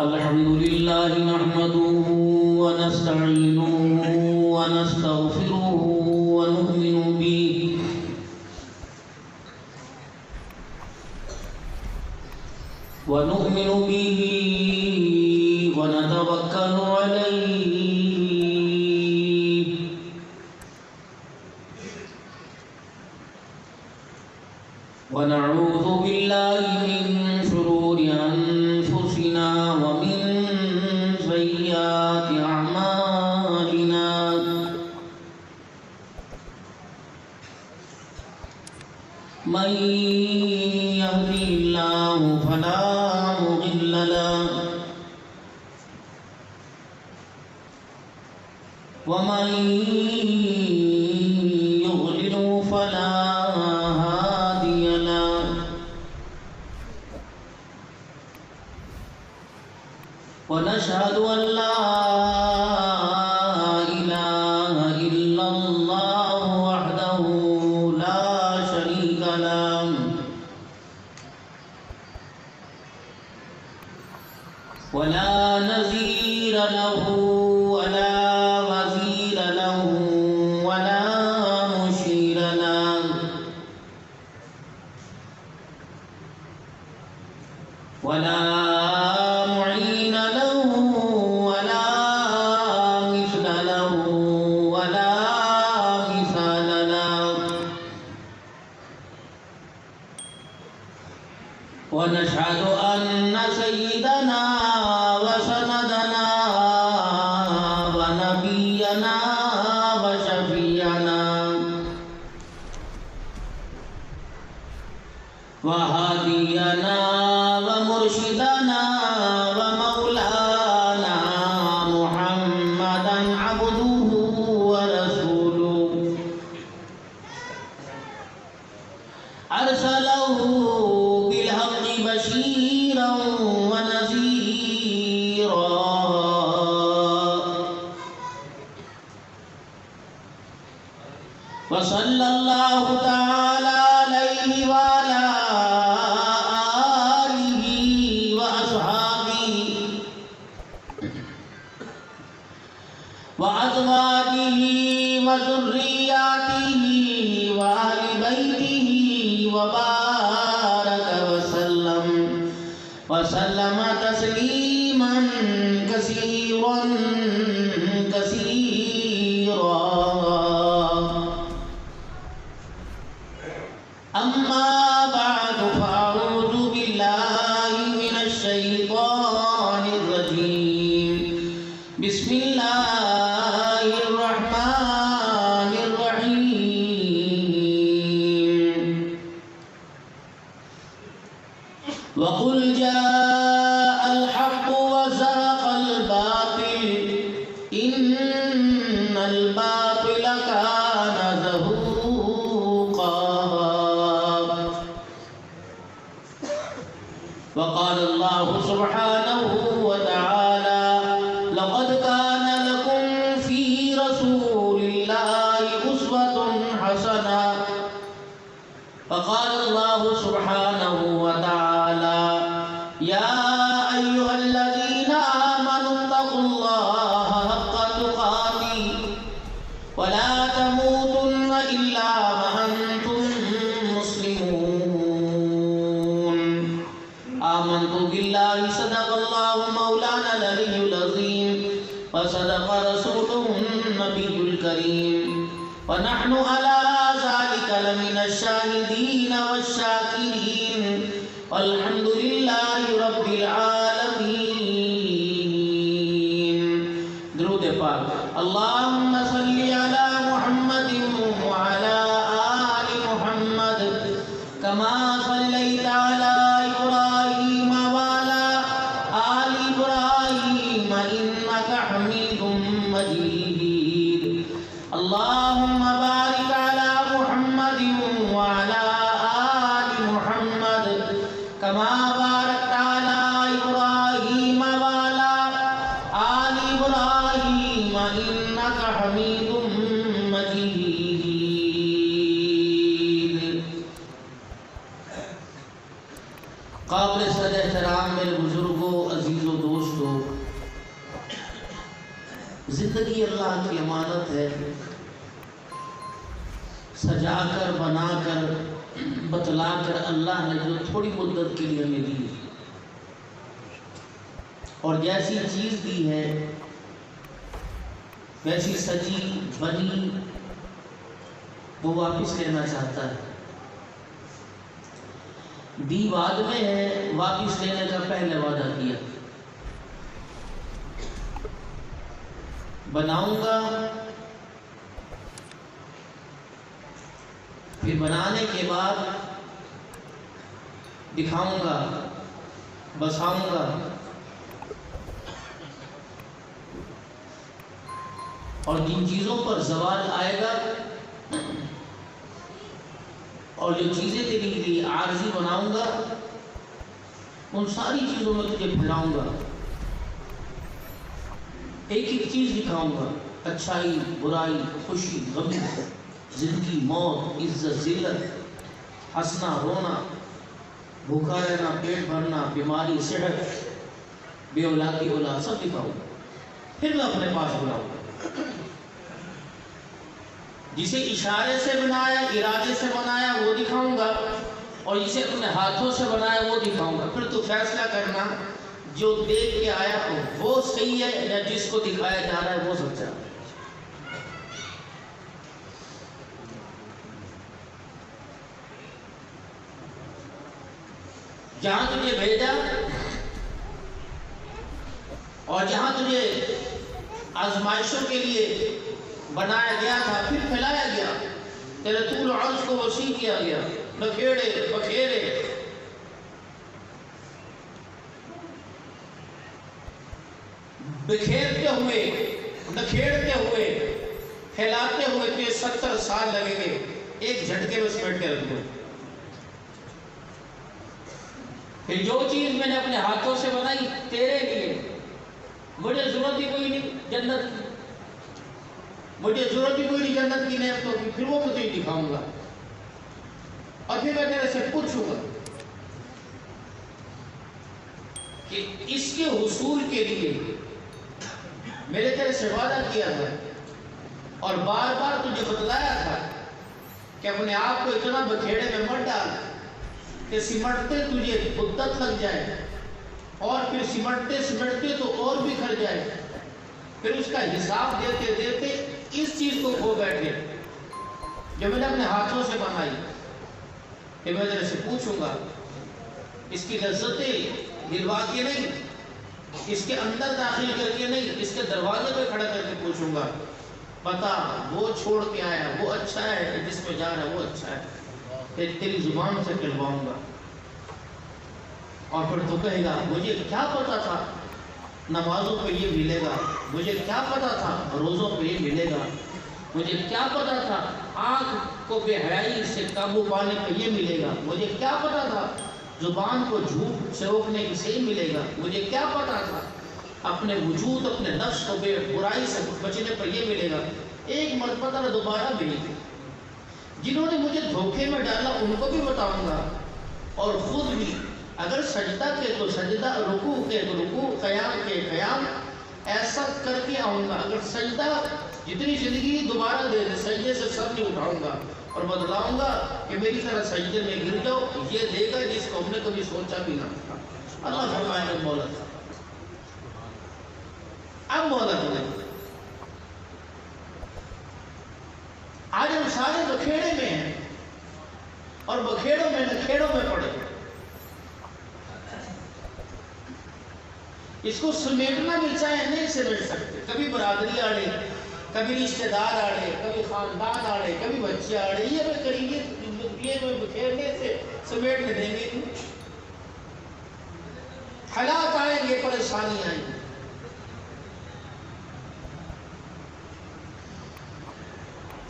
الحمد لله نحمده ونستعينه ونستغفره ونؤمن به ونتوكل عليه ونعوذ بالله من شرور أنفسنا ومن سيئات أعمالنا من يهده الله فلا مضل له ومن يضلل فلا هادي له ونشهد أن لا إله إلا الله وحده لا شريك له ولا نظير له ولا وزير له ولا مشير له ولا معين له ولا مثل له ولا مثال له ونشهد أن سيدنا وسندنا ونبينا وشفيعنا وهادينا ومرشدنا ومولانا محمدا عبده ورسوله أرسله بالحق بشيرا ونذيرا وصلى الله تعالى عليه وعلى آله وأصحابه وأزواجه وذرياته وأهل بيته وبارك وسلم تسليما كثيرا كثيرا أما بعد فأعوذ بالله من الشيطان الرجيم بسم الله الرحمن الرحيم وقل جاء الحق وزهق الباطل إن الباطل كان زهوقا وقال الله سبحانه وتعالى لقد كان لكم في رسول الله أسوة حسنة فقال الله سبحانه وتعالى يا أيها الذين آمنوا اتقوا الله حق تقاته ولا تموتن إلا وأنتم مسلمون آمنت بالله صدق الله مولانا العلي العظيم وصدق رسوله النبي الكريم ونحن على ذلك لمن الشاهدين والشاكرين والحمد لله رب العالمين درود پاک اللهم صل على محمد وعلى آل محمد كما صليت على إبراهيم وعلى آل إبراهيم إنك حميد مجيد اللهم بارك على محمد وعلى آل محمد كما باركت على إبراهيم وعلى آل إبراهيم إنك حميد مجيد قابل صد احترام میرے بزرگوں، عزیزوں، دوستوں، زندگی اللہ کی امانت ہے، سجا کر، بنا کر، بتلا کر اللہ نے جو تھوڑی مدت کے لیے ہمیں دی، اور جیسی چیز دی ہے ویسی سجی بنی وہ واپس لینا چاہتا ہے۔ دی بعد میں ہے، واپس لینے کا پہلے وعدہ کیا۔ بناؤں گا، پھر بنانے کے بعد دکھاؤں گا، بساؤں گا، اور جن چیزوں پر زوال آئے گا اور جو چیزیں تیرے لیے عارضی بناؤں گا ان ساری چیزوں میں تجھے پھیلاؤں گا، ایک ایک چیز دکھاؤں گا، اچھائی، برائی، خوشی، غمی، زندگی، موت، عزت، ذلت، ہنسنا، رونا، بھوکا رہنا، پیٹ بھرنا، بیماری، صحت، بے اولادی، اولاد، سب دکھاؤں گا، پھر میں اپنے پاس بلاؤں گا۔ جسے اشارے سے بنایا، ارادے سے بنایا وہ دکھاؤں گا، اور جسے اپنے ہاتھوں سے بنایا وہ دکھاؤں گا۔ پھر تو فیصلہ کرنا جو دیکھ کے آیا وہ صحیح ہے یا جس کو دکھایا جا رہا ہے وہ سچا ہے۔ جہاں تجھے بھیجا اور جہاں تجھے آزمائشوں کے لیے بنایا گیا تھا، پھر پھیلایا گیا، تیرے طول و عرض کو وسیع کیا گیا، بکھیڑے بکھیرے، بکھیرتے ہوئے، نکھیڑتے ہوئے، پھیلاتے ہوئے تجھے 70 سال لگیں گے، ایک جھٹکے میں سمیٹ کے رکھ دو۔ پھر جو چیز میں نے اپنے ہاتھوں سے بنائی تیرے لیے، مجھے ضرورت ہی کوئی نہیں جنت کی، مجھے ضرورت ہی کوئی نہیں جنت کی نعمتوں کی، پھر وہ مجھے دکھاؤں گا، اور پھر میں تیرے سے پوچھوں گا کہ اس کے حصول کے لیے میں نے تیرے سے وعدہ کیا تھا اور بار بار تجھے بتلایا تھا کہ اپنے آپ کو اتنا بکھیڑے میں مت ڈال کہ سمٹتے تجھے مدت لگ جائے، اور پھر سمٹتے سمٹتے تو اور بھی کھل جائے، پھر اس کا حساب دیتے دیتے اس چیز کو کھو بیٹھے جو میں نے اپنے ہاتھوں سے بنائی۔ کہ میں تیرے سے پوچھوں گا، اس کی لذتیں دلوا کے نہیں، اس کے اندر داخل کر کے نہیں، اس کے دروازے پہ کھڑا کر کے پوچھوں گا، بتا وہ چھوڑ کے آیا وہ اچھا ہے، جس میں جا رہا ہے وہ اچھا ہے، تیری زبان سے کہلواؤں گا۔ اور پھر تو کہے گا مجھے کیا پتا تھا نمازوں پہ یہ ملے گا، مجھے کیا پتا تھا روزوں پہ یہ ملے گا، مجھے کیا پتا تھا آنکھ کو بے حیائی سے قابو پانے پہ یہ ملے گا، مجھے کیا پتا تھا زبان کو جھوٹ سے روکنے سے یہ ملے گا، مجھے کیا پتا تھا اپنے وجود، اپنے نفس کو بے برائی سے بچنے پر یہ ملے گا۔ ایک مرتبہ دوبارہ بھی جنہوں نے مجھے دھوکے میں ڈالا ان کو بھی بتاؤں گا، اور خود بھی اگر سجدہ کے تو سجدہ، رکوع کے تو رکوع، قیام کے قیام، ایسا کر کے آؤں گا۔ اگر سجدہ جتنی زندگی دوبارہ دے دے سجدے سے سر نہیں اٹھاؤں گا، اور بتلاؤں گا کہ میری طرح سجدے میں گر جاؤ، یہ دے گا جس کو ہم نے کبھی سوچا بھی نہ تھا۔ اللہ فرمائے گا مولا تھا، اب مولا نہیں۔ آج ہم سارے بکھیڑے میں ہیں اور بکھیڑوں میں نکھیڑوں میں پڑے، اس کو سمیٹنا بھی چاہے نہیں سمیٹ سکتے، کبھی برادری آڑے، کبھی رشتہ دار آڑے، کبھی خاندان آڑے، کبھی بچے آڑے، یہ میں کریں گے، یہ میں بکھیرنے سے سمیٹ میں دیں گے، حالات آئیں گے، پریشانی آئیں گی۔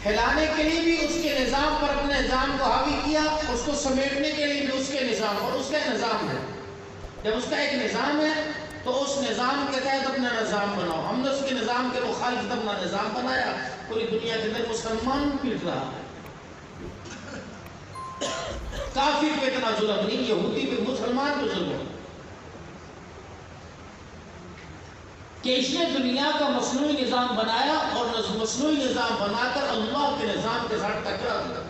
پھیلانے کے لیے بھی اس کے نظام پر اپنے نظام کو حاوی کیا، اس کو سمیٹنے کے لیے بھی اس کے نظام، اور اس کا نظام ہے۔ جب اس کا ایک نظام ہے تو اس نظام کے تحت اپنا نظام بناؤ۔ ہم نے اس کے نظام کے مخالف اپنا نظام بنایا، پوری دنیا کے اندر مسلمان پھر رہا ہے۔ کافر پہ اتنا ظلم نہیں، یہودی پہ، مسلمان پہ ظلم ہو کہ اس نے دنیا کا مصنوعی نظام بنایا اور مصنوعی نظام بنا کر اللہ کے نظام کے ساتھ ٹکرا دیا۔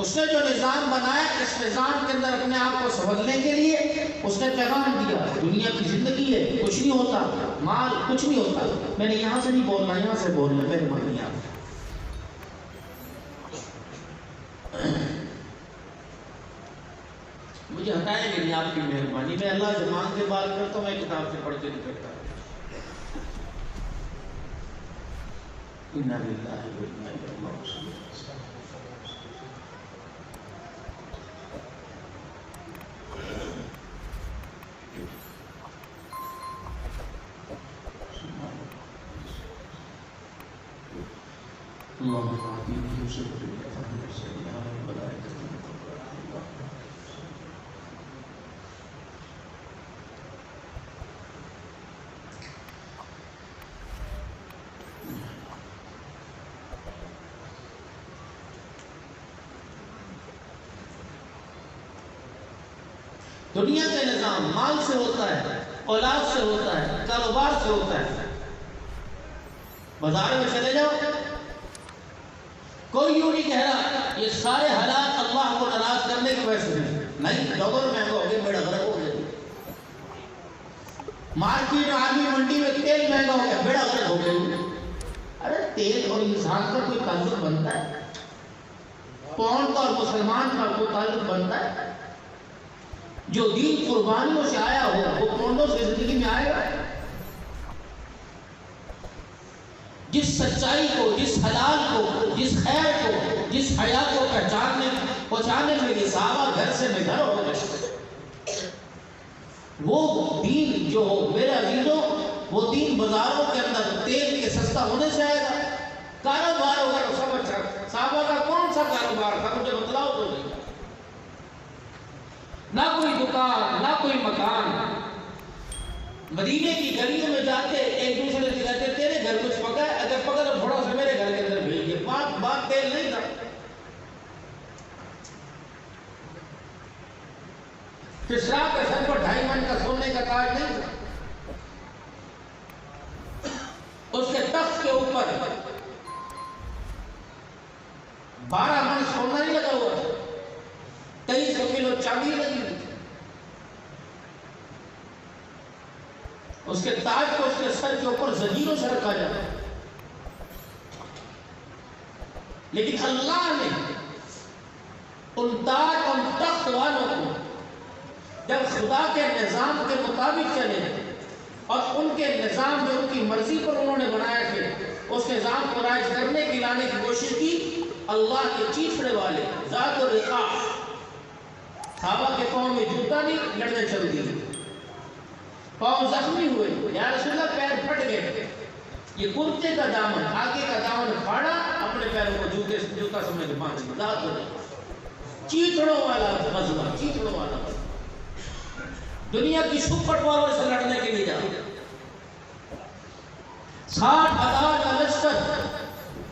اس نے جو نظام بنایا، اس نظام کے اندر اپنے آپ کو سمجھنے کے لیے اس نے پیغام دیا، دنیا کی زندگی ہے، کچھ نہیں ہوتا، مال کچھ نہیں ہوتا۔ میں نے یہاں سے نہیں بولنا، یہاں سے بولنا، میرے معنی آپ مجھے ہٹائیں گے نہیں، آپ کی مہربانی۔ میں اللہ سے مانگ کے بات کرتا ہوں، میں کتاب سے پڑھ کے نہیں کرتا۔ اِنَّا لِلَّهِ وَإِنَّا إِلَيْهِ رَاجِعُونَ۔ اللهم اعطني يوسف بالفهم والسلام والملائكة دنیا کا نظام مال سے ہوتا ہے، اولاد سے ہوتا ہے، کاروبار سے ہوتا ہے۔ بازار میں چلے جاؤ، کوئی یوں نہیں کہہ رہا یہ سارے حالات اللہ کو ناراض کرنے کی وجہ سے نہیں، ڈالر مہنگا ہو گیا، بیڑا غرق ہو گیا۔ مارکیٹ عالمی منڈی میں تیل مہنگا ہو گیا، بیڑا غرق ہو گیا۔ ارے تیل اور انسان کا کوئی تعلق بنتا ہے؟ پاؤنڈ کا اور مسلمان کا کوئی تعلق بنتا ہے؟ جو دین قربانیوں سے آیا ہو وہ پاؤنڈوں سے زندگی میں آئے گا؟ جس سچائی کو، جس حلال کو، جس خیر کو، جس حیا کو پہچانے کے لیے صحابہ گھر سے بے گھر ہو گئے، وہ دین جو ہو میرے عزیزوں، وہ دین بازاروں کے اندر تیل کے سستا ہونے سے آئے گا؟ کاروبار ہوگا تو سب اچھا۔ صحابہ کا کون سا کاروبار تھا؟ مجھے بتلاؤ تو نہیں۔ نہ کوئی دکان، نہ کوئی مکان۔ مدینے کی گلیوں میں جاتے ایک دوسرے سے کہتے تیرے گھر کچھ پکا ہے؟ اگر پکا تو تھوڑا سا میرے گھر کے اندر بھیج دے۔ بات تیل نہیں تھا۔ کسریٰ کے سر پر 2.5 من کا سونے کا تاج نہیں تھا، اس کے تخت کے اوپر 12 من سونا نہیں لگا ہوا تھا، 2300 کلو چاندی لگی ہوئی تھی۔ اس کے تاج کو اس کے سر کے اوپر زنجیروں سے رکھا جاتا ہے، لیکن اللہ نے ان تاج اور تخت والوں کو جب خدا کے نظام کے مطابق چلے اور ان کے نظام جو ان کی مرضی پر انہوں نے بنایا تھے، اس نظام کو رائج کرنے کی لانے کی کوشش کی، اللہ کے چیچڑے والے ذات و رقاع صحابہ کے پاؤں میں جوتا نہیں، لڑنے چل دی، پاؤں زخمی ہوئے، یا رسول اللہ پیر پھٹ گئے۔ یہ کرتے کا دامن، آگے کا دامن پھاڑا، اپنے پیروں کو جوتا سمجھ کے باندھ دیا، ذات و رقاع، چیچڑوں والا غزوہ، چیچڑوں والا غزوہ۔ دنیا کی سپر پاور سے لڑنے کے لیے جاؤ، 60,000 کا لشکر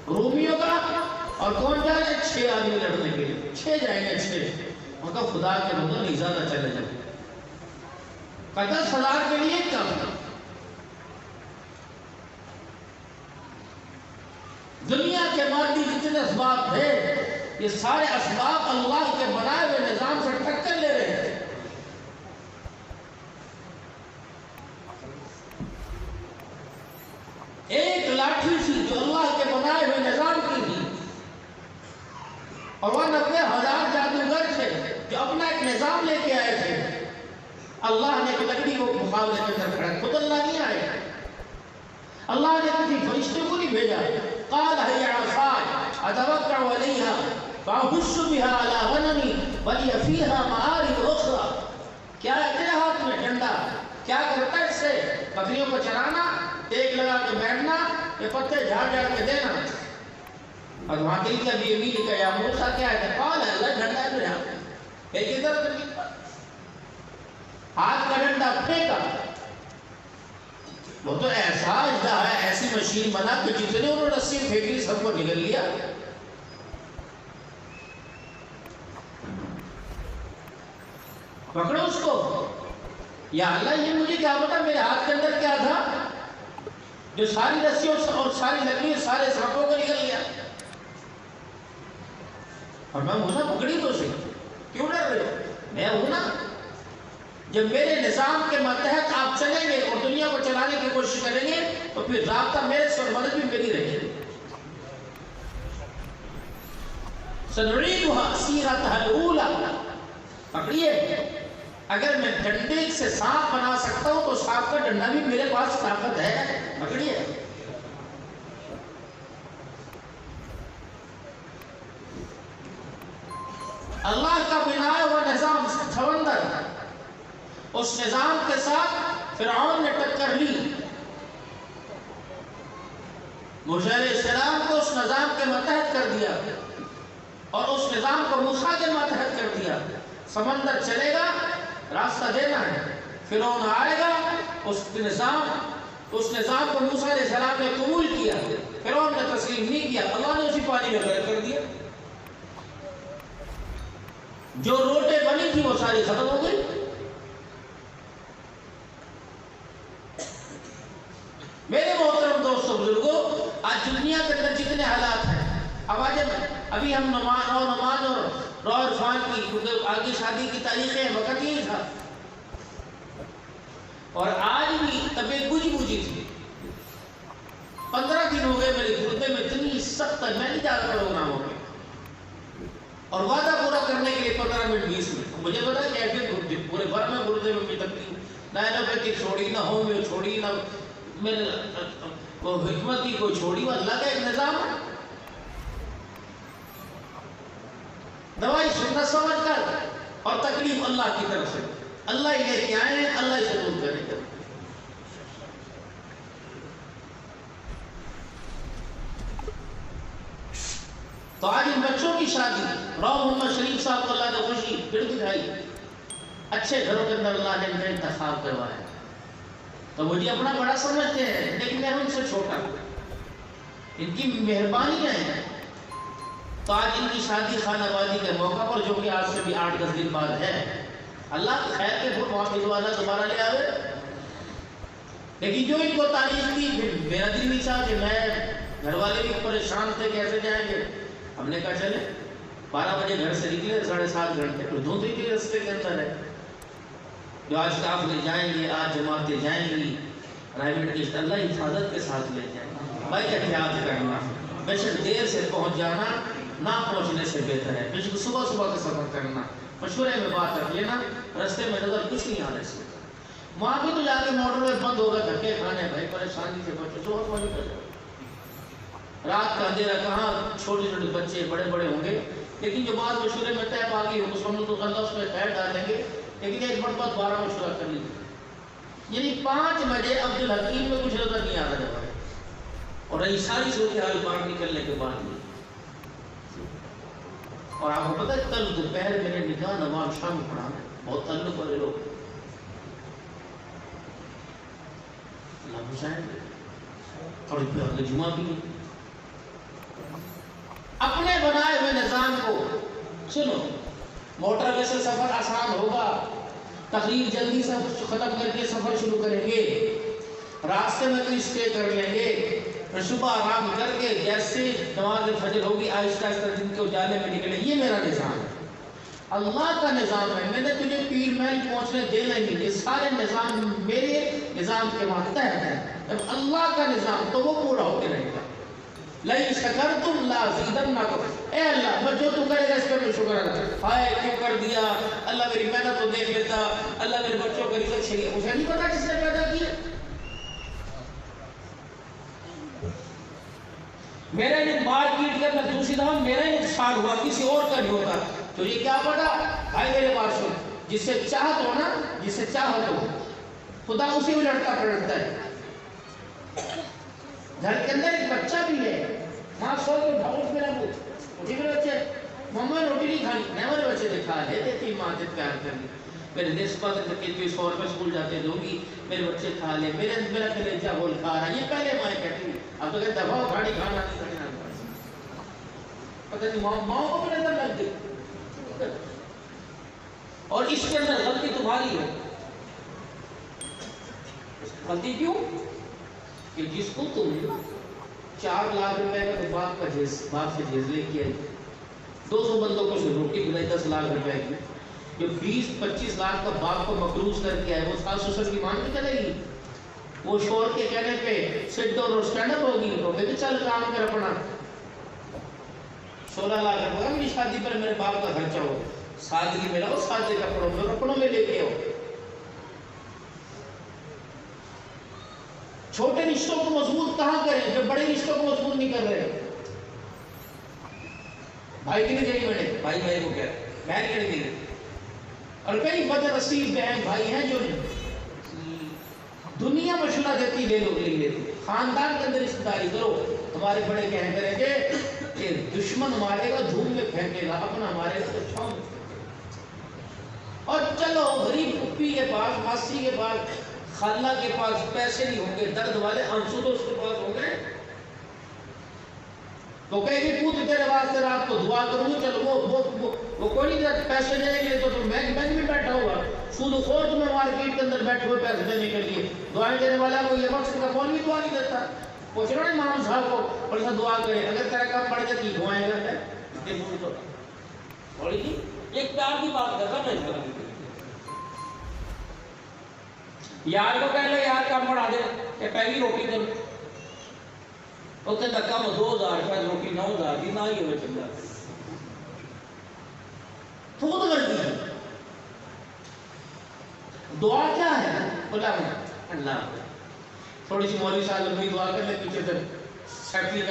رومیوں کا، اور کون جائے گا؟ 6 آدمی لڑنے کے لیے، 6 جائیں گے، 6۔ ان کا خدا کے بندے نہیں زیادہ چلے جائیں، 10,000 کے لیے کم۔ دنیا کے مادی جتنے اسباب تھے، یہ سارے اسباب اللہ کے بنائے ہوئے نظام سے ٹکر لے رہے تھے۔ ایک لاٹھی سی جو اللہ کے بنائے ہوئے نظام کی تھی، اور وہ 90,000 جادوگر تھے جو اپنا ایک نظام لے کے آئے تھے۔ اللہ نے ایک لکڑی کو مقابلے کے اندر کھڑا، خود اللہ نہیں آئے، اللہ نے کسی فرشتے کو نہیں بھیجا۔ قال هي عصاي اتوكل عليها فاهش بها على غنمي ولي فيها مآرب اخرى۔ کیا ہے تیرے ہاتھ میں ڈنڈا؟ کیا کرتا ہے اس سے؟ بکریوں کو چرانا، ایک لگا کے بیٹھنا، یہ پتے جھاڑ جھاڑ کے دینا۔ اور وہاں دل کا بھی امید کا یا موسیٰ کیا ہے؟ قال ہے اللہ ڈنڈا ہے میرے ہاتھ میں، ایک ادھر ادھر ہاتھ کا ڈنڈا پھینکا، وہ تو ایسا اجدہا ہے، ایسی مشین بنا کہ جتنے انہوں نے رسی پھینکی سب کو نگل لیا۔ پکڑو اس کو. یا اللہ یہ مجھے کیا پتا میرے ہاتھ کے اندر کیا تھا جو ساری رسیوں اور ساری لکڑی سارے سانپوں کو نکل گیا. اور میں موسیٰ پکڑی تو سے کیوں ڈر رہے ہو؟ میں ہوں نا. جب میرے نظام کے ماتحت آپ چلیں گے اور دنیا کو چلانے کی کوشش کریں گے تو پھر رابطہ میرے سے اور مدد بھی میری رہے گی. سنعیدها سیرتها الاولی. پکڑیے. اگر میں ڈنڈے سے سانپ بنا سکتا ہوں تو سانپ کا ڈنڈا بھی میرے پاس طاقت ہے. پکڑیے. اللہ کا بنایا ہوا نظام سمندر، اس نظام کے ساتھ فرعون نے ٹکر لی. موسیٰ علیہ السلام کو اس نظام کے ماتحت کر دیا اور اس نظام کو موسیٰ کے ماتحت کر دیا. سمندر چلے گا، راستہ دینا ہے. فرعون آئے گا، اس نظام کو موسیٰ علیہ السلام نے قبول کیا. فرعون نے تسلیم نہیں کیا، اللہ نے اسی پانی میں غرق کر دیا. جو روٹیں بنی تھی وہ ساری ختم ہو گئی. میرے محترم دوستوں بزرگوں، آج دنیا کے اندر جتنے حالات ہیں، ابھی ہم نمان اور رو عرفان کی، کیونکہ آگے شادی کی تاریخیں وقت یہی تھا، اور آج بھی طبیعت بوجھی تھی. 15 دن ہو گئے میرے گردے میں اتنی سخت ہے، میں نہیں جا رہا پروگراموں میں، اور وعدہ پورا کرنے کے لیے 15 منٹ 20 منٹ. مجھے پتا کہ ایسے پورے بھر میں گردے میں بھی تکلیف، نہ ایلوپیتھک چھوڑی، نہ ہومیو چھوڑی، نہ میرے وہ حکمت کی کوئی چھوڑی. وہ اللہ کا ایک نظام ہے. دوائی سننا سمجھ کر اور تکلیف اللہ کی طرف سے. اللہ ہی لے کے آئے ہیں، اللہ ہی سے دور کرے گا. تو آج ان بچوں کی شادی، رو محمد شریف صاحب کو اللہ نے خوشی پھر دکھائی. اچھے گھروں کے اندر اللہ نے ان کا انتخاب کروایا. تو مجھے اپنا بڑا سمجھتے ہیں، لیکن میں ان سے چھوٹا. ان کی مہربانیاں ہیں. تو آج ان کی شادی خانہ بازی کے موقع پر، جو کہ آج سے بھی 8-10 دن بعد ہے، اللہ خیر کے پھر واپس والا دوبارہ لے آئے. لیکن جو ان کو تاریخ دی، پھر میرا دل نہیں چاہا کہ میں، گھر والے بھی پریشان تھے کیسے جائیں گے. ہم نے کہا چلے 12 بجے گھر سے نکلے، 7.5 گھنٹے پھر دھوندھی کے رستے کے اندر ہے. جو آج قافلے جائیں گے، آج جماعتیں جائیں گی، پرائیویٹ کی اللہ حفاظت کے ساتھ لے جائیں. بھائی احتیاط کرنا، بے شک دیر سے پہنچ جانا نہ پہنچنے سے بہتر ہے. بے شک صبح کا سفر کرنا، مشورے میں بات رکھ لینا، رستے میں نظر کچھ نہیں آنے سے. وہاں بھی تو جا کے موٹر وے بند ہوگا، دھکے کھانے، بھائی پریشانی سے بچو. صبح پہنچ کر رات کا اندھیرا کہاں، چھوٹے چھوٹے بچے بڑے بڑے ہوں گے. لیکن جو بات مشورے میں طے پا گئی ہو اس کو اللہ اس میں خیر ڈالیں گے. لیکن ایک بڑھ بات 12 مشورہ کر لیجیے. یعنی 5 بجے عبدالحکیم میں کچھ نظر نہیں آ رہا ہے، اور رہی ساری صورتحال باہر نکلنے کے بعد بھی. اور آپ کو پتہ ہے کل دوپہر میرے نکاح نواب شام پڑھا، بہت تعلق والے لوگ اللہ بچائیں گے. تھوڑی پہ جمعہ بھی اپنے بنائے ہوئے نظام کو سنو. موٹر وے سے سفر آسان ہوگا، تقریر جلدی سے ختم کر کے سفر شروع کریں گے، راستے میں کوئی اسٹے کر لیں گے، پھر صبح آرام کر کے جیسے نماز فجر ہوگی آہستہ آہستہ دن کے اجالے میں نکلیں. یہ میرا نظام ہے، اللہ کا نظام ہے. میں نے تجھے پیر محل پہنچنے دے نہیں. یہ سارے نظام میرے نظام کے ماتحت ہے. جب اللہ کا نظام تو وہ پورا ہو کے رہے گا. لَإِن شَكَرْتُمْ لَأَزِيدَنَّكُمْ. اے اللہ میں جو تو کرے گا اس پر میں شکر ادا کرتا. ہائے کیوں کر دیا اللہ، میری محنت تو دیکھ لیتا، اللہ میرے بچوں کا رزق شریک. اسے نہیں پتا کس نے پیدا کیا. میرا انہیں مارکیٹ کے اندر دوسری دفعہ میرا ہی نقصان ہوا، کسی اور کا نہیں ہوتا. تو یہ کیا پڑا بھائی میرے بات سن، جس سے چاہت ہو نا، جس سے چاہت ہو خدا اسی میں لڑتا پڑتا ہے. گھر کے اندر ایک بچہ بھی ہے، ماں سو کے بھاؤ میرا اٹھی میرے بچے مما روٹی نہیں کھانی، میں میرے بچے نے کھا لیتے تھی، ماں جب پیار کر لی. میرے دیش پاس کہ 100 روپے اسکول جاتے دوں گی، میرے بچے کھا لے، میرا کلیجہ ہول کھا رہا. یہ پہلے ماں کہتی ہیں، اب تو کہتے دباؤ کھاڑی کھانا نہیں کرنا. پتہ نہیں ماں کو بھی نظر لگ گئی. اور اس کے اندر غلطی تمہاری ہے. غلطی کیوں؟ کہ جس کو تم 4 لاکھ روپے کا تو باپ سے جیز لے کے 200 بندوں کو روٹی کھلائی 10 لاکھ روپے کی، جو 20-25 لاکھ کا باپ کو مقروض کر کے آئے، وہ ساس سسر کی مان کے چلے گی؟ وہ شوہر کے کہنے پہ سٹ ڈاؤن اور سٹینڈ اپ ہوگی؟ تو کہ چل کام کر اپنا 16 لاکھ روپے میری شادی پر میرے باپ کا خرچہ ہو، سادگی میں لاؤ، سادے کپڑوں میں لے کے آؤ. چھوٹے رشتوں کو مضبوط کہاں کریں جب بڑے رشتوں کو مضبوط نہیں کر رہے؟ بھائی کی نہیں چاہیے بڑے بھائی کو کہہ رہے، بہن کے نہیں. اور کئی بد نصیب بہن بھائی ہیں جو دنیا مشورہ دیتی لے لو لیتے، خاندان کے اندر رشتہ داری کرو. ہمارے بڑے کہیں کریں گے کہ دشمن مارے گا دھوم میں پھینکے گا، اپنا مارے گا تو چھاؤں میں. اور چلو غریب پھپھی کے پاس، ماسی کے پاس، خالہ کے پاس پیسے نہیں ہوں گے، درد والے آنسو تو اس کے پاس ہوں گے، تو کہے گی پوت تیرے واسطے رات کو دعا کروں گی. چلو وہ کوئی نہیں پیسے دے گے تو بینک میں بیٹھا ہوگا، سود خور تمہیں مارکیٹ کے اندر بیٹھے ہوئے پیسے دینے کے لیے. دعائیں دینے والا وہ یہ وقت کا کون بھی دعا نہیں دیتا. پوچھ رہا ہے امام صاحب کو اور ایسا دعا کرے، اگر تیرا کام پڑھ کے کی دعائیں کرتا ہے. اور ایک پیار کی بات کرتا ہے، یار کو کہہ لو یار کام پڑھا دے کہ پہلی روٹی دے، وہ کہتا کم 2000 شاید روٹی 9000 کی نہ ہی ہوئے چل جاتے. خود غلطی ہے. دعا کیا ہے؟ اللہ تھوڑی سی مولوی صاحب لمبی دعا کر لے، پیچھے سے سرٹیفکیٹ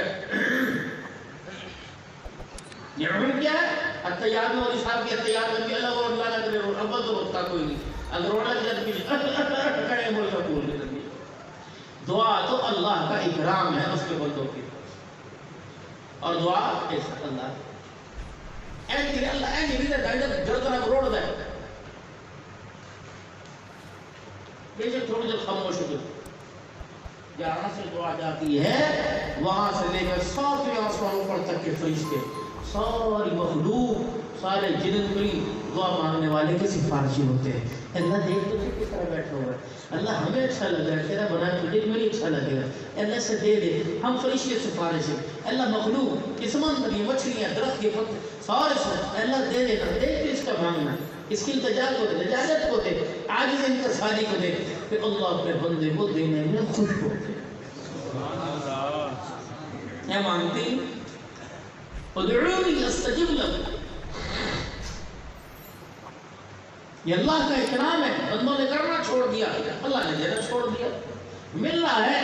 یہ کیا ہے؟ اتحیات مولوی صاحب کی اتحیات بن گئی، اللہ کو اللہ نہ کرے اول تو روکتا کوئی نہیں، اگر روڑا جب پیچھے کھڑے مولوی صاحب بول رہے ہیں. دعا تو اللہ کا اکرام ہے اس کے بندوں کی، اور دعا ایسا اللہ ایسے اللہ ایسے بھی دے جو طرح روڑ دے بیشک تھوڑی دیر خاموش ہو جائے. جہاں سے دعا جاتی ہے وہاں سے لے کر 7ویں آسمانوں پر تک کے فرشتے، ساری مخلوق، سارے جنت دعا مانگنے والے کے سفارشی ہوتے ہیں. اللہ دیکھ تو کس طرح بیٹھا ہوا ہے، اللہ ہمیں اچھا لگا ہے، تیرا بنا تجھے میری اچھا لگے گا، اللہ سے دے دے. ہم فرشتے سفارش ہیں، اللہ مخلوق سمندر یہ مچھلیاں درخت کے پتے سارے سے اللہ دے دے گا. دیکھ اس کا مانگنا، اس کی التجا کو دے، اجازت کو دے، عاجز انکساری کو دے، پھر اللہ اپنے بندے کو دینے میں خوش ہو. کیا مانگتے ہیں؟ ادعونی استجب لکم. یہ اللہ کا اکرام ہے. بندوں نے کرنا چھوڑ دیا، اللہ نے دینا چھوڑ دیا. مل رہا ہے.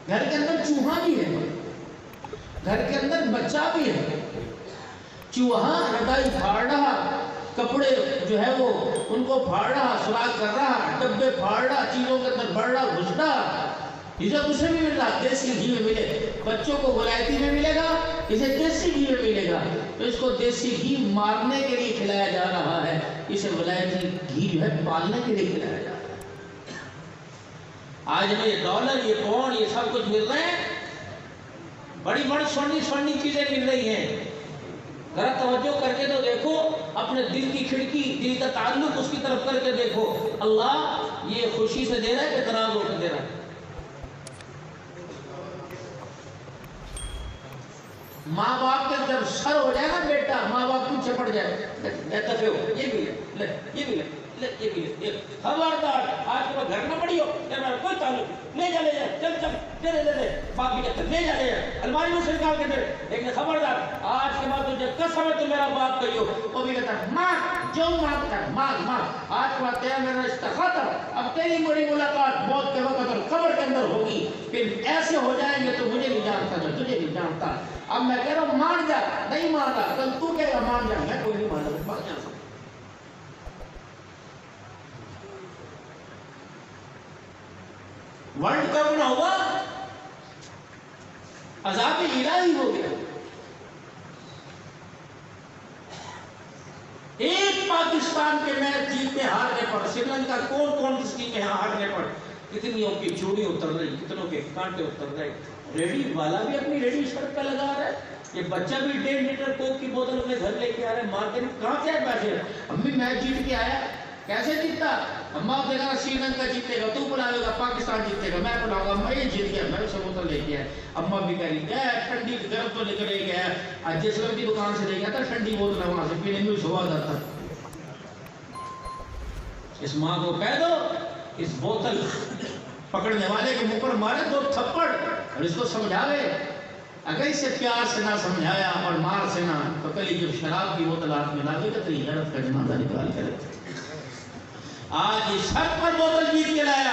گھر کے اندر چوہا بھی ہے، گھر کے اندر بچہ بھی ہے. چوہا رضائی پھاڑ رہا، کپڑے جو ہے وہ ان کو پھاڑ رہا، سراغ کر رہا، ڈبے پھاڑ رہا، چیزوں کے اندر بڑھ رہا، گھس رہا. عزت اسے بھی مل رہا، دیسی گھی میں ملے. بچوں کو ولایتی میں ملے گا، اسے دیسی گھی میں ملے گا. تو اس کو دیسی گھی مارنے کے لیے کھلایا جا رہا ہے، اسے ولایتی گھی جو ہے پالنے کے لیے کھلایا جا رہا ہے. آج میں یہ ڈالر، یہ پاؤنڈ، یہ سب کچھ مل رہے ہیں، بڑی بڑی سونی چیزیں مل رہی ہیں. ذرا توجہ کر کے تو دیکھو، اپنے دل کی کھڑکی، دل کا تعلق اس کی طرف کر کے دیکھو. اللہ یہ خوشی سے دے رہا ہے کہ تناز ہو کے دے رہا ہے؟ ماں باپ کے جب سر ہو جائے نا بیٹا، ماں باپ پیچھے پڑ جائے، دفعے ہو یہ بھی لے، یہ بھی لے، یہ بھی لے. خبردار آج کے بعد گھر نہ پڑی ہو، کوئی تعلق نہیں، لے جا چل چل دے دے. باپ بھی کہتے لے جا الماری میں سے نکال کے دے. لیکن خبردار آج کے بعد تجھے قسم ہے تو میرا باپ کہی ہو. وہ بھی کہتا ماں جو ماں کر ماں آج کے بعد تیرا میرا رشتہ ختم. اب تیری میری ملاقات موت کے وقت اور قبر کے اندر ہوگی. پھر ایسے ہو جائیں گے تو مجھے نہیں جانتا، میں تجھے نہیں جانتا. اب میں کہہ رہا ہوں مان جا، نہیں مانا، کل تو کہے گا مان جا، میں کوئی نہیں مانا، مان جا. ورلڈ کپ نہ ہوا، عذاب الہی ہو گیا. ایک پاکستان کے میچ جیتنے ہارنے پر، سری لنکا کون سی ٹیم ہے ہارنے پر کتنیوں کی چوڑی اتر رہی، کتنوں کے کانٹے اتر رہے. ریڈی والا بھی اپنی ریڈی سڑک پہ لگا رہا ہے، یہ بچہ بھی 1.5 لیٹر کوک کی بوتل اپنے گھر لے کے آ رہا ہے. ماں کہنے کہاں سے آئے پیسے؟ امی میچ جیت کے آیا. کیسے جیتا؟ اماں نے کہا سری لنکا جیتے گا، تو بلاوے گا پاکستان جیتے گا، میں بلاؤں گا. میں یہ جیت گیا، میں اسے بوتل لے کے آیا. اماں بھی کہہ رہی ہے ٹھنڈی گرم تو لے کر لے گیا، آج جس وقت کی دکان سے لے گیا تھا ٹھنڈی بوتل وہاں سے پینے میں سواد آتا. اس ماں کو کہہ دو اس بوتل پکڑنے والے کے منہ پر مارے 2 تھپڑ اور اس کو سمجھاوے. اگر اسے پیار سے نہ سمجھایا اور مار سے نہ، تو کل جب شراب کی بوتل ہاتھ میں لاوے گا تو یہ غیرت کا جنازہ نکال کے رکھے. آج اس حق پر بوتل جیت کے لایا،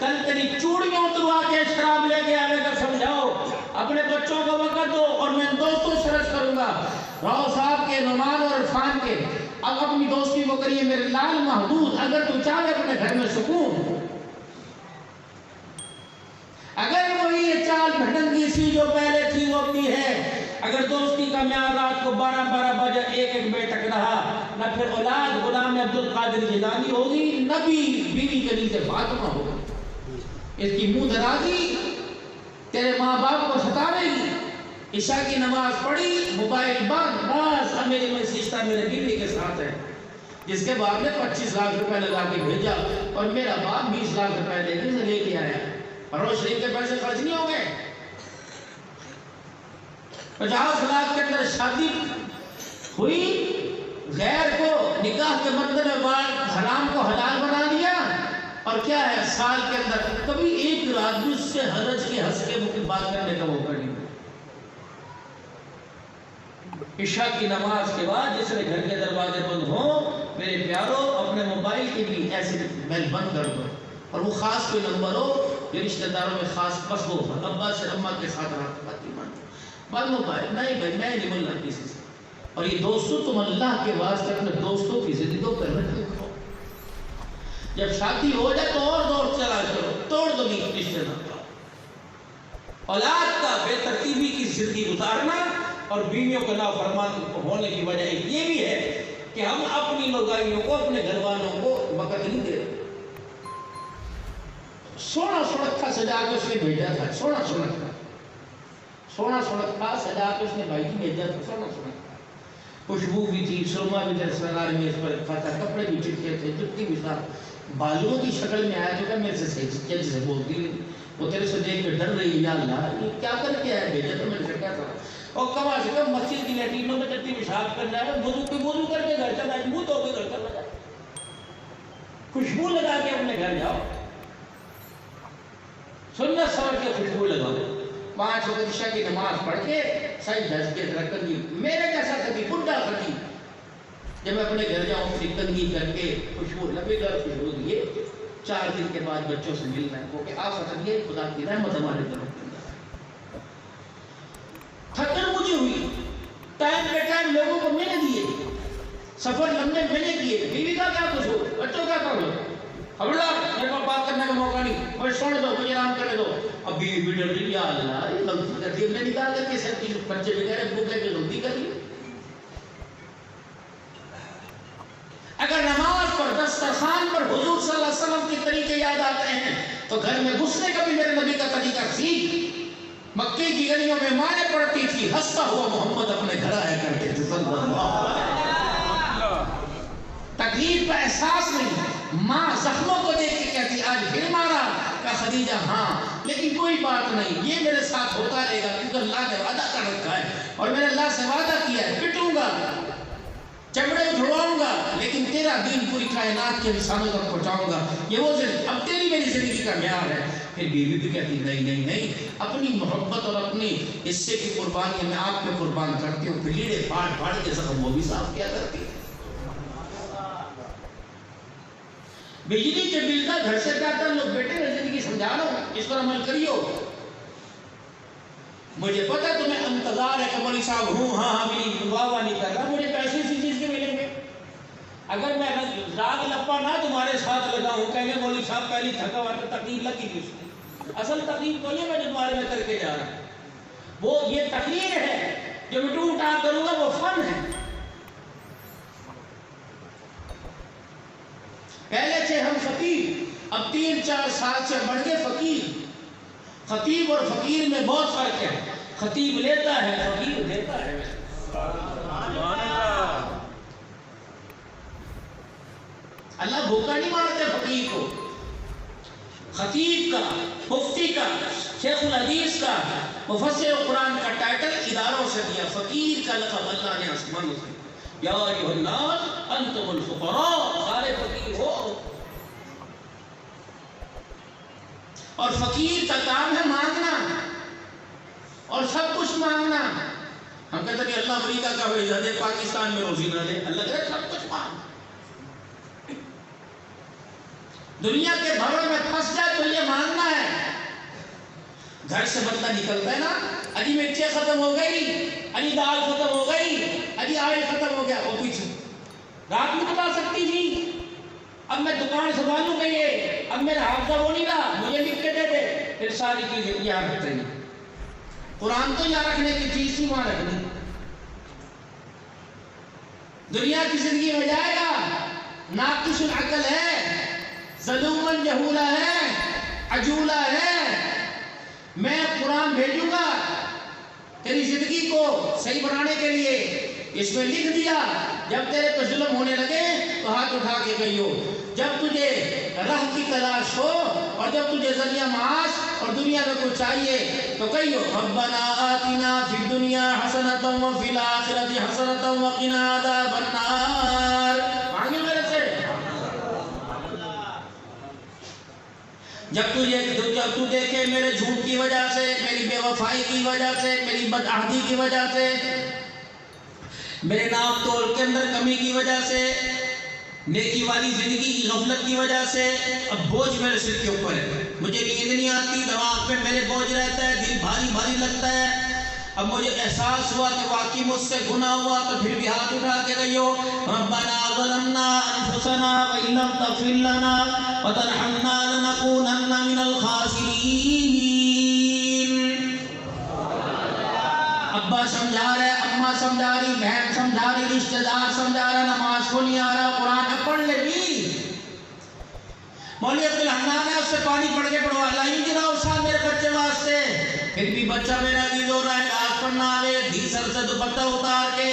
کل تیری چوڑیاں اتروا کے شراب لے کے آوے گا. سمجھاؤ اپنے بچوں کو وقت دو. اور میں دوستوں سے عرض کروں گا، راؤ صاحب کے، نعمان اور عرفان کے، اب اپنی دوستی کو کریے میرے لال محدود. اگر تو چاہے اپنے گھر میں سکون، اگر وہی یہ چال بھٹنگی سی جو پہلے تھی وہ بھی ہے، اگر دوستی کا معیار رات کو 12 بجے 1 بجے تک رہا، نہ پھر اولاد غلام عبد القادر جیلانی ہوگی، نہ بھی بیوی کے نیچے فاطمہ ہوگا. اس کی منہ درازی تیرے ماں باپ کو ستاوے گی. عشاء کی نماز پڑھی، موبائل بند، بس اب میری رشتہ میرے بیوی کے ساتھ ہے. جس کے باپ نے 25 لاکھ روپے لگا کے بھیجا اور میرا باپ 20 لاکھ روپے لے کے آیا. فروز شریف کے پیسے خرچ نہیں ہو گئے. 50 لاکھ کے اندر شادی ہوئی، غیر کو نکاح کے مندر میں بعد حرام کو حلال بنا دیا. اور کیا ہے، سال کے اندر کبھی ایک رات بھی اس سے حرج کے ہنس کے بات کرنے کا موقع نہیں. عشاء کی نماز کے بعد جس نے گھر کے دروازے بند ہوں، میرے پیارو اپنے موبائل کی بھی ایسے بیل بند کر دو. اور وہ خاص کوئی نمبر ہو، یہ رشتہ داروں میں خاص بس وہ ابا سے اماں کے ساتھ رابطہ بند موبائل. نہیں بھائی میں نہیں ملنا کسی سے. اور یہ دوستوں تم اللہ کے واسطے اپنے دوستوں کی زندگی کو رکھو. جب شادی ہو جائے تو اور دور چلا کرو، توڑ دو نہیں رشتے دار. اولاد کا بے ترتیبی کی زندگی گزارنا اور بیویوں کا نافرمان ہونے کی وجہ یہ بھی ہے کہ ہم اپنی لوگائیوں کو، اپنے گھر والوں کو وقت نہیں دے رہے. سونا سڑکھا سجا کے اس نے بھیجا تھا، سونا سڑکھا سجا کے اس نے بھائی کی بھیجا تھا. سونا سڑکھا خوشبو بھی تھی، سرما بھی تھا، سرار میں اس پر رکھا تھا، کپڑے بھی چٹکے تھے، جتنی بھی تھا. بالوں کی شکل میں آیا تو کہا میرے سے صحیح سے بولتی نہیں. وہ تیرے سے دیکھ کے ڈر رہی، یا اللہ یہ کیا کر کے آیا بھیجا تو میں نے کیا تھا. اور کم از کم مسجد کی لیٹرینوں میں جتنی پیشاب کرنا ہے وضو کر کے گھر چلا، منہ دھو کے گھر چلا جائے، خوشبو لگا کے اپنے گھر جاؤ. سنت سمجھ کے خوشبو لگاؤ. 5 وقت عشاء کی نماز پڑھ کے صحیح دس کے درخت کی میرے جیسا کبھی بڈھا کبھی جب میں اپنے گھر جاؤں پھر کنگھی کر کے خوشبو لگے گا. خوشبو دیے 4 دن کے بعد بچوں سے ملنا ہے وہ کہ آپ فتح یہ خدا کی رحمت ہمارے طرف. تھکن مجھے ہوئی، ٹائم پہ ٹائم لوگوں کو ملے دیے، سفر لمبے ملے کیے. بیوی کا کیا کچھ ہو، بچوں کا کر لو، خبردار میرے کو بات کرنے کا موقع نہیں، مجھے چھوڑ دو، مجھے آرام کرنے دو. اب بیوی بھی ڈر رہی، یا اللہ یہ غلطی کر دی، میں نکال کر کے سب کی بچے بھی کہہ رہے بھوکے کی غلطی کر لی. اگر نماز پر دسترخوان پر حضور صلی اللہ علیہ وسلم کے طریقے یاد آتے ہیں تو گھر میں گھسنے کا بھی میرے نبی کا طریقہ سیکھ. مکے کی گلیوں میں مارے پڑتی تھی، ہنستا ہوا محمد اپنے گھر آیا کرتے تھے صلی اللہ علیہ وسلم. تکلیف کا احساس نہیں. ماں زخموں کو دیکھ کے کہتی آج پھر مارا، کہا خدیجہ ہاں لیکن کوئی بات نہیں، یہ میرے ساتھ ہوتا رہے گا کیونکہ اللہ نے وعدہ کر رکھا ہے اور میں نے اللہ سے وعدہ کیا ہے پٹوں گا، چمڑے جھڑواؤں گا، لیکن تیرا دین پوری کائنات کے انسانوں تک پہنچاؤں گا. یہ وہ اب تیری میری زندگی کا معیار ہے. پھر بیوی بھی کہتی نہیں، اپنی محبت اور اپنی حصے کی قربانی میں آپ پہ قربان کرتی ہوں. بلیڑے پھاڑ کے زخم وہ بھی صاف کیا کرتی ہے. بجلی کے بل کا گھر سے کہتا لوگ بیٹے میں زندگی سمجھا رہا ہوں، اس پر عمل کریو. مجھے پتا تمہیں انتظار ہے کہ مولوی صاحب ہوں ہاں میری واہ نہیں کر رہا، مجھے پیسے اسی چیز کے ملیں گے. اگر میں راگ لپا نہ تمہارے ساتھ لگاؤں کہیں گے مولوی صاحب پہلی تھکا ہوا تو تقریر لگی تھی. اس کی اصل تقریر تو یہ میں جو تمہارے میں کر کے جا رہا ہوں وہ یہ تقریر ہے جو میں ٹوٹ ٹاٹ کروں گا، وہ فن ہے. پہلے تھے ہم فقیر اب 3-4 سال سے بڑھ گئے فقیر. خطیب اور فقیر میں بہت فرق ہے. خطیب لیتا ہے، فقیر دیتا ہے. اللہ بھوکا نہیں مارتے فقیر کو. خطیب کا، مفتی کا، شیخ الحدیث کا، مفسر قرآن کا ٹائٹل اداروں سے دیا. فقیر کا لقب اللہ نے آسمانوں سے. یا ایھا الناس انتم الفقراء، سارے فقیر ہو. اور فقیر کا کام ہے مانگنا اور سب کچھ مانگنا. ہم کہتے ہیں کہ اللہ امریکہ کا ویزا دے، پاکستان میں روزی نہ دے. اللہ کہے سب کچھ مانگ. دنیا کے بھروں میں پھنس جائے تو یہ مانگنا ہے. گھر سے بندہ نکلتا ہے نا، ابھی مرچیں ختم ہو گئی، ابھی دال ختم ہو گئی، ابھی آئل ختم ہو گیا. وہ پیچھے رات میں بتا سکتی تھی اب میں دکان سنبھالوں گا، یہ اب میرا حافظہ ہو نہیں رہا، مجھے لکھ کے دے دے. پھر ساری چیزیں یاد رکھتے ہیں. قرآن تو یاد رکھنے کی چیز ہی وہاں رکھنی. دنیا کی زندگی میں جائے گا، ناقص العقل ہے، ظلومن جہولا ہے، عجولا ہے. میں قرآن بھیجوں گا تیری زندگی کو صحیح بنانے کے لیے. اس میں لکھ دیا جب تیرے پہ ظلم ہونے لگے تو ہاتھ اٹھا کے کہیو. جب تجھے راہ کی تلاش ہو اور جب تجھے ذریعہ معاش اور دنیا میں کچھ چاہیے تو کہیو ربنا آتنا فی الدنیا حسنۃ وفی الآخرۃ حسنۃ وقنا عذاب النار. مانگے میرے سے. جب تو دیکھے میرے جھوٹ کی وجہ سے، میری بے وفائی کی وجہ سے، میری بدعہدی کی وجہ سے، میرے ناپ تول کے اندر کمی کی وجہ سے، نیکی والی زندگی کی غفلت کی وجہ سے اب بوجھ میرے سر کے اوپر ہے. مجھے نیند نہیں آتی، دماغ پہ میرے بوجھ رہتا ہے، دل بھاری بھاری لگتا ہے. اب مجھے احساس ہوا کہ واقعی مجھ سے گناہ ہوا تو پھر بھی ہاتھ اٹھا کے کہیو ربنا ظلمنا انفسنا وان لم تغفر لنا وترحمنا لنكونن من الخاسرین. ابا سمجھا رہے، اماں سمجھا رہی، بہن سمجھا رہی، رشتہ دار سمجھا رہا، نماز کو نہیں آ رہا، قرآن پڑھ لے بھی. مولوی عبدالحنان ہے، اس سے پانی پڑھ کے پڑھوا لائی جنا استاد میرے بچے واسطے. پھر بھی بچہ میرا عزیز ہو رہا ہے، آج پڑھنا آوے، بھی سر سے دوپٹہ اتار کے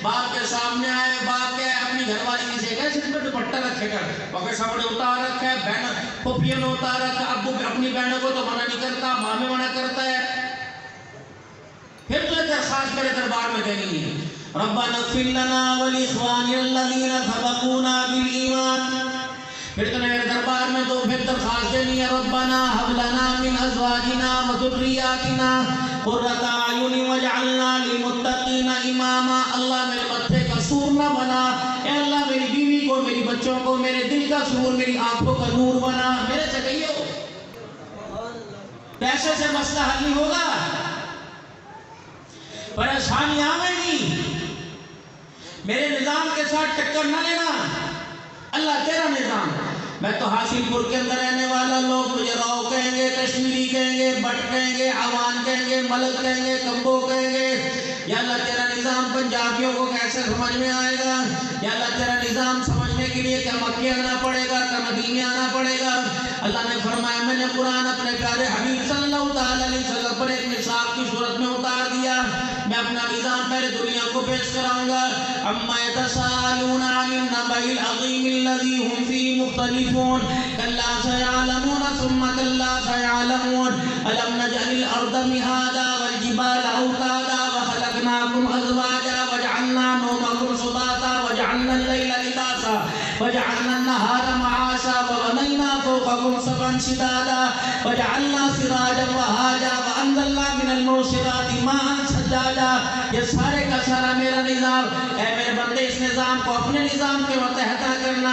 باپ کے سامنے آئے. باپ کے اپنی گھر والی سے کہے سر پہ دوپٹہ رکھے گا، باپ کے سامنے اتار رکھا ہے، بہن پھوپھیوں نے اتار رکھا. ابو اپنی بہنوں کو تو منع نہیں کرتا، ماں میں منع کرتا ہے. پھر تو درخواست میرے دربار میں دینی ہے ربنا اغفر لنا ولاخواننا الذین سبقونا بالایمان. پھر تو میرے دربار میں تو پھر درخواست دینی ہے ربنا هب لنا من ازواجنا وذریاتنا قرۃ اعین واجعلنا للمتقین اماما. اللہ میرے متھے کا سور نہ بنا، اے اللہ میری بیوی کو، میری بچوں کو، میرے دل کا سور، میری آنکھوں کا نور بنا. میرے سے کہیو پیسے سے مسئلہ حل نہیں ہوگا، پریشانی آئے گی. میرے نظام کے ساتھ ٹکر نہ لینا، اللہ تیرا نظام. میں تو حاصل پور کے اندر رہنے والا، لوگ مجھے راؤ کہیں گے، کشمیری کہیں گے، بٹ کہیں گے، عوان کہیں گے، ملک کہیں گے، کمبو کہیں گے. یا اللہ تیرا نظام پنجابیوں کو کیسے سمجھ میں آئے گا؟ یا اللہ تیرا نظام سمجھنے کے لیے کیا مکے آنا پڑے گا، کیا مدینے آنا پڑے گا؟ اللہ نے فرمایا میں نے قرآن اپنے پیارے حبیب صلی اللہ تعالی علیہ وسلم پر ایک مثال کی صورت میں اتار دیا. میں اپنا نظام پہلے دنیا کو پیش کراؤں گا. اما يتساءلون عن النبأ العظيم الذي هم فيه مختلفون كلا سيعلمون ثم كلا سيعلمون ألم نجعل الأرض مهادا والجبال أوتادا وخلقناكم أزواجا وجعلنا نومكم سباتا وجعلنا الليل لباسا وجعلنا النهار معاشا وبنينا فوقكم سبعا شدادا وجعلنا سراجا وهاجا وأنزلنا من المعصرات ماء ثجاجا. یہ سارے کا سارا میرا نظام. اے میرے بندے اس نظام کو اپنے نظام کے متحد کرنا.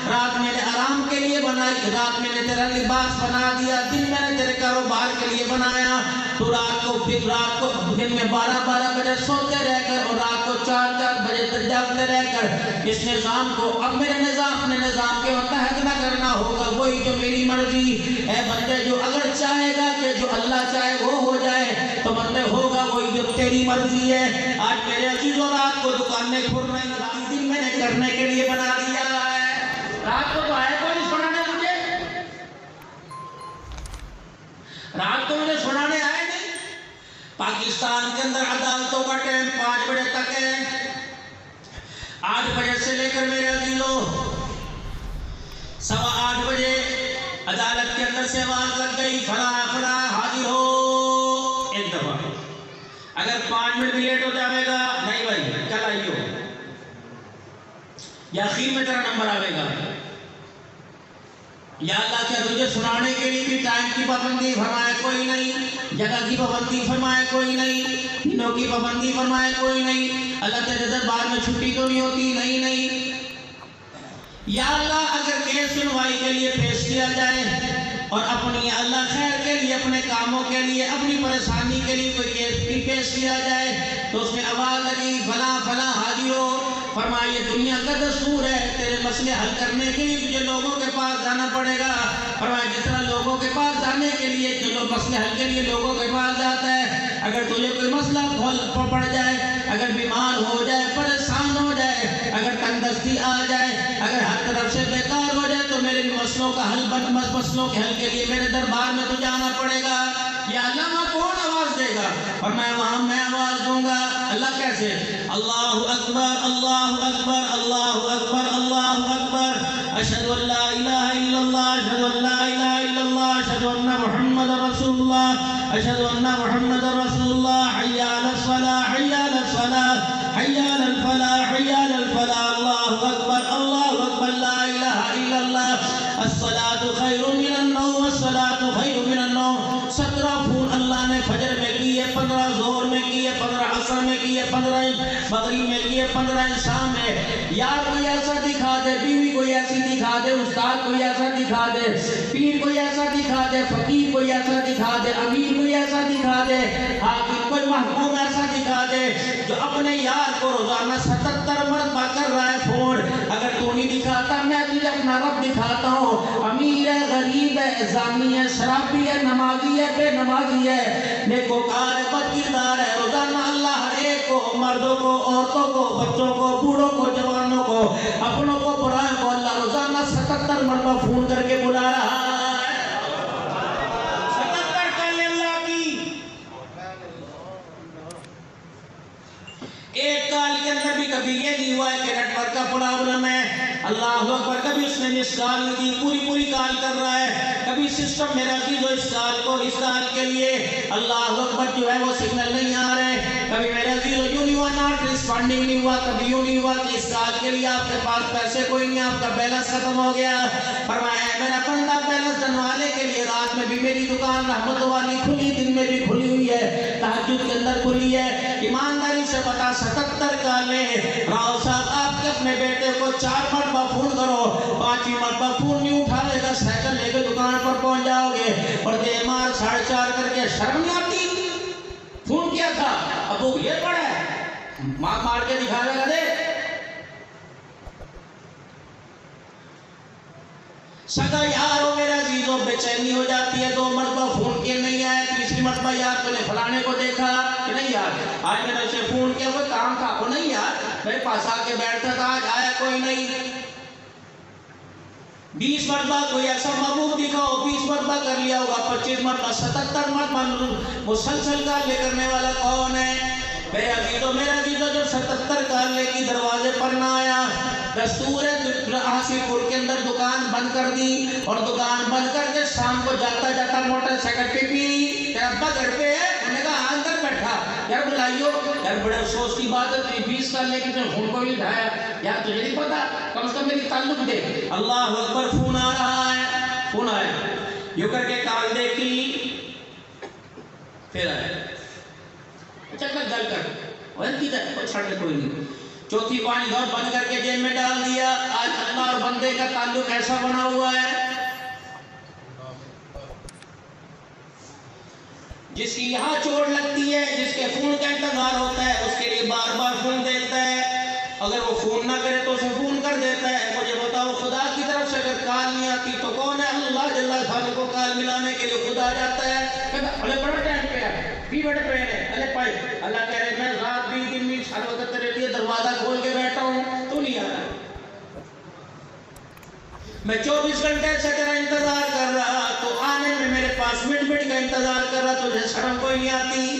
رات میں نے آرام کے لیے بنائی، رات میں نے تیرا لباس بنا دیا، دن میں نے تیرے کاروبار کے لیے بنایا. تو رات کو دن میں 12 بجے سوتے رہ کر اور رات کو 4 بجے تک جاگتے رہ کر اس نظام کو اب میرے نظام اپنے نظام کے متحد نہ کرنا ہوگا. وہی جو میری مرضی. اے بندے جو اگر چاہے گا کہ جو اللہ چاہے وہ ہو جائے تو بندے ہوگا وہی جو تیری مرضی ہے. آج میرے عزیزوں رات کو دکان میں کھل رہے ہیں، دن میں نے کرنے کے لیے بنا دیا ہے. رات کو تو آئے کو نہیں سنانے مجھے. پاکستان کے اندر عدالتوں کا ٹائم 5 بجے تک ہے. 8 بجے سے لے کر میرے عزیزوں 8:15 بجے عدالت کے اندر سے آواز لگ گئی فلاں فلاں حاضر ہو. ایک دفعہ اگر 5 منٹ بھی لیٹ ہو جائے گا نہیں بھائی کل آئیو یا اخیر میں تیرا نمبر آئے گا. یا اللہ کیا تجھے سنانے کے لیے بھی ٹائم کی پابندی فرمائے کوئی نہیں, جگہ کی پابندی فرمائے کوئی نہیں, دنوں کی پابندی فرمائے کوئی نہیں. اللہ تیرے دربار میں چھٹی تو نہیں ہوتی, نہیں. یا اللہ اگر کیس سنوائی کے لیے پیش کیا جائے اور اپنی اللہ خیر کے لیے, اپنے کاموں کے لیے, اپنی پریشانی کے لیے کوئی کیس بھی پیش کیا جائے تو اس میں آواز لگی فلاں فلاں حاضر ہو. فرمایا یہ دنیا کا دستور ہے, تیرے مسئلے حل کرنے کے لیے تجھے لوگوں کے پاس جانا پڑے گا. فرمایا جس طرح لوگوں کے پاس جانے کے لیے جو مسئلے حل کے لیے لوگوں کے پاس جاتا ہے, اگر تجھے کوئی مسئلہ پڑ جائے, اگر بیمار ہو جائے, پریشان ہو جائے, اگر تندرستی آ جائے, اگر ہر طرف سے بیکار ہو جائے تو میرے مسئلوں کا حل مسئلوں کے حل کے لیے میرے دربار میں تو جانا پڑے گا. یا اللہ میں کون آواز دے گا؟ اور میں وہاں میں آواز دوں گا. اللہ کیسے؟ اللہ اکبر اللہ اکبر اللہ اکبر اللہ اکبر اشہد ان لا الہ الا اللہ اشہد ان لا الہ الا اللہ اشہد ان محمد رسول اللہ اشہد ان محمد رسول اللہ. حی علی الصلاۃ حی علی الصلاۃ حی علی الفلاح حی علی الفلاح. اللہ اکبر لا الہ الا اللہ الصلاۃ خیر من النوم الصلاۃ خیر من النوم. 17 پھول اللہ نے فجر میں کیے, 15 ظہر میں کیے, 15 عصر میں کیے, 15 مغرب میں کیے, 15 شام میں. یار کوئی ایسا دکھا دے, بیوی کوئی ایسی دکھا دے, استاد کوئی ایسا دکھا دے, پیر کوئی ایسا دکھا دے, فقیر کوئی ایسا دکھا دے, امیر کوئی ایسا دکھا دے, حاکم کوئی محکوم ایسا دکھا دے جو اپنے یار کو روزانہ 77 مرتبہ کر رہا ہے فون. اگر تو نہیں دکھاتا میں تجھے اپنا رب دکھاتا ہوں. امیر ہے, غریب ہے, زانی ہے, شرابی ہے, نمازی ہے, بے نمازی ہے, نیکوکار ہے, بد کردار ہے, روزانہ اللہ ہر ایک کو, مردوں کو, عورتوں کو, بچوں کو, بوڑھوں کو, جوانوں کو, اپنوں کو, برائے کو اللہ روزانہ 77 مرتبہ فون کر کے بلا رہا ہے. 77 کال اللہ کی. ایک کال کے اندر بھی کبھی یہ نہیں ہوا ہے کہ نیٹ ورک کا پرابلم ہے. اللہ اکبر. کبھی اس نے مس کال نہیں دی, پوری کال کر رہا ہے. کبھی سسٹم میرا کی جو اس کال کے لیے اللہ اکبر جو ہے وہ سگنل نہیں آ رہے. کبھی میرا زیرو یوں نہیں ہوا, ناٹ ریسپونڈنگ نہیں ہوا. کبھی یوں نہیں ہوا کہ اس کال کے لیے آپ کے پاس پیسے کوئی نہیں, آپ کا بیلنس ختم ہو گیا. فرمایا میرا بندہ بیلنس ڈلوانے کے لیے رات میں بھی میری دکان رحمت والی کھلی, دن میں بھی کھلی ہوئی ہے, تہجد کے اندر کھلی ہے. ایمانداری سے بتا 77 کالیں راؤ صاحب آپ کے اپنے بیٹے کو 4 مرتبہ فون کرو, 5ویں مرتبہ فون نہیں اٹھائے گا, سائیکل لے کے دکان پر پہنچ جاؤ گے اور دے مار 4:30 کر کے شرم نہیں آتی؟ فون کیا تھا ابو یہ پڑا ہے, مار کے دکھاوے گا دے. سگا یار ہو میرے عزیزوں, بے چینی ہو جاتی ہے. 2 مرتبہ فون کیے نہیں آئے, 3ری مرتبہ یار تو نے فلانے کو دیکھا کہ نہیں یار, آج میں نے اسے فون کیا وہ کام تھا وہ نہیں یار, میرے پاس آ کے بیٹھتا تھا, آج آیا کوئی نہیں. 20 مرتبہ کوئی ایسا محبوب دکھاؤ, 20 مرتبہ کر لیا ہوگا, 25 مرتبہ, 77 مرتبہ مسلسل کال لے کرنے والا کون ہے؟ میرے عزیزوں جو 77 کال لے کی دروازے پر نہ آیا, دستور ہے حاصل پور کے اندر دکان بند کر دی, اور دکان بند کر کے شام کو جاتا موٹر سائیکل پہ بھی تیرا ابا گھر پہ ہے, انہوں نے کہا اندر بیٹھا. یار بلائیو, یار بڑے افسوس کی بات ہے 20 کال لے کے تم فون کو بھی اٹھایا, یار تجھے نہیں پتا, کم سے کم میری تعلق دے. اللہ اکبر. فون آ رہا ہے, فون آیا, یوں کر کے کال دیکھی, پھر آیا, اچھا گل کر کوئی چھڑ لے کوئی نہیں. 4تھی 5 دور بند کر کے جیب میں ڈال دیا. آج اللہ اور بندے کا تعلق ایسا بنا ہوا ہے, جس کی یہاں چوٹ لگتی ہے, جس کے فون کا انتظار ہوتا ہے, اس کے لیے بار بار فون دیتا ہے. اگر وہ فون نہ کرے تو اسے فون کر دیتا ہے. مجھے بتاؤ خدا کی طرف سے اگر کال نہیں آتی تو کون ہے؟ اللہ جل جلالہ کو کال ملانے کے لیے خدا جاتا ہے, کہتا ارے بڑا ٹائم پہ ہے, بھی بڑے پہ ہے, ارے پائے اللہ کہہ رہے میں رات بھی دن بھی ہر وقت تیرے لیے دروازہ کھول کے بیٹھا ہوں, تو نہیں آ رہا. میں 24 گھنٹے سے تیرا انتظار کر رہا, تو آنے میں میرے پاس منٹ کا انتظار کر رہا, تجھے شرم کوئی نہیں آتی.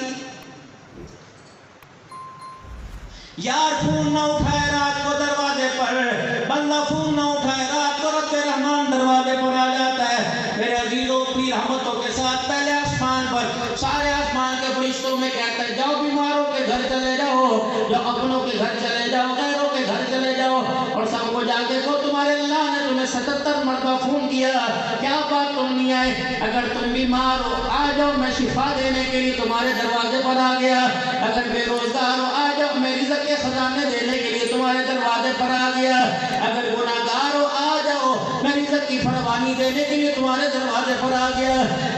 یار فون نہ اٹھائے رات کو دروازے پر، بندہ فون نہ اٹھائے رات کو رب رحمان دروازے پر آ جاتا ہے۔ میرے عزیزوں اپنی رحمتوں کے ساتھ پہلے آسمان پر سارے آسمان کے فرشتوں میں کہتا ہے جاؤ بیماروں کے گھر چلے جاؤ، جو اپنوں کے گھر چلے جاؤ، غیروں کے گھر چلے جاؤ، اور سب کو جا کے کو تمہارے اللہ نے تمہیں 77 مرتبہ فون کیا، کیا بات تم نہیں آئے؟ اگر تم بیمار ہو آ جاؤ، میں شفا دینے کے لیے تمہارے دروازے پر آ گیا۔ اگر بے روزگار ہو آ جاؤ، میں رزق کے خزانے دینے کے لیے تمہارے دروازے پر آ گیا۔ اگر گناہگار ہو آ جاؤ، میں رزق کی فراوانی دینے کے لیے تمہارے دروازے پر آ گیا۔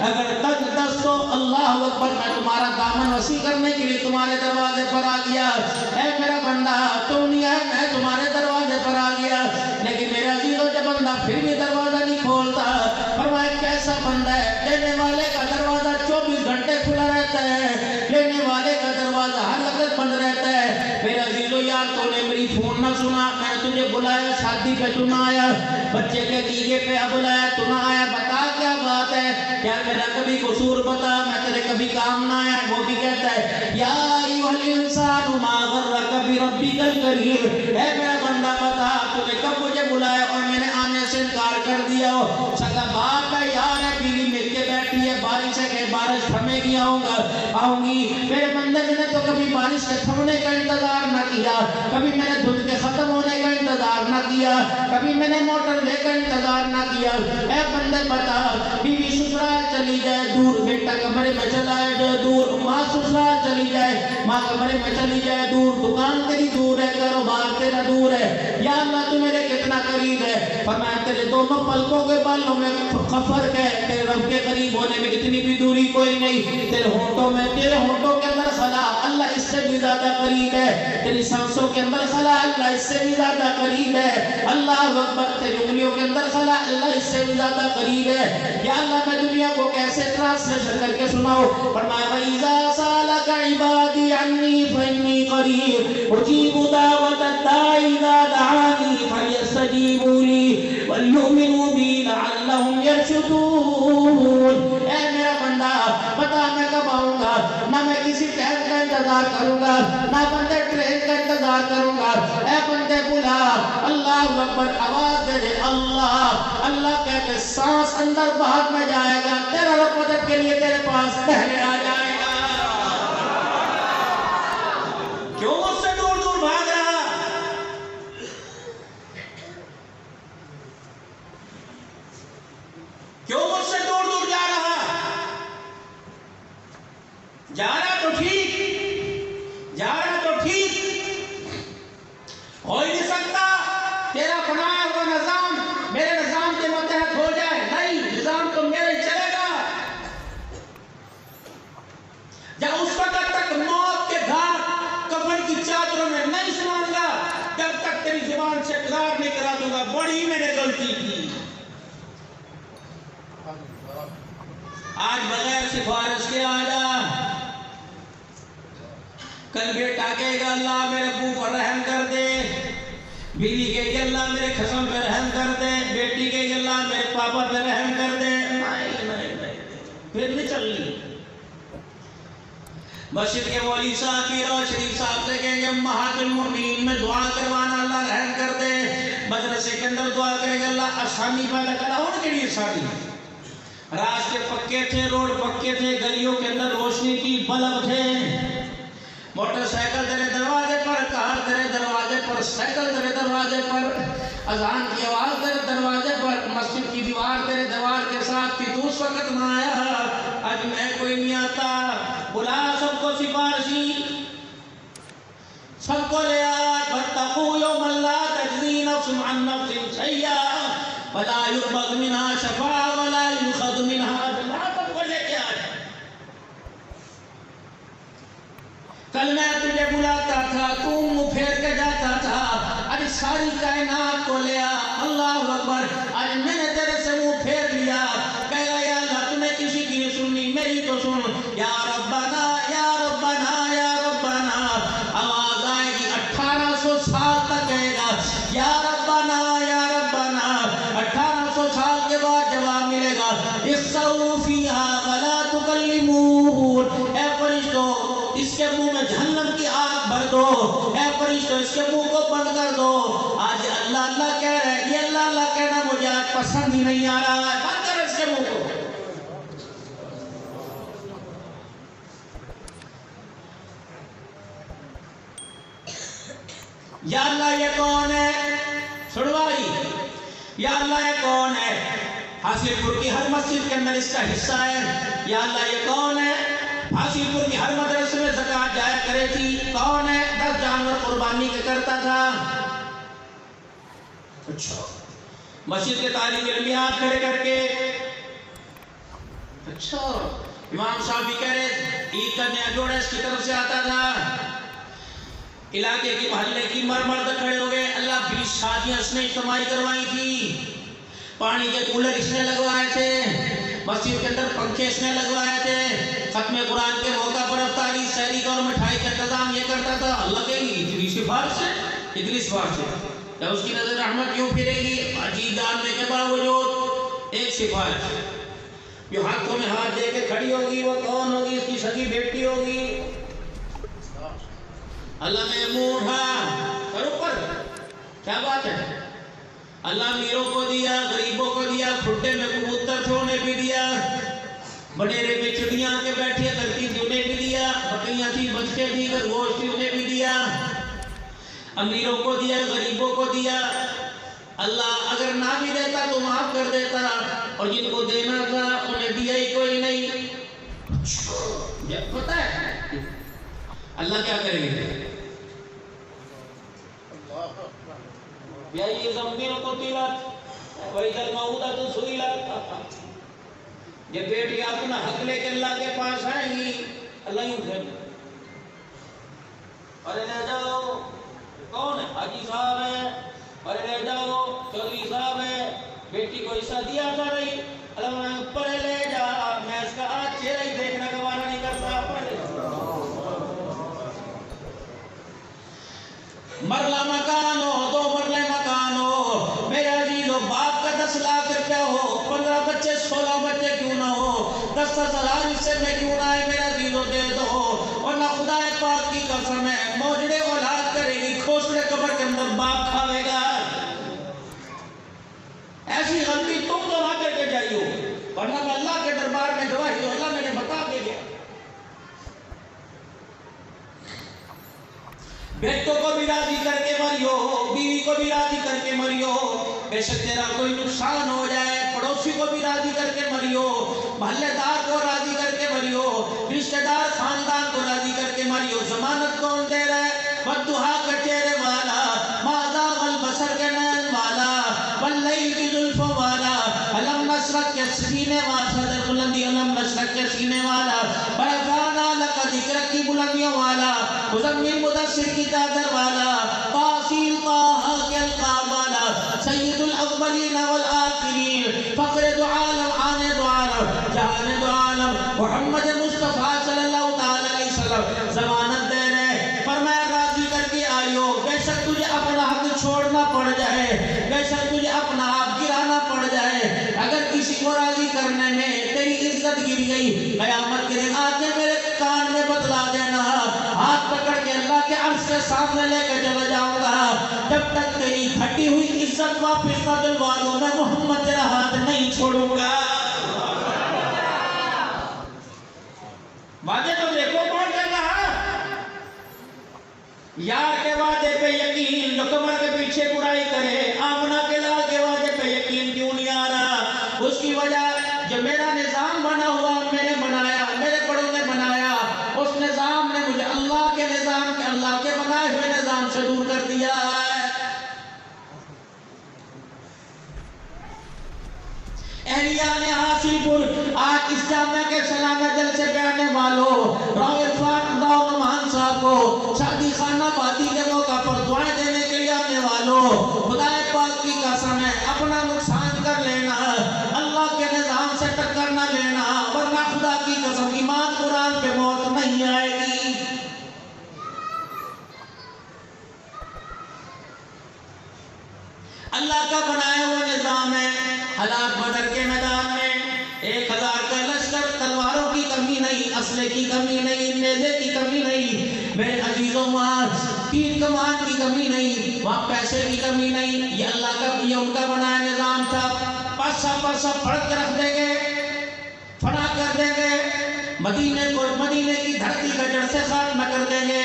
اگر تنگ دست ہو اللہ اکبر، میں تمہارا دامن وسیع کرنے کے لیے تمہارے دروازے پر آ گیا۔ اے میرا بندہ تم نہیں آئے، میں تمہارے دروازے پر آ گیا۔ لیکن میرے عزیزوں جب بندہ پھر بھی دروازہ نہیں کھولتا، فرمایا کیسا بندہ ہے، دینے والے کا دروازہ 24 گھنٹے کھلا رہتا ہے، لینے والے کا دروازہ ہر وقت بند رہتا ہے۔ میرے عزیزوں یار تو نے میری فون نہ سنا، میں تجھے بلایا شادی پہ تو نہ آیا، بچے کے دیگے پہ بلایا تو نہ آیا، بتا کیا بات ہے، کیا میرا کبھی قصور بتا، میں تیرے کبھی کام نہ آیا؟ وہ بھی کہتا ہے یا ایھا الانسان ما غرک بربک الکریم، اے میرا بندہ بتا تو نے کب مجھے بلایا اور میں نے آنے سے انکار کر دیا ہو؟ سگا باپ ہے یار ہے، بیوی مل کے بیٹھی ہے، بارش ہے کہ بارش تھمے گی آؤں گی، میرے بندے نے تو کبھی بارش کے تھمنے کا انتظار نہ کیا، کبھی میں نے دھند کے ختم ہونے کا انتظار نہ کیا، کبھی میں نے موٹر وے کا انتظار نہ کیا۔ اے بندے بتا، بیوی سسرال چلی جائے دور، بیٹا کمرے میں چلا جائے دور، ماں سسرال چلی جائے، ماں کمرے میں چلی جائے دور، دکان تیری دور ہے، کاروبار تیرا دور ہے، یا اللہ تو میرے کتنا قریب ہے، فرمایا تیرے دونوں پلکوں کے بالوں میں فرق ہے، تیرے رب کے قریب ہونے میں اتنی بھی دوری کوئی نہیں، تیرے ہونٹوں کے اندر خلا اللہ اس سے بھی زیادہ قریب ہے، تیری سانسوں کے اندر خلا اللہ اس سے بھی زیادہ قریب ہے، اللہ اکبر، تیری انگلیوں کے اندر خلا اللہ اس سے بھی زیادہ قریب ہے۔ یا اللہ میں دنیا کو کیسے ٹرانسلیشن کر کے سناؤ؟ فرمایا وَإِذَا سَأَلَكَ عِبَادِي عَنِّي فَإِنِّي قَرِيبٌ أُجِيبُ دَعْوَةَ الدَّاعِ إِذَا دَعَانِي فَلْيَسْتَجِيبُوا لِي وَلْيُؤْمِنُوا بِي لَعَلَّهُمْ يَرْشُدُونَ۔ اے میرا بندہ بتا میں کب آؤں گا، نہ میں کسی ٹرین کا انتظار کروں گا، نہ بندے ٹرین کا انتظار کروں گا، اے بندے بلا، اللہ اکبر آواز دے دے اللہ اللہ کہہ کے سانس اندر باہر میں جائے گا، تیرا رب مدد کے لیے تیرے پاس پہلے آ جائے گا۔ کیوں مجھ سے دور دور بھاگ رہا؟ کیوں مجھ سے دور دور جا رہا؟ جا رہا تو ٹھیک، جا رہا تو ٹھیک، ہو ہی نہیں سکتا تیرا بنایا ہوا نظام میرے نظام کے متحد ہو جائے، نہیں، نظام تو میرا ہی چلے گا۔ جب اس وقت تک موت کے گھاٹ کفن کی چادروں میں نہیں سناؤں گا، جب تک تیری زبان سے اقرار نہیں کرا دوں گا بڑی میں نے غلطی کی۔ آج بغیر سفارش کے آ جا، کل بیٹا کہے گا اللہ میرے ابو پر رحم کر دے، بیوی کہے گی اللہ میرے خصم پہ رحم کر دے، بیٹی کہے گی اللہ میرے پاپا پہ رحم کر دے، نہیں، پھر نہیں چلنی۔ مسجد کے مولوی صاحب کی روز شریف صاحب سے کہیں گے امہات المؤمنین میں دعا کروانا اللہ رحم کر دے، مدرسے کے اندر دعا کریں گے اللہ آسانی پیدا کرا، ان کے لیے آسانی۔ راستے پکے تھے، روڈ پکے تھے، گلیوں کے اندر روشنی کی بلب تھے، موٹر سائیکل تیرے دروازے پر، کار تیرے دروازے پر، سائیکل تیرے دروازے پر، اذان کی آواز تیرے دروازے پر، مسجد کی دیوار تیرے دیوار کے ساتھ تھی، تو اس وقت نہ آیا، آج میں کوئی نہیں آتا، بلا سب کو سفارشی، سب کو لے آج وَاتَّقُوا يَوْمًا لَا تَجْزِي نَفْسٌ عَن نَفْسٍ شَيْئًا وَلَا يُقْبَضْ مِنْهَا شَفَاعَةٌ وَلَا يُؤْخَذُ مِنْهَا عَدْلٌ، سب کو لے کے آج۔ کل میں تجھے بلاتا تھا، تو منہ پھیر کے جاتا تھا، آج ساری کائنات کو لیا، اللہ اکبر، آج میں نے تیرے سے منہ پھیر لیا، کہے گا یا اللہ تو نے کسی کی نہیں سننی، میری تو سن، یا ربنا یا ربنا یا ربنا، آواز آئے گی 1800 سال تک کہے گا یا ربنا یا ربنا، 1800 سال کے بعد جواب ملے گا اِسْتَوْوا فِيهَا وَلَا تُكَلِّمُونَ، اے فرشتوں اس کے منہ میں جہنم کی آگ بھر دو، اے فرشتوں اس کے منہ کو بند کر دو. آج اللہ اللہ کہہ رہے ہیں, یہ اللہ اللہ کہنا مجھے آج پسند ہی نہیں آ رہا ہے, بند کر اس کے منہ کو. یا اللہ یہ کون ہے؟ سنوائی, یا اللہ یہ کون ہے؟ حاصل پور کی ہر مسجد کے اندر اس کا حصہ ہے. یا اللہ یہ کون ہے؟ حاصل پور کی ہر مدرسے میں زکوٰۃ جایا کرے تھی. کون ہے؟ 10 جانور قربانی کے کرتا تھا. اچھا, مسجد کے طالب علم ہاتھ کھڑے کر کے, اچھا امام صاحب بھی کہہ رہے عید کا نیا جوڑا اس کی طرف سے آتا تھا. علاقے کی محلے کی مرد کھڑے ہو گئے. اللہ 20 شادیاں اس نے اجتماعی کروائی تھی. پانی کے کولر اس نے لگوائے تھے. مسجد کے اندر پنکھے اس نے لگوائے تھے. ختم قرآن کے موقع پر افطاری سحری کا اور مٹھائی کا انتظام یہ کرتا تھا. اللہ کہیں گی اتنی سفارش ہے, اتنی سفارش ہے, یا اس کی نظر رحمت کیوں پھرے گی؟ عجیب جاننے کے باوجود ایک سفارش جو ہاتھوں میں ہاتھ دے کے کھڑی ہوگی, وہ کون ہوگی؟ اس کی سگی بیٹی ہوگی. اللہ نے منہ اٹھا اور اوپر, کیا بات ہے؟ اللہ میروں کو دیا, غریبوں کو دیا, کھڈے میں کبوتر تھے انہیں بھی دیا, بڈیرے میں چڑیاں کے بیٹھی کرتی تھی انہیں بھی دیا, بکریاں تھی, بچے تھی, گوشت تھی انہیں بھی دیا. امیروں کو دیا, غریبوں کو دیا. اللہ اگر نہ بھی دیتا تو معاف کر دیتا, اور جن کو دینا تھا انہیں دیا ہی کوئی نہیں. پتہ ہے اللہ کیا کریں گے؟ یا یہ زمین کو تیرات وَإِذَا الْمَوْءُودَةُ سُئِلَتْ. یہ بیٹی اپنا حق لے کے اللہ کے پاس آئیں گی, اللہ یوں کہے ارے لے جاؤ, کون ہے؟ حاجی صاحب ہے. ارے لے جاؤ, چودھری صاحب ہے, بیٹی کو حصہ دیا تھا نہیں, اللہ پرے لے جا, میں اس کا آج چہرہ ہی دیکھنا گوارا نہیں کرتا. مرلہ مکان ہو, 2 مرلے مکان ہو, میرے عزیزو باپ کا 10 لاکھ روپیہ ہو, 15 بچے 16 بچے کیوں نہ ہو, 10 ہزار حصے میں کیوں نہ ہے, میرے عزیزو دے دو. ورنہ خدا پاک کی قسم ہے موجڑے اولاد کرے گی, کھوسڑے قبر کے اندر باپ کھاوے گا. ایسی غلطی تم تو نہ کر کے جائیو, ورنہ میں اللہ کے دربار میں گواہی ہوں, اللہ میں نے بتا دے گیا. بیٹوں کو بھی راضی کر کے مریو, بیوی کو بھی راضی کر کے مریو. بے شک تیرا کوئی نقصان ہو جائے, پڑوسی کو بھی راضی کر کے مریو, محلے دار کو راضی کر کے مریو, رشتہ دار خاندان کو راضی کر کے مریو. ضمانت کون دے رہا ہے؟ بددعا کا چہرے والا, ماذا البصر کے نین والا, واللیل کی زلفوں والا, علم نشرح کے سینے والا, صدر بلندی علم نشرح کے سینے والا, برفانا لکا ذکر کی بلندیوں والا, مزمل مدثر کی چادر والا, قاسیل طاہا کے القاب والا, سید الاولین والآخرین, فخر دو عالم, آنے دو عالم, جہان دو عالم, محمد مصطفیٰ صلی اللہ تعالی علیہ وسلم ضمانت دے رہے. فرمایا راضی کر کے آئیو, بے شک تجھے اپنا حق چھوڑنا پڑ جائے, بے شک تجھے اپنا آپ گرانا پڑ جائے, اگر کسی کو راضی کرنے میں تیری عزت گر گئی, قیامت کے دن آتے میرے کان میں بتلا دینا, ہاتھ پکڑ کے اللہ کے عرش کے سامنے لے کے چلا جاؤں گا. جب تک تیری گھٹی ہوئی عزت واپس نہ دلوا دوں, میں محمد تیرا ہاتھ نہیں چھوڑوں گا. وعدے تو دیکھو کون کر رہا, یار کے وعدے پہ یقین جو کمر کے پیچھے برائی کرے, آمنہ کے لال کے وعدے پہ یقین کیوں نہیں آ رہا؟ اس کی وجہ جو میرا نظام بنا ہوا, میں نے بنایا, میرے بڑوں نے بنایا, اس نظام نے مجھے اللہ کے نظام کے, اللہ کے بنائے ہوئے نظام سے دور کر دیا ہے. اہلیان حاصل پور, آج اس جامعہ کے سلامہ جلسے پہ آنے والوں, راو عرفان راو نمان صاحب کو شادی خانہ بادی کے موقع پر دعائیں دینے کے لیے آنے والوں, خدا پاک کی قسم ہے اپنا نقصان کر لینا, اللہ کے نظام سے ٹکر نہ لینا, ورنہ خدا کی قسم ایمان قرآن پہ موت نہیں آئے گی. اللہ کا بنایا ہوا نظام ہے. حالات بدر کے میدان میں 1000 کا لشکر, تلواروں کی کمی نہیں, اسلحے کی کمی نہیں, نیزے کی کمی نہیں, میرے عزیزوں وہاں تیر کمان کی کمی پیسے کی کمی نہیں، یہ اللہ کا یہ ان کا بنایا نظام تھا۔ پاسا پاسا پڑھ کے رکھ دیں گے، فنا کر دیں گے، مدینے کو مدینے کی دھرتی کا جڑ سے خاتمہ کر دیں گے،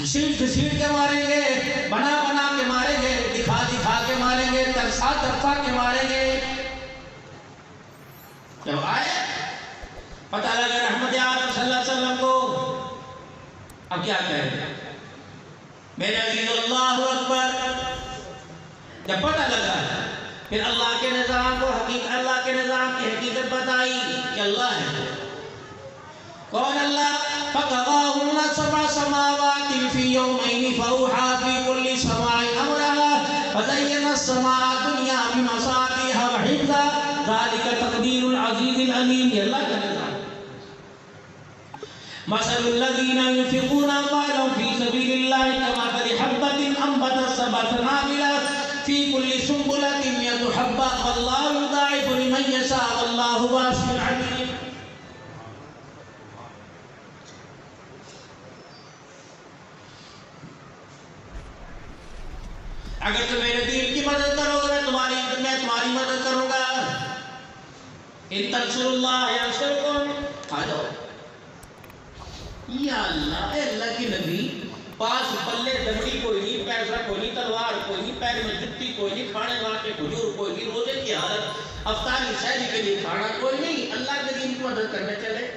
گھسیٹ گھسیٹ کے ماریں گے، بنا بنا کے ماریں گے، دکھا دکھا کے ماریں گے، ترسا ترسا کے ماریں گے۔ جب آئے پتہ لگا رحمت عالم صلی اللہ علیہ وسلم کو، اب کیا کہیں میرے عزیز؟ اللہ اکبر۔ جب پتہ لگا پھر اللہ کے نظام کو حقیقت، اللہ کے نظام کی حقیقت بتائی کہ اللہ ہے۔ کون اللہ؟ فَقَضَاهُنَّ سَبْعَ سَمَاوَاتٍ فِي يَوْمَيْنِ فَأَوْحَىٰ فِي كُلِّ سَمَاءٍ أَمْرَهَا وَزَيَّنَ السَّمَاءَ الدُّنْيَا بِمَصَابِيحَ وَحِفْظًا ذَلِكَ تَقْدِيرُ الْعَزِيزِ الْعَلِيمِ۔ یہ اللہ کا نظام۔ مَثَلُ الَّذِينَ يُنْفِقُونَ أَمْوَالَهُمْ فِي سَبِيلِ اللَّهِ كَمَثَلِ حَبَّةٍ أَنبَتَتْ سَبْعَ سَنَابِلَ فِي كُلِّ سُنبُلَةٍ مِّائَةُ حَبَّةٍ وَاللَّهُ يُضَاعِفُ لِمَن يَشَاءُ وَاللَّهُ وَاسِعٌ عَلِيمٌ۔ اگر تم میرے دین کی مدد کرو گے میں تمہاری مدد کروں گا۔ ان تنصروا اللہ ینصرکم۔ آ جاؤ یا اللہ، اے اللہ کی نبی، پاس پلے دمڑی کوئی نہیں، پیسہ کوئی نہیں، تلوار کوئی نہیں، پیر میں جُتی کوئی نہیں، کھانے واسطے کھجور کوئی نہیں، روزے کی حالت افطاری سحری کے لیے کھانا کوئی نہیں، اللہ کے دین کی مدد کرنے چلے،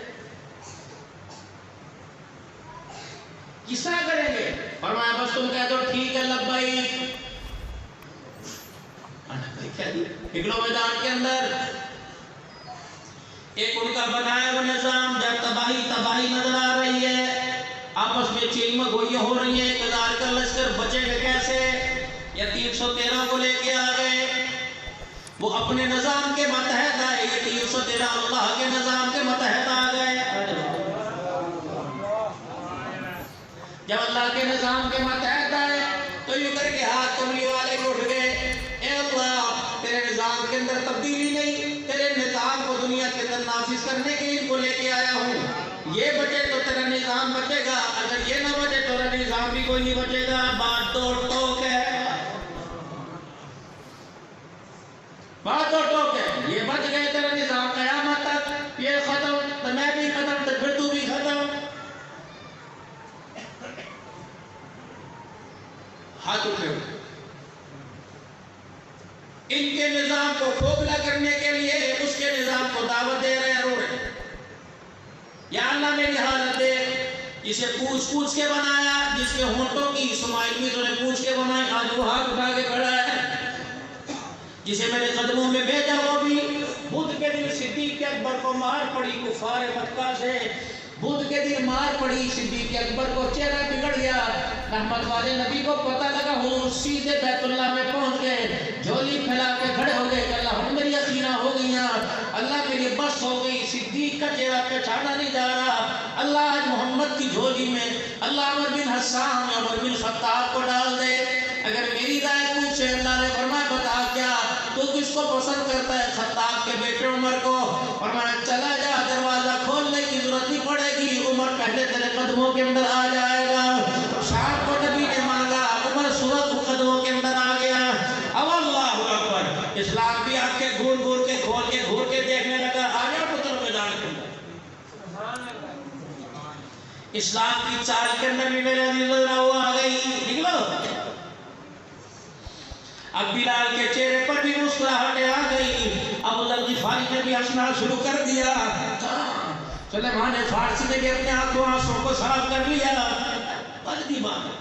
کس طرح کریں گے؟ فرمایا بس تم کہہ دو ٹھیک ہے لبیک۔ نکلو میدان کے اندر۔ ایک ان کا بنایا ہوا نظام جب تباہی تباہی نظر آ رہی ہے، آپس میں چیل مگوئیاں ہو رہی ہیں، اقتدار کا لشکر بچے گا کیسے؟ یا 313 کو لے کے آ گئے، وہ اپنے نظام کے متحد آئے، یہ 313 اللہ کے نظام کے متحد آ گئے۔ جب اللہ کے نظام کے متحد آئے تو یوں کر کے ہاتھ کملی والے اٹھ گئے، اے اللہ تیرے نظام کے اندر تبدیلی نہیں، تیرے نظام کو دنیا کے اندر نافذ کرنے کے لیے ان کو لے کے آیا ہوں، یہ بچے تو تیرا نظام بچے گا، اگر یہ نہ بچے تو تیرا نظام بھی کوئی نہیں بچے گا۔ بات تو ٹوک ہے، بات تو ٹوک ہے، یہ بچ گئے تیرا نظام قیامت تک، یہ ختم تو میں بھی ختم تو پھر تو بھی ختم۔ ہاتھ اٹھے ہوئے ان کے نظام کو کھوکھلا کرنے کے لیے اس کے نظام کو دعوت دے رہے ہیں، رو رہے ہیں، یا اللہ میری حالت دیکھ، جسے پوچھ پوچھ کے بنایا، جس کے ہونٹوں کی اسماعیل بھی تو نے پوچھ کے بنائی، آج وہ ہاتھ اٹھا کے کھڑا ہے، جسے میرے قدموں میں بھیجا وہ بھی بدھ کے دن صدیق اکبر کو مار پڑی کفار مکہ سے، بدھ کے دن مار پڑی صدیق اکبر کو، چہرہ بگڑ گیا، رحمت والے نبی کو پتہ لگا حضور سیدھے بیت اللہ میں پہنچ گئے، جھولی پھیلا کے کھڑے ہو گئے کہ اللہ ہم میری یقینہ ہو گئی ہیں، اللہ میری بس ہو گئی، صدیق کا چہرہ پہچانا نہیں جا رہا، اللہ آج محمد کی جھولی میں اللہ عمر بن حسان عمر بن خطاب کو ڈال دے۔ اگر میری رائے پوچھے اللہ نے فرمایا بتا کیا تو کس کو پسند کرتا ہے؟ خطاب کے بیٹے عمر کو۔ فرمایا چلا جا، دروازہ کھولنے کی ضرورت نہیں پڑے گی، عمر پہلے تیرے قدموں کے اندر آ جائے گا۔ شام کو نبی نے مانگا، عمر صورت قدموں کے اندر آ گیا۔ اب اللہ اکبر، اسلام بھی آپ کے گھور گھور کے کھول کے گھور کے دیکھنے لگا، آ جاؤ پتر میدان کے اندر۔ اسلام کی چال کے اندر بھی میرے عزیز آ گئی، نکلو۔ اب بلال کے چہرے پر بھی مسکراہٹیں آ گئی، ابو ذر غفاری نے بھی ہنسنا شروع کر دیا، سلیمان فارسی نے بھی اپنے آنسوں کو صاف کر لیا۔ بدی بات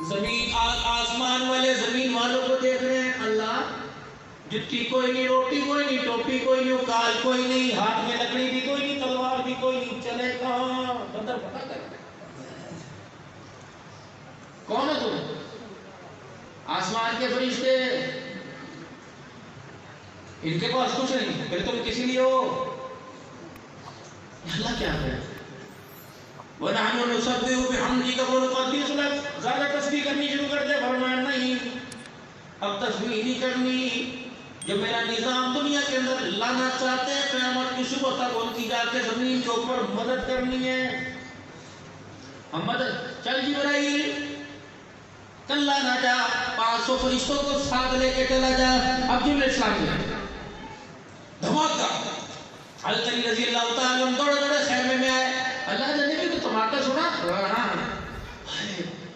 زمین آسمان والے زمین والوں کو دیکھ رہے ہیں، اللہ جتی کوئی نہیں، روٹی کوئی نہیں، ٹوپی کوئی نہیں، کال کوئی نہیں، ہاتھ میں لکڑی بھی کوئی نہیں، تلوار بھی کوئی نہیں، چلے کہاں؟ بدر پتہ کر کون ہو تم؟ آسمان کے فرشتے، ان کے پاس کچھ نہیں، پھر تم کسی لیے ہو؟ اللہ کیا ہے؟ وَنَحْنُ نُسَبِّحُ بِحَمْدِكَ وَنُقَدِّسُ لَكَ، زیادہ تسبیح کرنی شروع کر دے۔ فرمایا نہیں، اب تسبیح نہیں کرنی، جو میرا نظام دنیا کے اندر لانا چاہتے ہیں قیامت کی صبح تک ان کی جا کے زمین کے اوپر مدد کرنی ہے، محمد چل جبرائیل کلا نہ جا 500 فرشتوں کو ساتھ لے کے چلا جا. اب جبرائیل السلام نے دھماکہ حضرت علی رضی اللہ تعالیٰ عنہ دوڑے دوڑے خیمے میں آئے. اللہ نے نبی کو دھماکہ سنا؟ ہاں.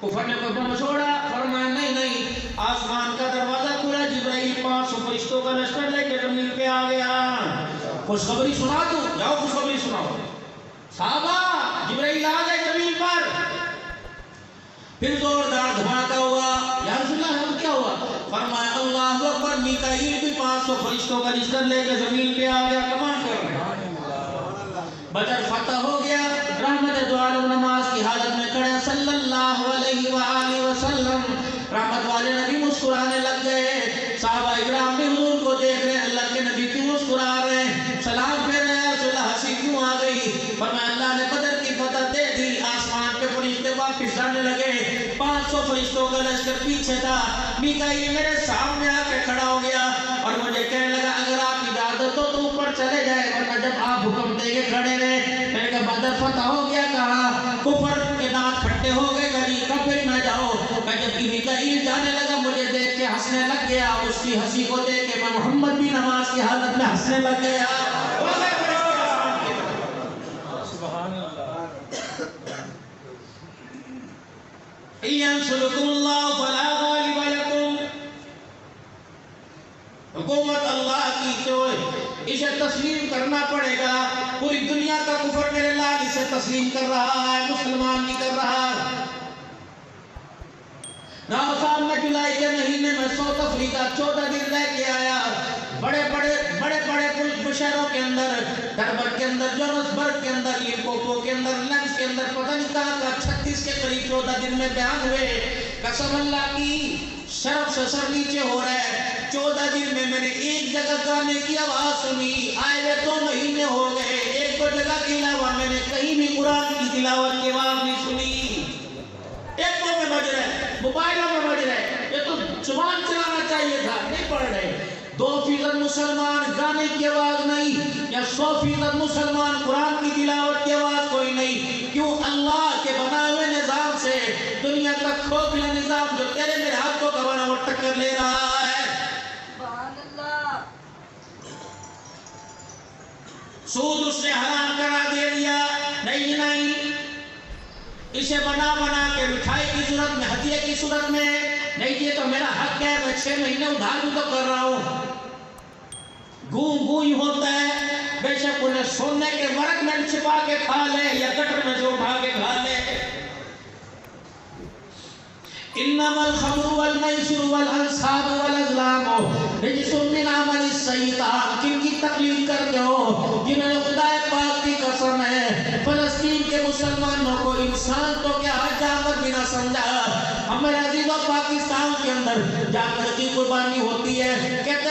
کفر نے کوئی بم چھوڑا؟ فرمایا نہیں نہیں. آسمان کا دروازہ کھلا, جبرائیل 500 فرشتوں کا لشکر لے کے زمین پہ آ گیا. خوشخبری سنا دو, جاؤ خوشخبری سناؤ. صحابہ جبرائیل آ گئے زمین پر. پھر زوردار دھماکہ ہوا. یا رسول اللہ ہم کیا ہوا؟ فرمایا اللہ اکبر, میکائیل بھی 500 فرشتوں کا لشکر لے کے زمین پہ آ گیا. کمان کر رہے ہیں. بدر فتح ہو گیا. رحمت دو عالم نماز کی حالت میں کھڑے صلی اللہ علیہ وآلہ وسلم. رحمت والے نبی مسکرانے لگ گئے. صحابہ اکرام بھی حضور کو دیکھ رہے ہیں, اللہ کے نبی کیوں مسکرا رہے ہیں, سلام پھیر رہے ہیں, رسول اللہ ہنسی کیوں آ گئی؟ فرمایا اللہ نے بدر کی فتح دے دی. آسمان پہ فرشتے واپس آنے لگے. 500 فرشتوں کا لشکر پیچھے تھا. میکائیل میرے سامنے آ کے کھڑا ہو گیا اور مجھے کہنے لگا اگر آپ اجازت ہو تو اوپر چلے جائے, ورنہ جب آپ حکم دے کے کھڑے رہے. میں نے کہا بدر فتح ہو گیا, کہا کفر کے دانت پھٹے ہو گئے, گلی کا پھر نہ جاؤ. میں جب کہ میکائیل جانے لگا مجھے دیکھ کے ہنسنے لگ گیا. اس کی ہنسی کو دیکھ کے میں محمد بھی نماز کی حالت میں ہنسنے لگ گیا. سبحان اللہ. ينصركم الله فلا غالب لكم. حکومت اللہ کی تو اسے تسلیم کرنا پڑے گا. پوری دنیا کا کفر میرے لال اسے تسلیم کر رہا ہے, مسلمان نہیں کر رہا. رمضان میں جولائی کے مہینے میں ساؤتھ افریقہ 14 دن رہ کے آیا. بڑے بڑے شہروں کے اندر, ڈربن کے اندر, جونسبرگ کے اندر, لیمپوپو کے اندر, لنس کے اندر, پتہ نہیں کہاں 36 کے قریب 14 دن میں بیان ہوئے. قسم اللہ کی شرف سے سر نیچے ہو رہا ہے. 14 دن میں نے ایک جگہ گانے کی آواز سنی. آئے ہوئے 2 مہینے ہو گئے, ایک دو جگہ کے علاوہ میں نے کہیں بھی قرآن کی تلاوت کی آواز نہیں سنی. ایک تو میں بج رہے, موبائلوں میں بج رہے. یہ تو زبان چلانا چاہیے تھا, نہیں پڑھ رہے. 2% مسلمان گانے کی آواز نہیں, یا 100% مسلمان قرآن کی تلاوت کی آواز کوئی نہیں. کیوں؟ اللہ کے بنائے ہوئے نظام سے دنیا کا کھوکھلا نظام جو تیرے میرے ہاتھوں کا بنا وہ ٹکر لے رہا ہے. سبحان اللہ. سود اس نے حرام کرا دے دیا. نہیں, اسے بنا کے مٹھائی کی صورت میں, ہدیے کی صورت میں نہیں. یہ تو میرا حق ہے, میں 6 مہینے ادھار بھی تو کر رہا ہوں. گوں ہی ہوتا ہے. بے شک انہیں سونے کے ورق میں چھپا کے کھا لے یا گٹر میں سے اٹھا کے کھا لے. انما الخمر والمیسر والانصاب والازلام رجس من عمل الشیطان. کن کی تقلید کرتے ہو؟ جنہوں نے خدا پاک کی قسم ہے فلسطین کے مسلمانوں کو انسان تو کیا جانور بھی نہ سمجھا. ہمارے عزیزوں, پاکستان کے اندر جانور کی قربانی ہوتی ہے. کہتے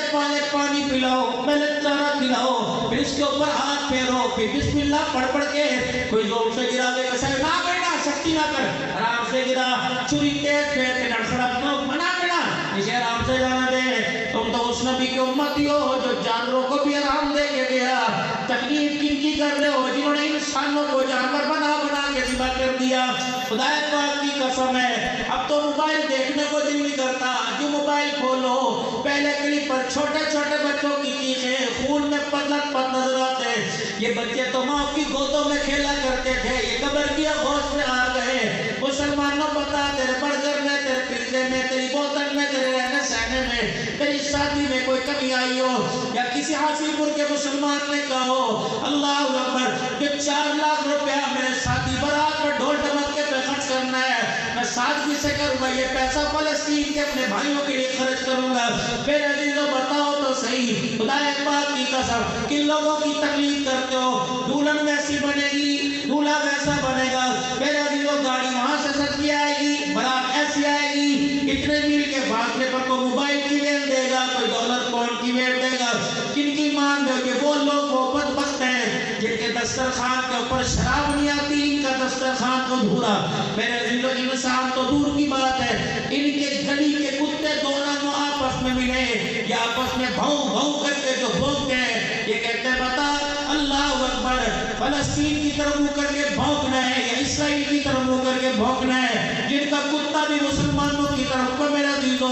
پانی پلاؤ, پہلے چارہ کھلاؤ, پھر اس کے اوپر ہاتھ پھیرو, پھر بسم اللہ پڑھ کے کوئی زور سے گرا دے کسے نہ بیٹا, سختی نہ کر, آرام سے گرا. چھری تیز پھیر کے ڈڑخڑا منع کرنا, اسے آرام سے جانا دے. تم تو اس نبی کی امتی ہو جو جانوروں کو بھی آرام دے کے گیا. تکلیف کن کی کر رہے ہو؟ جنہوں نے انسانوں کو جانور بنا کے ذبح کر دیا. خدا پاک کی قسم ہے, اب تو موبائل دیکھنے کو دل نہیں کرتا. جو موبائل کھولو پہلے کلپ پر چھوٹے بچوں کی چیخیں, خون میں پتلت پت نظر آتے. یہ بچے تو ماں کی گودوں میں کھیلا کرتے تھے, یہ قبر کی آغوش میں آ گئے. مسلمانوں پتا تیرے برگر میں, تیرے پیزے میں, تیری بوتل میں, تیرے رہنے سہنے میں, تیری شادی میں کوئی کمی آئی ہو, یا کسی حاصل پور کے مسلمان نے کہا ہو اللہ اکبر کہ 4 لاکھ روپیہ میرے شادی برات پر ڈھول ڈمکے پہ خرچ کرنا ہے, میں سادگی سے کروں گا, یہ پیسہ فلسطین کے اپنے بھائیوں کے لیے خرچ کروں گا. پھر عزیزوں بتاؤ تو صحیح, خدا پاک کی قسم کن لوگوں کی تقلید کرتے ہو؟ دلہن ویسی بنے گی, دولہا ویسا بنے گا. پھر عزیزوں گاڑی وہاں سے سجی آئے گی, برات ایسی آئے گی, اتنے میل کے فاصلے پر کوئی موبائل کی ویل دے گا, کوئی ڈالر پاؤنڈ کی ویل دے گا. کن کی مان دو کہ وہ لوگ وہ بدبخت ہیں جن کے دسترخوان کے اوپر شراب نہیں آتی, ان کا دسترخوان تو دھورا. میرے عزیزوں انسان تو دور کی بات ہے, ان کے گلی کے کتے دونوں آپس میں ملے, یا آپس میں بھاؤ کر کے جو بھونکتے ہیں, یہ کہتے ہیں بتا اللہ اکبر, فلسطین کی طرف منہ کر کے بھونکنا ہے یا اسرائیل کی طرف منہ کر کے بھونکنا ہے، جن کا کتا بھی مسلمانوں کی طرف کو میرے عزیزوں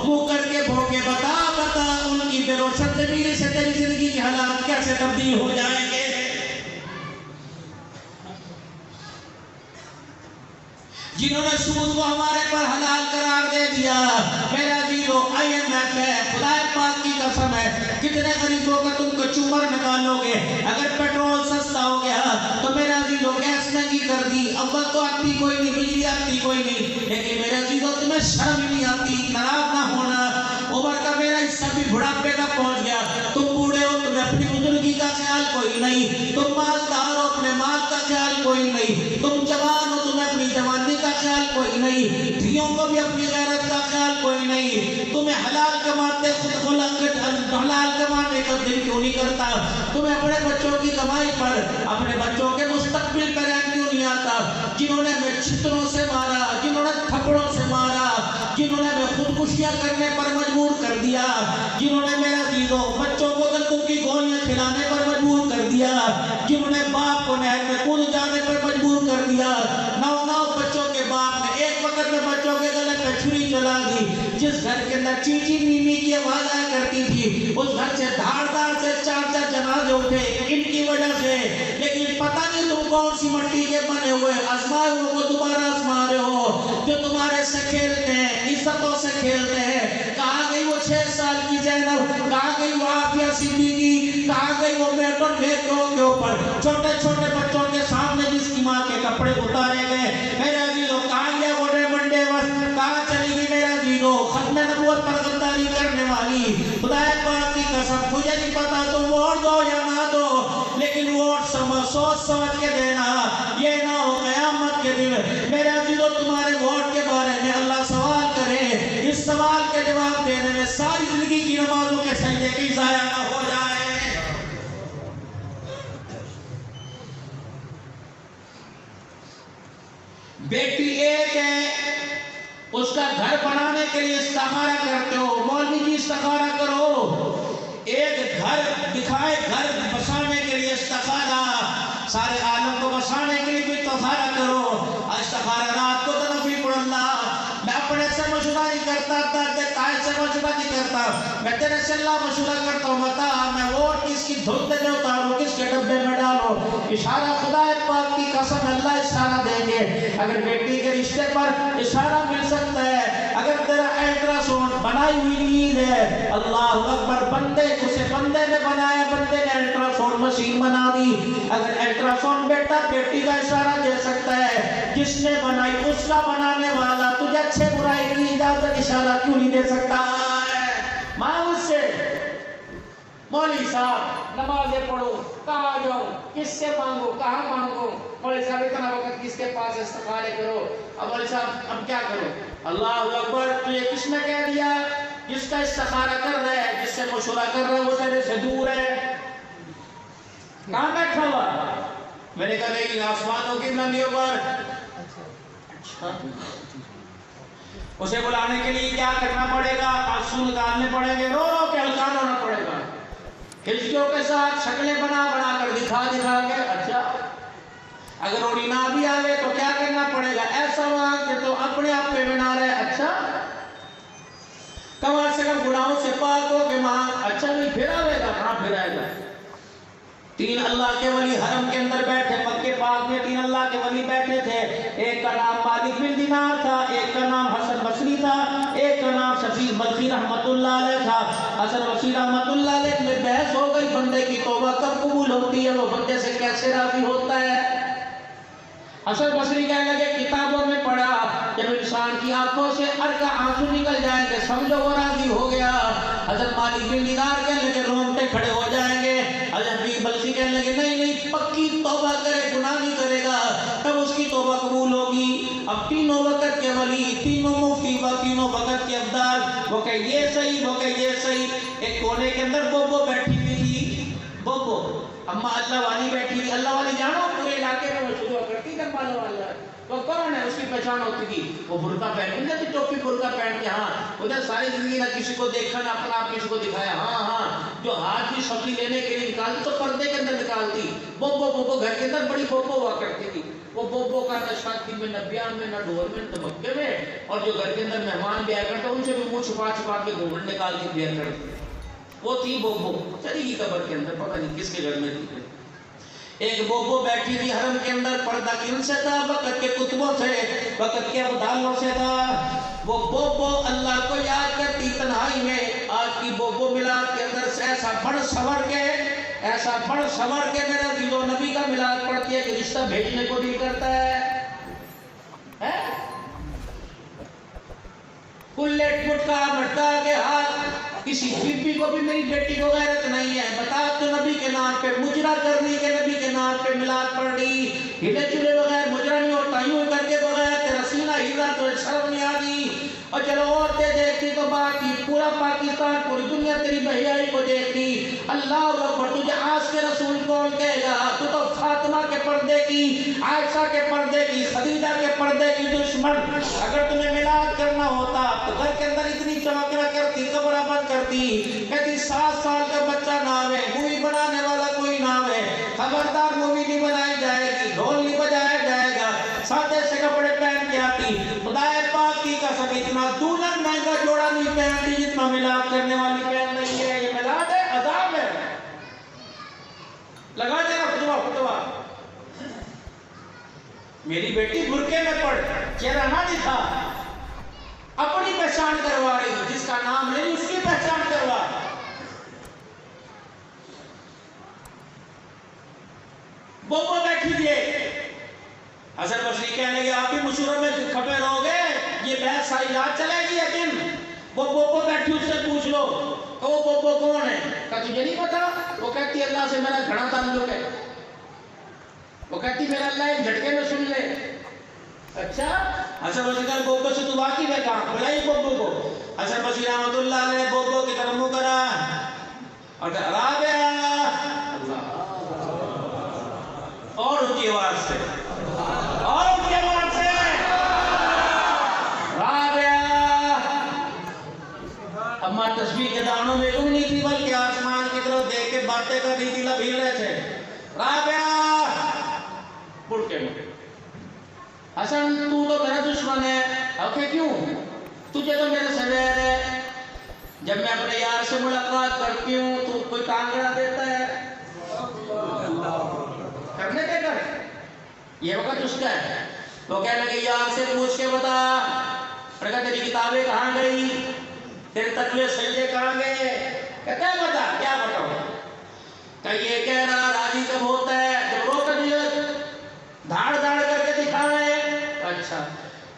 منہ کر کے بھونکے، بتا بتا ان کی بے روشن زمین سے تیری زندگی کے حالات کیسے تبدیل ہو جائیں گے۔ جنہوں نے سود کو ہمارے پر حلال قرار دے دیا، میرے عزیزو IMF ہے، خدا پاک کی قسم ہے، کتنے غریبوں کا تم کو چومر نکالو گے۔ اگر پیٹرول سستا ہو گیا تو میرے عزیزو گیس مہنگی کر دی، اول تو آتی کوئی نہیں، بجلی آتی کوئی نہیں، لیکن میرے عزیزو تمہیں شرم ہی نہیں آتی، ناراض نہ ہونا۔ عمر کا میرا حصہ بھی بڑھاپے کا پہنچ گیا، تم بوڑھے ہو، تمہیں اپنی بزرگی کا خیال کوئی نہیں، تم مالدار ہو، اپنے مال کا خیال کوئی نہیں، تم جوان ہو، تمہیں اپنی جوانی کا خیال کوئی نہیں، دھیوں کو بھی اپنی غیرت کا خیال کوئی نہیں، تمہیں حلال کماتے خود حلال کمانے کا دل کیوں نہیں کرتا، تمہیں اپنے بچوں کی کمائی پر اپنے بچوں کے مستقبل پر رحم کیوں نہیں آتا، جنہوں نے ہمیں چھتروں سے مارا، جنہوں نے تھپڑوں سے مارا، جنہوں نے ہمیں خودکشیاں کرنے پر مجبور کر دیا، جنہوں نے میرے عزیزوں بچوں کو گندم کی گولیاں کھلانے پر مجبور کر دیا، جنہوں نے باپ کو نہر میں کود جانے پر مجبور کر دیا، نو بچوں کے باپ نے ایک وقت میں بچوں کے گلے پہ چھری چلا دی، جس گھر کے اندر چیچی میمی کی آواز آیا کرتی تھی، اس گھر سے دھاڑ دھاڑ سے 4 جنازے اٹھے ان کی وجہ سے، لیکن پتہ نہیں تم کون سی مٹی کے بنے ہوئے آزمائے ہوئے کو دوبارہ آزما رہے ہو، جو تمہارے سے کھیلتے ہیں، عزتوں سے کھیلتے ہیں۔ کہاں گئی وہ 6 سال کی زینب، کہاں گئی وہ عافیہ صدیقی، کہاں گئی وہ میٹن بھیٹوں کے اوپر چھوٹے چھوٹے بچوں کے سامنے جس کی ماں کے کپڑے اتارے گئے، میرے عزیزوں کہاں گیا وہ ریمنڈ ڈیوس، کہاں چلی گئی میرے عزیزوں ختم نبوت پر غداری کرنے والی، خدا پاک کی قسم مجھے نہیں پتا تم ووٹ دو یا نہ دو، لیکن ووٹ سوچ سمجھ کے دینا، یہ نہ ہو قیامت کے دن میرے عزیزوں تمہارے ووٹ کے بارے میں اللہ سوال کرے، اس سوال کے جواب دینے میں ساری زندگی کی نمازوں کے سجدے کی ضائع نہ ہو جائے۔ بیٹی ایک ہے، اس کا گھر بنانے کے لیے استخارہ کرتے ہو، مولوی جی استخارہ کرو، ایک گھر دکھائے، گھر بسانے کے لیے استخارہ، سارے عالم کو بسانے کے لیے بھی استخارہ کرو، استخارہ رات کو تو نفی پڑھ اللہ، میں اپنے سے مشورہ نہیں کرتا، درد تائے سے مشورہ نہیں کرتا، میں تیرے سے اللہ مشورہ کرتا ہوں، بتا میں ووٹ کس کی دھلتے میں اتاروں، کس کے ڈبے میں ڈالوں، اشارہ خدا پاک کی قسم اللہ اشارہ دیں گے، اگر بیٹی کے رشتے پر اشارہ مل سکتا ہے، اگر تیرا الٹراساؤنڈ بنائی ہوئی نیند ہے، اللہ اکبر، بندے اسے بندے نے بنایا، بندے نے الٹراساؤنڈ مشین بنا دی، اگر الٹراساؤنڈ بیٹا بیٹی کا اشارہ دے سکتا ہے، جس نے بنائی اس کا بنانے والا تجھے اچھے برائی کی اجازت اشارہ کیوں نہیں دے سکتا ہے؟ مانگ اس سے، مولوی صاحب نمازیں پڑھو، کہاں جاؤں، کس سے مانگو، کہاں مانگو، مولوی صاحب اتنا وقت کس کے پاس استخارے کرو، اب مولوی صاحب اب کیا کرو، اللہ اکبر، تجھے کس نے کہہ دیا، جس کا استخارہ کر رہا ہے، جس سے مشورہ کر رہا ہے وہ تیرے سے دور ہے، کہاں بیٹھا ہوا، میں نے کہا نہیں آسمانوں کی بلندیوں پر، اسے بلانے کے لیے کیا کرنا پڑے گا، آنسو نکالنے پڑیں گے، رو رو کے ہلکان ہونا پڑے گا، ہلکیوں کے ساتھ شکلیں بنا بنا کر دکھا کے، اچھا اگر روڑی نہ بھی آوے تو کیا کرنا پڑے گا، ایسا مانگ کہ تو اپنے آپ پہ بنا رہے، اچھا کم سے کم گناہوں سے پاک ہو کے مانگ، اچھا نہیں پھر آوے گا، کہاں پھر آئے گا۔ 3 اللہ کے ولی حرم کے اندر بیٹھے، مکہ پاک میں 3 اللہ کے ولی بیٹھے تھے، ایک کا نام مالک بن دینار تھا، ایک کا نام حسن بصری تھا، ایک کا نام شفیع بلخی رحمت اللہ علیہ تھا۔ حسن بصری رحمت اللہ علیہ میں بحث ہو گئی، بندے کی توبہ کب قبول ہوتی ہے، وہ بندے سے کیسے راضی ہوتا ہے۔ حسن بصری کہنے لگے کتابوں میں پڑھا جب انسان کی آنکھوں سے ارکا آنسو نکل جائیں گے سمجھو وہ راضی ہو گیا۔ حضرت مالک بن دینار کہنے لگے رونگٹے کھڑے ہو جائیں گے۔ حضرت بلخی کہنے لگے نہیں پکی توبہ کرے گناہ نہیں کرے گا تب اس کی توبہ قبول ہوگی۔ اب تینوں وقت کے ولی، تینوں مفتی و تینوں وقت کے ابدال، وہ کہ یہ صحیح، وہ کہ یہ صحیح۔ ایک کونے کے اندر بوبو بیٹھی ہوئی تھی، بوبو اما اللہ والی بیٹھی تھی۔ اللہ والی جانو پورے علاقے میں وہ شروع کرتی تھا مالو والا، وہ کون ہے اس کی پہچان ہوتی تھی، وہ برقع پہن کے ٹوپی برقع پہن کے، ہاں ادھر ساری زندگی نہ کسی کو دیکھا نہ اپنا آپ کسی کو دکھایا، ہاں ہاں جو ہاتھ کی شکلی لینے کے لیے نکالتی تو پردے کے اندر نکالتی۔ بوبو بوبو گھر کے اندر بڑی بوبو ہوا کرتی تھی، وہ وہ بوبو کا نہ شادی میں نہ بیاہ میں نہ ڈھول میں نہ دھمکے میں، اور جو گھر کے اندر مہمان بھی آیا کرتے ان سے بھی منہ چھپا چھپا کے گھونگھٹ نکال کے دیا کرتے. وہ تھی بوبو، چلی گئی قبر کے اندر، پتہ نہیں کس کے گھر میں تھی. ایک بوبو بیٹھی تھی حرم کے اندر، پردہ کن سے تھا؟ وقت کے کتبوں سے، وقت کے ابدالوں سے تھا. وہ بوبو اللہ کو یاد کرتی تنہائی میں. آج کی بوبو میلاد کے اندر سے ایسا بڑھ سور کے میرا دل و نبی کا میلاد پڑھتی ہے کہ رشتہ بھیجنے کو دل کرتا ہے. کلے ٹوٹکا مٹکا کے ہاتھ. کسی بی کو بھی میری بیٹی کو غیرت نہیں ہے، بتا تو نبی کے نام پہ مجرا کرنی کہ نبی کے نام پہ میلاد پڑھنی. ہلے چلے بغیر مجرا نہیں ہوتا، یوں کر کے بغیر تیرا سینہ ہلا تو شرم نہیں آتی. اور چلو عورتیں دیکھتی تو بات ہی، پورا پاکستان پوری دنیا تیری بہیائی کو دیکھتی. اللہ اکبر، تجھے آج کے رسول کون کہے گا؟ تو تو فاطمہ کے پردے کی، عائشہ کے پردے کی، خدیجہ کے پردے کی دشمن. اگر تمہیں میلاد کرنا ہوتا تو گھر کے اندر اتنی چمک نہ کرتی، قبر بند کرتی. کہتی 7 سال کا بچہ نام ہے، مووی بنانے والا کوئی نام ہے، خبردار مووی نہیں بنائی جائے گی، ڈھول نہیں بجایا جائے گا. سادے سے کپڑے پہن کے آتی. خدا پاک کی قسم اتنا دولن مہنگا جوڑا نہیں پہنتی جتنا میلاد کرنے والی پہن رہی ہے. یہ میلاد ہے، عذاب ہے. لگا دینا فتوا. میری بیٹی برقعے میں پڑھ، چہرہ نہ دکھا، اپنی پہچان کروا رہی، جس کا نام نہیں اس کی پہچان کروا. بوبو بیٹھی تھی. حسن بصری کہنے لگے آپ بھی مشوروں میں کھپے رہو گے، یہ بحث ساری رات چلے گی. لیکن وہ بوبو بیٹھی، اس سے پوچھ لو کہ وہ بوبو کون ہے. کہ تجھے نہیں پتا؟ وہ کہتی اللہ سے میرا گھنا تعلق ہے. وہ کہتی میرا اللہ ایک جھٹکے میں سن لے. اچھا حسن بصری کہا بوبو سے تو واقف ہے، کہاں بلائی بوبو کو. حسن بصری رحمۃ اللہ علیہ بوبو کی طرف منہ کرا اور کہا رابعہ، اور ان کی آواز سے اما تسبیح کے دانوں میں نہیں تھی، بلکہ آسمان کی طرف دیکھ کے باتیں کر رہی تھی، لبھیل رہے تھے. رابعہ اٹھ کے حسن تو میرا دشمن ہے. اوکے کیوں؟ تجھے تو میرے سے ویر ہے. جب میں اپنے یار سے ملاقات کرتی ہوں تو کوئی کانگڑا دیتا ہے. کرنے دے کر یہ وقت اس کا ہے. وہ کہنے لگے یار سے پوچھ کے بتا، کہا تیری کتابیں کہاں گئی، تیرے تقوی سجدے کہاں گئے. کہتا ہے بتا. کیا بتاؤ؟ کہ یہ کہہ رہا راضی کب ہوتا ہے جب رو کر دھاڑ دھاڑ کر کے دکھاوے. اچھا.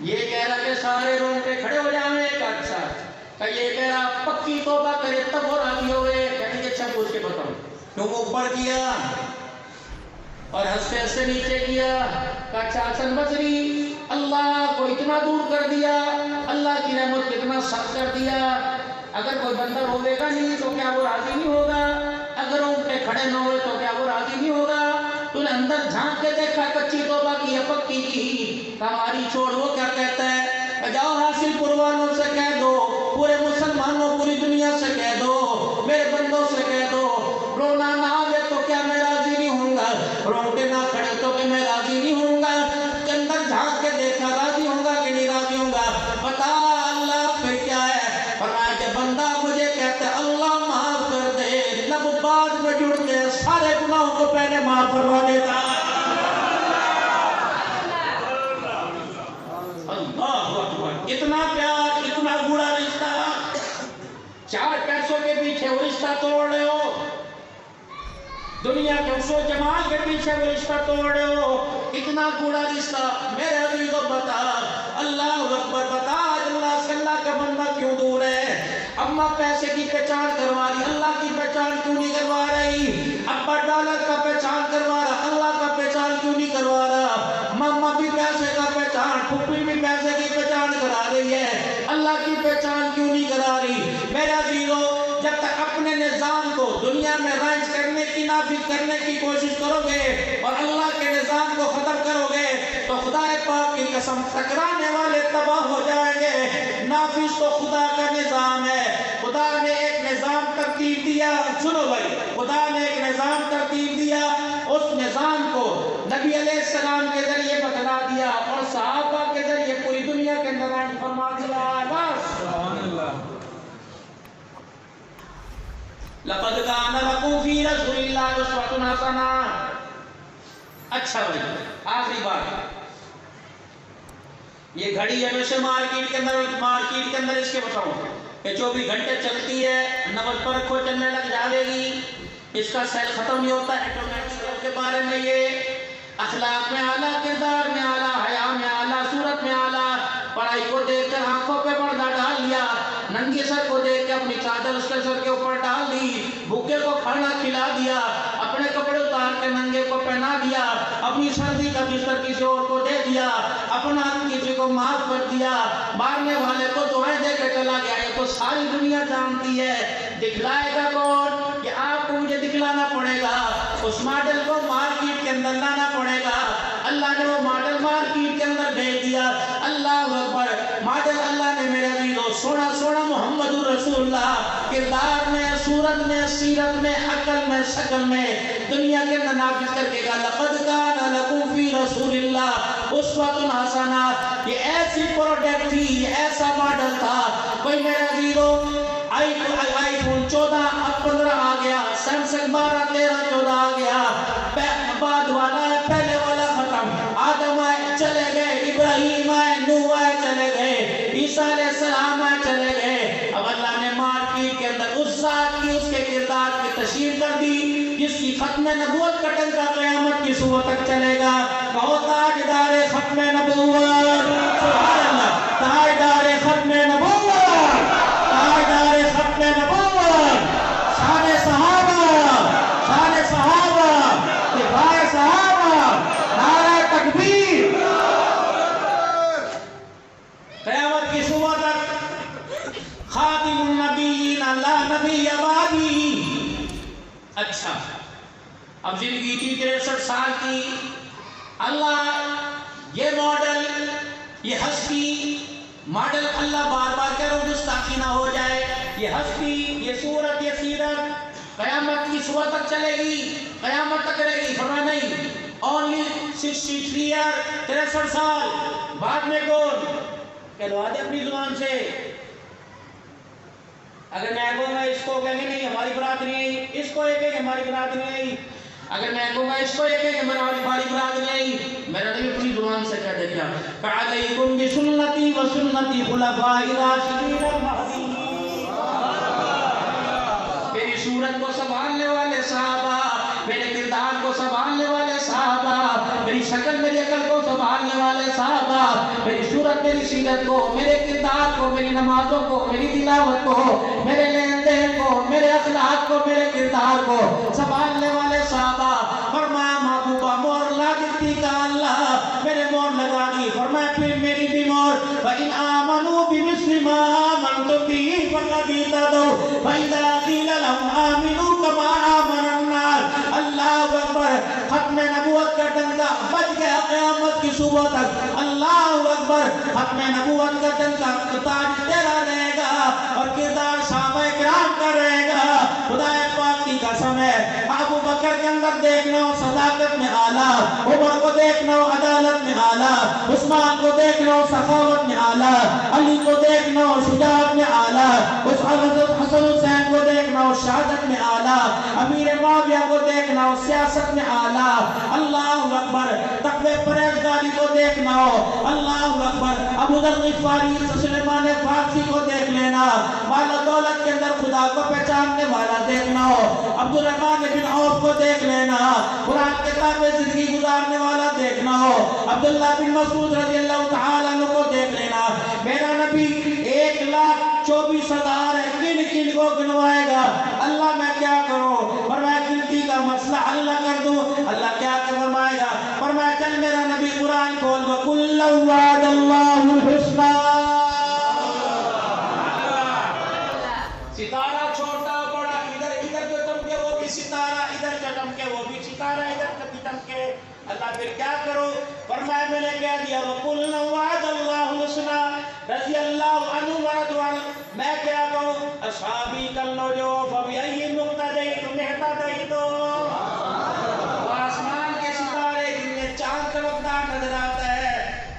یہ کہہ رہا کہ سارے رونگٹے کھڑے ہو جاویں. اچھا. کہ یہ کہہ رہا پکی توبہ کرے تب وہ راضی ہوئے. کہنے کہ اچھا پوچھ کے بتاؤ کیوں اوپر کیا اور ہنستے ہنستے نیچے کیا. اچھا حسن بصری، اللہ کو اتنا دور کر دیا، اللہ کی رحمت کتنا سخت کر دیا. اگر کوئی بندہ روے گا نہیں تو کیا وہ راضی نہیں ہوگا؟ اگر ان پہ کھڑے نہ ہوئے تو کیا وہ راضی نہیں ہوگا؟ تو نے اندر جھانک کے دیکھا کچی توبہ کی یا پکی کی؟ ہماری چھوڑ. وہ کیا کہتا ہے؟ جاؤ حاصل پور والوں سے کہہ دو، پورے مسلمانوں پوری دنیا سے کہہ دو، میرے بندوں سے کہہ دو، رونا نہ آوے تو کیا میں راضی نہیں ہوں گا، رونگٹے نہ کھڑے تو کہ میں راضی نہیں ہوں گا. اندر جھانک کے دیکھا راضی ہوں گا کہ نہیں راضی ہوں گا. بتا اللہ پھر کیا ہے؟ فرمایا کہ بندہ مجھے کہتا ہے اللہ معاف کر دے، لب بعد میں جڑتے سارے گناہوں کو پہلے معاف فرما دیتا. اللہ اکبر. اتنا پیار، اتنا گوڑا رشتہ، 4 پیسوں کے پیچھے وہ رشتہ توڑ رہے ہو، دنیا کے حسن و جمال کے پیچھے وہ رشتہ توڑ رہے ہو. اتنا گوڑا رشتہ. میرے عزیزو بتا، اللہ اکبر، بتا آج اللہ سے اللہ کا بندہ کیوں دور ہے؟ اماں پیسے کی پہچان کروا رہی، اللہ کی پہچان کیوں نہیں کروا رہی؟ ابا ڈالر کا پہچان کروا رہا، اللہ کا پہچان کیوں نہیں کروا رہا؟ ماما بھی پیسے کا پہچان، پھپھی بھی پیسے کی پہچان کرا رہی ہے، اللہ کی پہچان کیوں نہیں کرا رہی؟ میرے عزیزو، جب تک اپنے نظام کو دنیا میں رائج کرنے کی، نافذ کرنے کی کوشش کرو گے اور اللہ کے نظام کو ختم کرو گے تو خدا پاک کی قسم ٹکرانے والے تباہ ہو جائیں گے. نافذ تو خدا کا نظام ہے. خدا نے ایک نظام ترتیب دیا. سنو بھائی، خدا نے ایک نظام ترتیب دیا. اس نظام کو نبی علیہ السلام کے ذریعے حسنا. اچھا بھائی آخری بات، یہ گھڑی ہمیشہ مارکیٹ کے اندر اس کے بتاؤں کہ 24 گھنٹے چلتی ہے، 90 پر رکھو چلنے لگ جاوے گی، اس کا سیل ختم نہیں ہوتا ہے. کے بارے میں یہ اخلاق میں اعلیٰ، کردار میں اعلیٰ، حیا میں اعلیٰ، صورت میں اعلیٰ، پڑھائی کو دیکھ کر آنکھوں پہ پردہ ڈال لیا، ننگے سر کو دیکھ کے اپنی چادر اس کے سر کے اوپر ڈال دی، بھوکے کو کھانا کھلا دیا، اپنے کپڑے اتار کے ننگے کو پہنا دیا، اپنی سردی کا بستر کسی اور کو دے دیا، اپنا کسی کو معاف کر دیا، مارنے والے کو دعائیں دے کے چلا گیا. یہ تو ساری دنیا جانتی ہے. دکھلائے گا کون؟ کہ آپ کو مجھے دکھلانا پڑے گا، اس ماڈل کو مارکیٹ کے اندر لانا پڑے گا. اللہ نے وہ ماڈل مارکیٹ کے اندر بھیج دیا. اللہ اکبر. ماڈل اللہ نے میرے عزیزو سونا سونا محمد رسول اللہ کردار میں، صورت میں، سیرت میں، عقل میں، شکل میں دنیا کے اندر نافذ کر کے کہا لقد کان لکم فی رسول اللہ اسوۃ حسنہ. یہ ایسی پروڈکٹ تھی، یہ ایسا ماڈل تھا. کوئی میرے عزیزو آئی فون 14 اب 15 آ گیا، سیمسنگ 12 13 14 آ گیا، بعد والا ہے، پہلے والا ختم. آدم آئے چلے گئے، ابراہیم آئے، نوح آئے چلے گئے، عیسیٰ علیہ السلام آئے چلے گئے. اب اللہ نے مارکیٹ کے اندر اس ذات کی، اس کے کردار کی تشہیر کر دی جس کی ختم نبوت کا ٹنکا قیامت کی صبح تک چلے گا. کہو تاجدار ختم نبوت، سبحان اللہ، تاجدار ختم نبوت، تاجدار ختم نبوت، شان صحابہ، شان صحابہ، دفاع صحابہ، نعرہ تکبیر. قیامت کی صبح تک خاتم النبیین لا نبی بعدی. اچھا اب زندگی تھی 63 سال کی. اللہ یہ ماڈل، یہ ہستی، ماڈل اللہ بار بار کہہ رہا ہوں گستاخی نہ ہو جائے، یہ ہستی، یہ صورت، یہ سیرت قیامت کی صبح تک چلے گی، قیامت تک رہے گی. فرمایا نہیں only 63 year 63 سال بعد میں کون کہلوا دے اپنی زبان سے. اگر میں کہوں گا اس کو کہیں گے نہیں ہماری برات نہیں، اس کو ایک ہے ہماری برات نہیں. اگر میں کہوں گا اس کو ایک ہے ہماری برات نہیں، میرا نبی اپنی زبان سے کہہ دے کیا فعلیکم بسنتی و سنتی خلفاء الراشدین المہدیین. میری صورت کو سنبھالنے والے صحابہ، میرے کردار کو سنبھالنے والے صحابہ، میری شکل میری عقل کو سنبھالنے والے صحابہ، میری صورت میری سیرت کو، میرے کردار کو، میری نمازوں کو، میری تلاوت کو، میرے لین دین کو، میرے اخلاق کو، میرے کردار کو سنبھالنے والے صحابہ. فرمایا محبوبہ مور لا دیتی کا اللہ میرے مور لگا دی. فرمایا پھر میری بھی مور فَإِنْ آمَنُوا بِمِثْلِ مَا آمَنْتُمْ بِهِ فَقَدِ اهْتَدَوْا وَإِذَا قِيلَ لَهُمْ آمِنُوا كَمَا آمَنَ النَّاسُ. اللہ اکبر. ختم نبوت کا ڈنکا بج گیا قیامت کی صبح تک. اللہ اکبر. ختم نبوت کا ڈنکا تاج تیرا رہے گا اور کردار صحابہ کرام کا رہے گا. خدا پاک کی قسم ہے ابو بکر کے اندر دیکھنا ہو صداقت میں اعلیٰ، عمر کو دیکھنا ہو عدالت میں اعلیٰ، عثمان کو دیکھنا ہو سخاوت میں اعلیٰ، علی کو دیکھنا ہو شجاعت میں اعلیٰ، حضرت حسن حسین کو دیکھنا ہو شہادت میں اعلیٰ، امیر معاویہ کو دیکھنا ہو سیاست میں اعلیٰ. اللہ اکبر. تقوی پرہیزگاری کو دیکھنا ہو. اللہ اکبر. ابو ذر غفاری سلیمان فارسی کو دیکھ لینا. مال و دولت کے اندر خدا کو پہچاننے والا دیکھنا ہو. عبد الرحمن بن عوف کو دیکھ لینا. قرآن کے تابع زندگی گزارنے والا دیکھنا ہو. عبداللہ بن مسعود رضی اللہ تعالیٰ عنہ کو دیکھ لینا. میرا نبی 1,24,000 ہے، کن کن کو گنوائے گا. اللہ میں کیا کروں؟ فرمایا گنتی کا مسئلہ اللہ کر دوں. اللہ کیا فرمائے گا؟ فرمایا چل میرا نبی قرآن کھول وَقُلْ وَعَدَ اللَّهُ الْحُسْنَى. ستارہ چھوٹا بڑا ادھر جو چمکے وہ بھی ستارہ، ادھر جو چمکے وہ بھی ستارہ، ادھر جو چمکے. اللہ پھر کیا کرو؟ فرمایا میں نے کہہ دیا وَقُلْ وَعَدَ اللَّهُ الْحُسْنَى رضی اللہ عنہ ورضوا عنہ. میں کیا کہوں؟ اصحابی کالنجوم فبأي مقتدیتم اہتدیتم. آسمان کے ستارے جن میں چاند چمکدار نظر آتا ہے،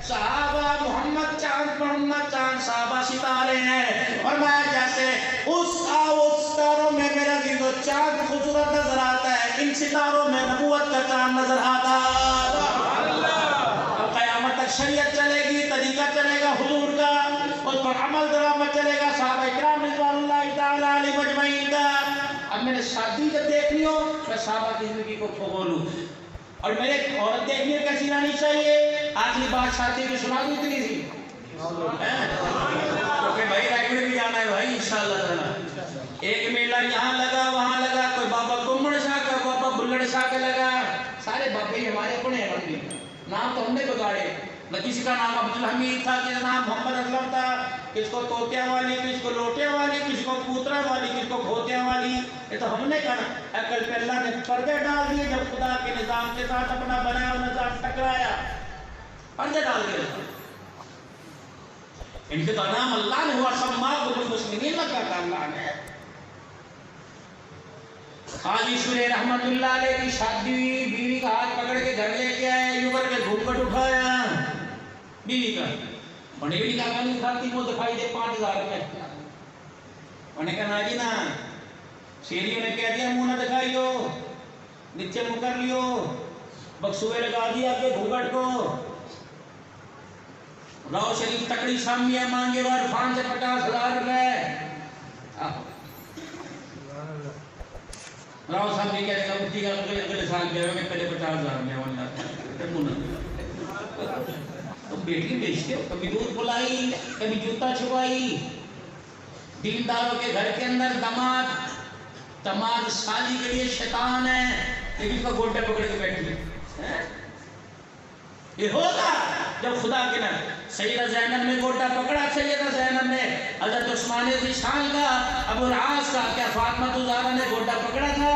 صحابہ محمد چاند صحابہ ستارے ہیں. اور میں جیسے اس ستاروں میں میرا دل و چاند خوبصورت نظر آتا ہے، ان سے ستاروں میں نبوت کا چاند نظر آتا اب قیامت تک شریعت چلے گی طریقہ چلے گا حضور کا اس پر عمل درآمد چلے گا صحابہ اکرام رضوان اللہ تعالی علیہ مجمعین کا اب میں نے شادی جب دیکھنی ہو میں صحابہ کی زندگی کو بولوں اور میرے عورت دیکھنی ہو کیسی رہنی چاہیے آخری بات شادی کی سنا دوں اتنی سی کیونکہ بھائی رائیوڑ بھی جانا ہے بھائی انشاءاللہ تعالی ایک میلہ یہاں لگا وہاں لگا کوئی بابا کمڑ شاہ کا بابا بلڑ شاہ کا لگا سارے بابے ہی ہمارے اپنے ہیں بندی نام تو ہم نے بگاڑے نہ کسی کا نام عبدالحمید تھا کسی کا نام محمد اسلم تھا کس کو توتیا والی کس کو لوٹیا والی کس کو پوترا والی کس کو کھوتیا والی یہ تو ہم نے کہا عقل پہ اللہ نے پردے ڈال دیے جب خدا کے نظام کے ساتھ اپنا بنایا اور نظام ٹکرایا پردے ڈال دیے ان کے تو نام اللہ نے ہوا سماکم المسلمین لگا تھا اللہ نے خاجی شورے رحمت اللہ علیہ کی شادی ہوئی بیوی کا ہاتھ پکڑ کے گھر لے کے آئے یوں کر کے گھونگھٹ اٹھایا بیوی کا بڑی بیوی کا کہانی کھاتی وہ دکھائی دے 5000 روپے انہوں نے کہا نا جی نا شیریوں نے کہہ دیا منہ نہ دکھائیو نیچے منہ کر لیو بکسوے لگا دیا کہ گھونگھٹ کو راؤ شریف تکڑی سامیہ مانگے اور عرفان سے 50,000 روپے راؤ صاحب نے کہا کہ مفتی کا اگلے سال گئے ہوئے پہلے 50,000 میں واللہ تم بیٹی بیچتے ہو کبھی دودھ پلائی کبھی جوتا چھپائی دینداروں کے گھر کے اندر دماد شادی کے لیے شیطان ہے لیکن کا گوٹے پکڑ کے بیٹھی ہے یہ ہوگا جب خدا کے نام سیدہ زینب نے گوٹا پکڑا سیدہ زینب نے حضرت عثمان ذیشان کا ابو العاص کا کیا فاطمہ الزہرا نے گوٹا پکڑا تھا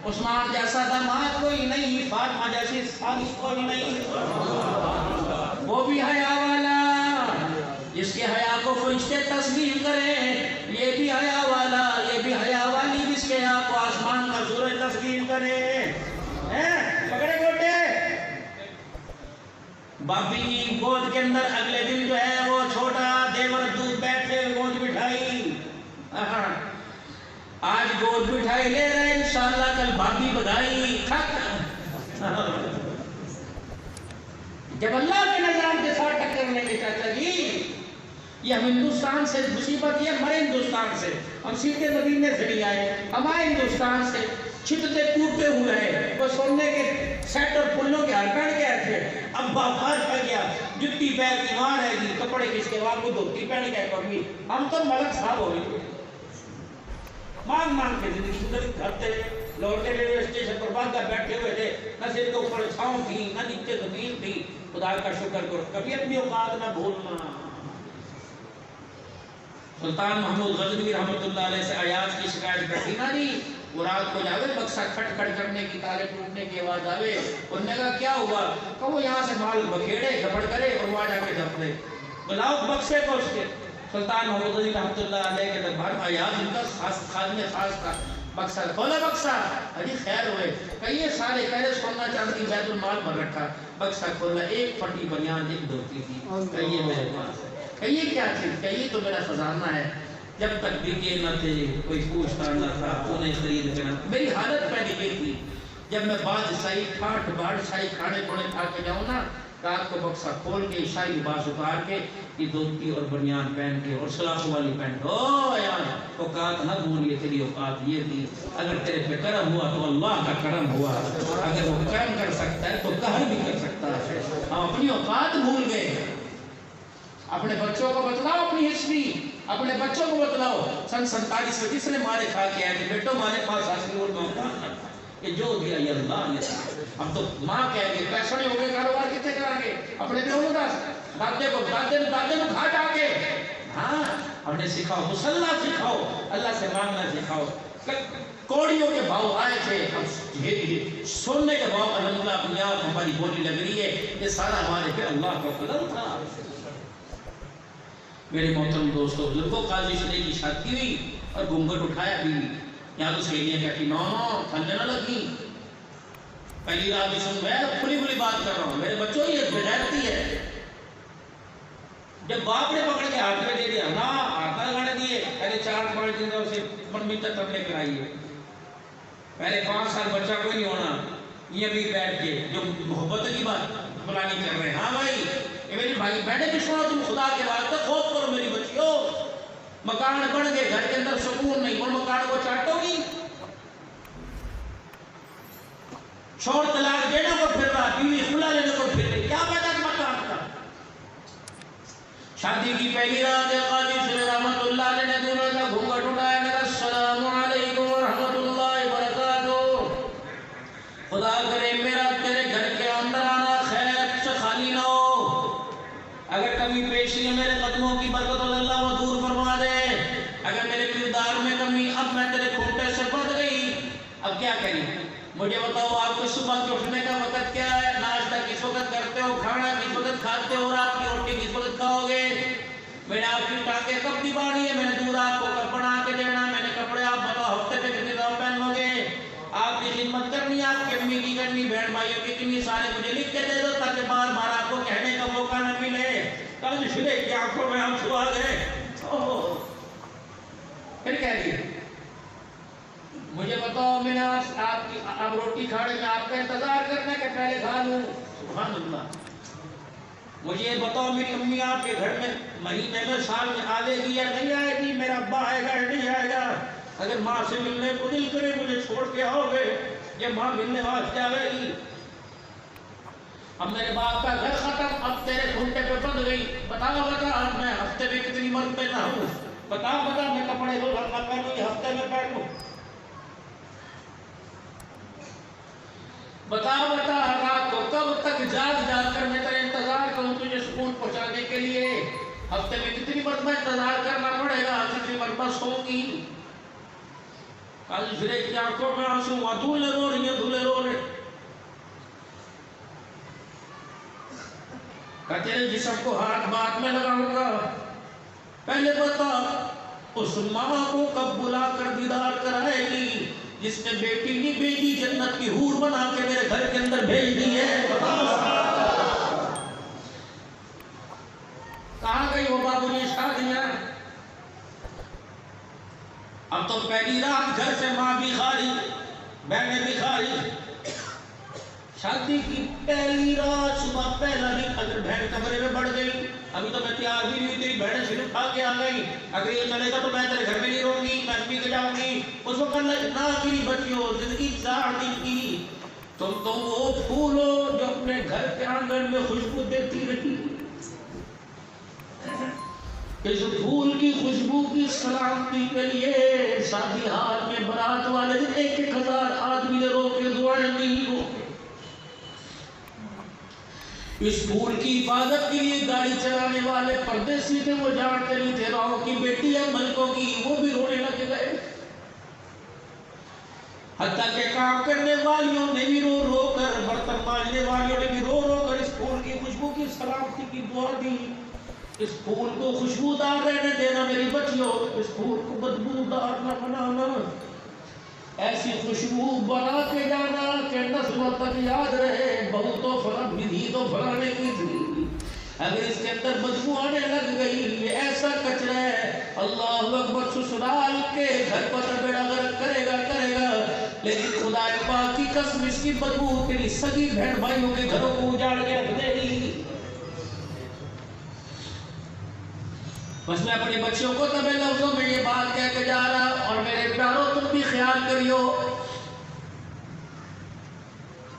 عثمان جیسا داماد کوئی نہیں فاطمہ جیسی سالس کوئی نہیں وہ بھی حیا والا جس کے حیا کو فرشتے تسلیم کریں یہ بھی حیا والا یہ بھی حیا والی جس کے حیا کو آسمان کا سورج تسلیم کرے پکڑے گوٹے بابی کی گود کے اندر اگلے دن جو ہے وہ چھوٹا دیور دودھ بیٹھے گود بٹھائی آج گود بٹھائی لے رہے انشاءاللہ کل بابی بدائی جب اللہ کے نظام کے ساتھ ٹکر نہیں لے چاہتا جی یہ ہم ہندوستان سے مصیبت یہ مرے ہندوستان سے ہم سیدھے مدینے سے نہیں آئے ہمارے ہندوستان سے چھتتے ٹوٹتے ہوئے ہیں وہ سونے کے سیٹ اور پلوں کے ہر پہن کے ایسے اب باپار پہ گیا جتی پیر کی وہاں رہ گئی کپڑے کس کے بعد کو دھوتی پہن کے پڑھی ہم تو ملک صاحب ہو گئے مانگ کے زندگی کرتے لوٹے ریلوے اسٹیشن پر باندھا بیٹھے ہوئے تھے نہ سر کے اوپر چھاؤں تھی نہ نیچے زمین تھی خدا کا شکر کرو کبھی اپنی اوقات نہ بھولنا سلطان محمود غزنوی رحمۃ اللہ علیہ سے ایاز کی شکایت کرتی نا جی وہ رات کو جاوے بکسہ کھٹ کھٹ کرنے کی تالے ٹوٹنے کی آواز آوے انہوں نے کہا کیا ہوا کہ وہ یہاں سے مال بکھیڑے گھپڑ کرے اور وہاں جا کے جب دے بلاؤ بکسے کو اس کے سلطان محمود غزنوی رحمۃ اللہ علیہ کے دربار میں ایاز ان کا خادم خاص تھا بکسہ کھولا بکسہ حجی خیر ہوئے کئی سارے کہہ سونا چاندی بیت المال بھر رکھا بکسہ کھولا ایک پھٹی بنیان ایک دھوتی تھی کہیے میرے پاس کہیے کیا چیز کہیے تو میرا خزانہ ہے جب تک بکے نہ تھے کوئی پوچھتا نہ تھا انہیں خرید کرنا میری حالت پہلے یہ تھی جب میں بادشاہی ٹھاٹ بادشاہی کھانے پونے کھا کے جاؤں نا رات کو بکسہ کھول کے عشائی لباس اتار کے یہ دھوتی اور بنیان پہن کے اور سلاخوں والی پہن کے او یار اوقات نہ بھولیے تیری اوقات یہ تھی اگر تیرے پہ کرم ہوا تو اللہ کا کرم ہوا اگر وہ کرم کر سکتا ہے تو قہر بھی کر سکتا ہے ہم اپنی اوقات بھول گئے اپنے بچوں کو بتلاؤ اپنی ہسٹری اپنے بچوں کو بتلاؤ سن 47 میں جس نے مارے کھا کے آئے تھے بیٹوں ہمارے پاس حاصل اور موقع یہ جو دیا یہ اللہ نے اب تو ماں کہہ گے پیسہ نہیں ہوگے کاروبار کتنے کرا کے اپنے بیٹوں کا دادے کو کھا جا کے ہاں ہم نے سکھاؤ مسلح سکھاؤ اللہ سے مانگنا سکھاؤ کوڑیوں کے بھاؤ آئے تھے سونے کے بھاؤ الحمدللہ اپنی آپ ہماری بولی لگ رہی ہے یہ سارا ہمارے پہ اللہ کا فضل تھا میرے محترم دوستوں بزرگوں قاضی شریف کی شادی ہوئی اور گھونگھٹ اٹھایا بیوی یہاں تو سہیلیاں کہتی نو تھلنے نہ لگی پہلی رات بھی سن میں کھلی کھلی بات کر رہا ہوں میرے بچوں یہ بغیرتی ہے جب باپ نے پکڑ کے ہاتھ میں دے دیا نا ہاتھ نہ لگانے دیے پہلے 4-5 دن اسے منمی تک تبلے کرائیے پہلے 5 سال بچہ کوئی نہیں ہونا، یہ بھی بیٹھ کے جو محبت کی بات فلانی کر رہے ہیں. ہاں بھائی یہ میری بھائی بیٹھے بھی سنو، تم خدا کے بات کا خوف کرو میری بچیو. مکان بن گئے، گھر کے اندر سکون نہیں، اور مکان کو چاٹو گی. چھوڑ طلاق دینے کو پھر رہا، بیوی خلا لینے کو پھر رہی، کیا پتا مکان کا. شادی کی پہلی رات قاضی صلی رحمت اللہ علیہ نے دونوں کا گھونگھٹ اٹھایا، میرا السلام علیکم ورحمۃ اللہ وبرکاتہ. خدا کرے میرا تیرے گھر کے اندر آنا خیر سے خالی نہ ہو. اگر کمی پیشی ہے میرے قدموں کی برکت اللہ وہ دور فرما دے. اگر میرے کردار میں کمی، اب میں تیرے کھوٹے سے بڑھ گئی، اب کیا کریں؟ مجھے بتاؤ آپ کو صبح کے اٹھنے کا وقت کیا ہے؟ ناشتہ کس وقت کرتے ہو؟ کھانا کس وقت کھاتے ہو؟ رات کی روٹی کس وقت کھاؤ گے؟ میں نے آپ کی ٹانکیں کب دبانی ہے؟ میں نے دودھ آپ کو کب بنا کے دینا؟ میں نے کپڑے آپ بتاؤ ہفتے پہ کتنے دفعہ پہنو گے؟ آپ کی خدمت کرنی، آپ کی امی کی کرنی، بہن بھائیوں کی کرنی، سارے مجھے لکھ کے دے دو تاکہ بار بار آپ کو کہنے کا موقع نہ ملے. کل شلے کی آنکھوں میں آنسو آ گئے. پھر کہہ رہی ہے مجھے بتاؤ، میں نے آپ روٹی کھانے میں آپ کا انتظار کرنا کہ پہلے کھا لوں؟ سبحان اللہ. مجھے یہ بتاؤ میری امی آپ کے گھر میں مہینے میں سال میں آئے گی یا نہیں آئے گی؟ میرا ابا آئے گا یا نہیں آئے گا؟ اگر ماں سے ملنے کو دل کرے مجھے چھوڑ کے آؤ گے، یہ ماں ملنے واسطے آئے گی. اب میرے باپ کا گھر ختم، اب تیرے گھنٹے پہ بند گئی. بتا میں ہفتے میں کتنی مرتبہ نہ ہوں؟ بتا میں کپڑے دو گھر نہ پہنوں، یہ ہفتے میں پہنوں؟ بتا رات کو کب تک جاگ کر میں تیرے انتظار کروں تجھے سکون پہنچانے کے لیے؟ ہفتے میں کتنی مرتبہ انتظار کرنا پڑے گا؟ کتنی مرتبہ سوں گی؟ کل شرے کی آنکھوں میں آنسو، دھولے رو رہی ہیں، دھولے رو رہے. کہ تیرے جسم کو ہاتھ بات میں لگاؤں گا. پہلے بتا اس ماں کو کب بلا کر دیدار کرائے گی جس نے بیٹی نہیں بیٹی جنت کی حور بنا کے میرے گھر کے اندر بھیج دی ہے؟ کہاں گئی وہ بابو یہ شادیاں؟ اب تو پہلی رات گھر سے ماں بھی خارج، بہنیں بھی خارج. شادی کی پہلی رات صبح پہلا دن اگر بہن کمرے میں بڑھ گئی، ابھی تو میں تیار بھی نہیں، تیری بہنیں صرف اٹھا کے آ گئی، اگر یہ چلے گا تو میں تیرے گھر میں نہیں رہوں گی، میں پی کے جاؤں گی. اس وقت نہ میری بچیوں زندگی 4 دن کی تم تو وہ پھول ہو جو اپنے گھر کے آنگن میں خوشبو دیتی رہی. اس پھول کی خوشبو کی سلامتی کے لیے شادی ہال میں برات والے دن 1,000 آدمی نے رو کے دعائیں دی. اس پھول کی حفاظت کے لیے گاڑی چلانے والے پردیسی تھے، وہ جانتے نہیں تھے راؤ کی بیٹی ہے ملکوں کی، وہ بھی رونے لگ گئے. حتیٰ کہ کام کرنے والیوں نے بھی رو رو کر، برتن مانجنے والیوں نے بھی رو رو کر اس پھول کی خوشبو کی سلامتی کی دعا دی. اس پھول کو خوشبودار رہنے دینا میری بچیوں، اس پھول کو بدبودار نہ بنانا. ایسی خوشبو بنا کے جانا کہ نسلوں تک یاد رہے، بہو تو فلاں بھی تو فلانے کی تھی، اگر اس کے اندر بدبو آنے لگ گئی یہ ایسا کچرا ہے، اللہ اکبر، سسرال کے گھر پر بیڑا غرق کرے گا. لیکن خدا پاک کی قسم اس کی بدبو تیری سگی بہن بھائیوں کے گھروں کو اجاڑ کے رکھ دے گی. بس میں اپنی بچیوں کو تمہیں لفظوں میں یہ بات کہہ کے جا رہا، اور میرے پیاروں تم بھی خیال کریو.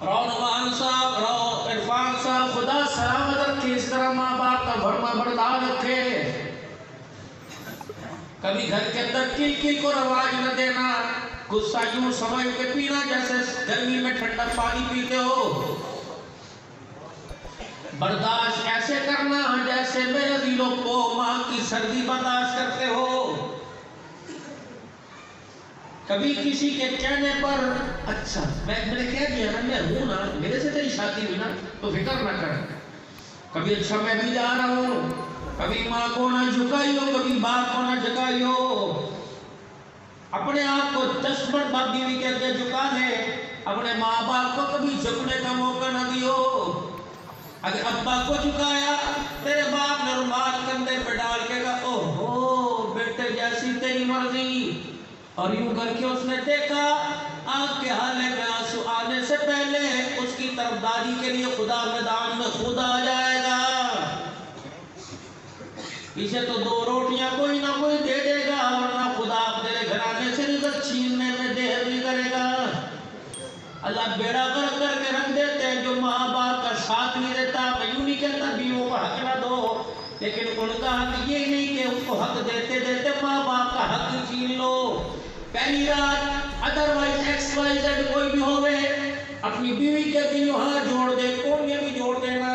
رونوان صاحب، عرفان صاحب، خدا سلامت رکھے، اس طرح ماں باپ کا بھرما بردار رکھے. کبھی گھر کے اندر کل کو رواج نہ دینا. غصہ یوں سمجھ کے پینا جیسے گرمی میں ٹھنڈا پانی پیتے ہو. برداشت ایسے کرنا جیسے میرے دلوں کو ماں کی سردی برداشت کرتے ہو. کبھی کسی کے کہنے پر اچھا میں نے کہہ دیا نا، میں ہوں نا، میرے سے تیری شادی ہوئی نا تو فکر نہ کر. کبھی اچھا میں بھی جا رہا ہوں، کبھی ماں کو نہ جھکائی ہو، کبھی باپ کو نہ جھکائی ہو. اپنے آپ کو 10 مرتبہ بیوی کے آگے جھکا دے، اپنے ماں باپ کو کبھی جھکنے کا موقع نہ دیو. اگر ابا کو جھکایا تیرے باپ نے رومال کندھے پہ ڈال کے کہا اوہو بیٹے جیسی تیری مرضی، اور یوں کر کے اس نے دیکھا آنکھ کے حالے میں آنسو آنے سے پہلے اس کی طرفداری کے لیے خدا میدان میں خود آ جائے گا. اسے تو 2 روٹیاں کوئی نہ کوئی دے دے گا ورنہ خدا تیرے گھرانے سے رزق چھیننے میں دیر نہیں کرے گا. اللہ بیڑا کر کے رکھ دیتے ہیں جو ماں باپ کا ساتھ نہیں دیتا. میں یوں نہیں کہتا بیووں کو حق نہ دو، لیکن ان کا حق یہ نہیں کہ ان کو حق دیتے دیتے ماں باپ کا حق چھین لو. پہلی رات ادروائز ایکس وائی زیڈ کوئی بھی ہوئے اپنی بیوی کے بھی ہاتھ جوڑ دے، کون یہ بھی جوڑ دینا.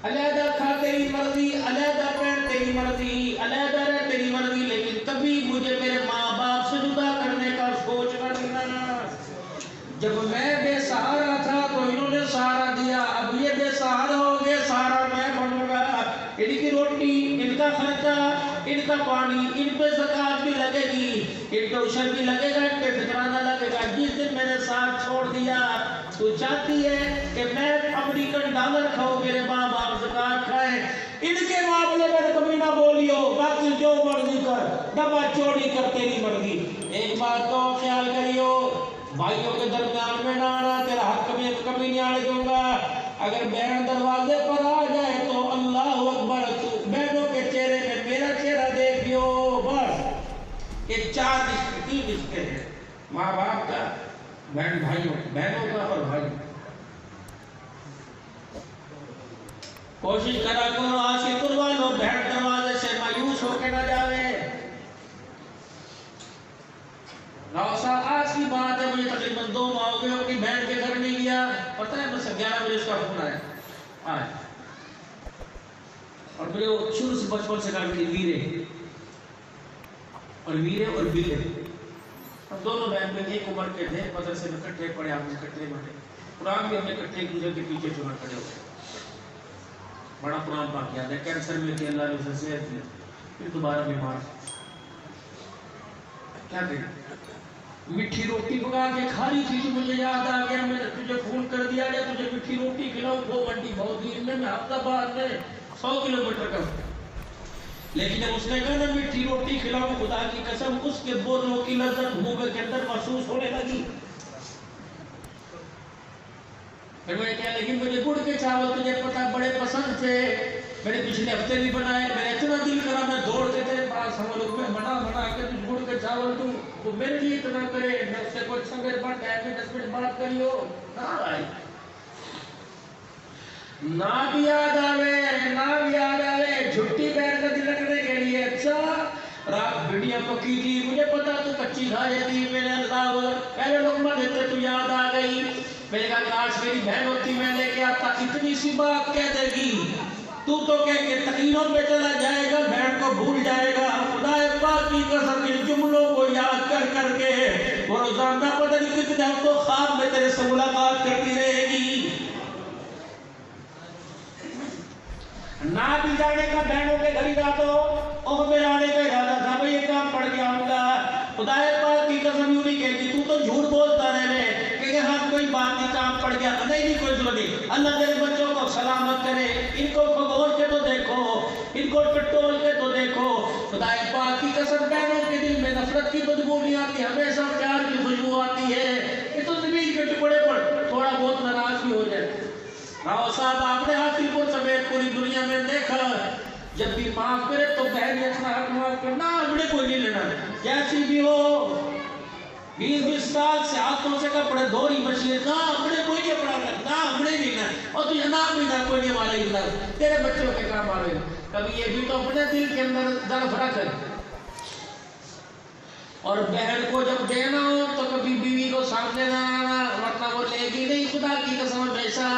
علیحدہ کھا تیری مرضی، علیحدہ پہن تیری مرضی، علیحدہ رہ تیری مرضی، لیکن کبھی مجھے میرے ماں باپ سے جدا کرنے کا سوچنا نہیں لانا. جب میں بے سہارا تھا تو انہوں نے سہارا دیا، اب یہ بے سہارا ہو گئے، سہارا میں بنوں گا. ان کی روٹی، ان کا خرچہ، ان کا پانی، ان پہ زکوٰۃ بھی لگے گی، ان پہ عشر بھی لگے گا، ان پہ فطرانہ لگے گا. جس دن میں نے ساتھ چھوڑ دیا تو چاہتی ہے کہ میں امریکن ڈالر کھاؤں، میرے ماں باپ زکوٰۃ کھائیں. ان کے معاملے میں کبھی نہ بولیو، باقی جو مرضی کر، ڈبا چوری کر تیری مرضی. ایک بات کو خیال کریو، بھائیوں کے درمیان میں نہ آنا، تیرا حق میں کبھی نہیں آنے دوں گا. اگر بہن دروازے پر آ جائے تو اللہ اکبر، بہنوں کے چہرے میں میرا چہرہ دیکھیو. بس یہ 4 رشتے، 3 رشتے ہیں، ماں باپ کا، بہن بھائیوں، بہنوں کا اور بھائی. کوشش کرا کرو آج کی قربانوں بہن دروازے سے مایوس ہو کے نہ جاوے. صاحب آج کی بات ہے، مجھے تقریباً 2 ماہ ہو گئے اپنی بہن کے گھر نہیں گیا. پتہ ہے مجھے 11 بجے اس کا فون آیا اور مجھے شروع سے بچپن سے کہا کہ ویرے اور بلے، ہم دونوں بہن میں ایک عمر کے تھے، مدرسے میں کٹھے پڑھے، ہم کٹھے بڑھے، قرآن بھی ہم نے کٹھے ایک دوسرے کے پیچھے چنا کھڑے ہو گئے. بڑا قرآن پاک یاد ہے. کینسر میں تھے، اللہ نے اسے صحت دی، پھر دوبارہ بیمار. کیا کریں، میٹھی روٹی پکا کے کھاری تھی تو مجھے یاد آ گیا، میں نے تجھے فون کر دیا یا تجھے میٹھی روٹی کھلاؤں. وہ منڈی بہت دور میں حفظ آباد میں 100 کلومیٹر کا. لیکن جب اس نے کہا نا میٹھی روٹی کھلاؤں، خدا کی قسم اس کے بولوں کی لذت منہ کے اندر محسوس ہونے لگی. پھر میں کہا لیکن مجھے گڑ کے چاول تجھے پتا بڑے پسند تھے، میں نے پچھلے ہفتے بھی بنائے، میں نے اتنا دل کرا میں دوڑتے تھے پاس ہم لوگ میں بنا کے گڑ کے چاول دوں، وہ میرے لیے اتنا کرے. میں اس سے کوئی سنگر بات ہے کہ 10 منٹ بات کریو نہ آئی، نہ بھی یاد آوے جھٹی بیٹھ کر دل رکھنے کے لیے. اچھا رات بھڑیاں پکی تھی، مجھے پتا تو کچی کھائے تھی، میں نے اللہ پہلے لقمہ دیتے تو یاد آ گئی. میں نے کہا کاش میری بہن ہوتی میں لے کے آتا. اتنی سی بات کہہ دے گی تو کہہ کے تقریروں پہ چلا جائے گا، بہن کو بھول جائے گا. خدا پاک کی قسم ان جملوں کو یاد کر کے وہ روزانہ پتہ نہیں کتنے ہفتوں خواب میں تیرے سے ملاقات کرتی رہے گی. نہ بھی جانے کا بہنوں کے گھر جا تو اور میرا آنے کا ارادہ تھا، میں یہ کام پڑھ کے آؤں گا. خدا پاک کی قسم یوں نہیں کہتی تو جھوٹ بولتا رہنے کہ ہاں کوئی بات نہیں کام پڑ گیا. نہیں کوئی ضرورت نہیں. اللہ تیرے بچوں کو سلامت کرے. ان کو کھگول کے تو دیکھو، ان کو پٹول کے تو دیکھو. خدا پاک کی قسم بہنوں کے دل میں نفرت کی بدبو نہیں آتی، ہمیشہ پیار کی خوشبو آتی ہے. یہ تو زمین کے ٹکڑے پر تھوڑا بہت ناراض بھی ہو جائے. راؤ صاحب آپ نے حاصل کو سمیت پوری دنیا میں دیکھا، جب بھی معاف کرے تو بہن اپنا حق معاف کرنا، ہمڑے کوئی نہیں لینا. جیسی بھی ہو 20 سال سے ہاتھوں سے کپڑے دھوری مشین نہ ہمڑے کوئی نہیں اپنا نہ ہمڑے نہیں نہ، اور تجھے نام بھی نہ کوئی نہیں والے اللہ تیرے بچوں کے کام آوے. کبھی یہ بھی تو اپنے دل کے اندر ضرف رکھ، اور بہن کو جب دینا ہو تو کبھی بیوی کو سامنے نہ آنا، ورنہ وہ لے گی نہیں. خدا کی قسم ہمیشہ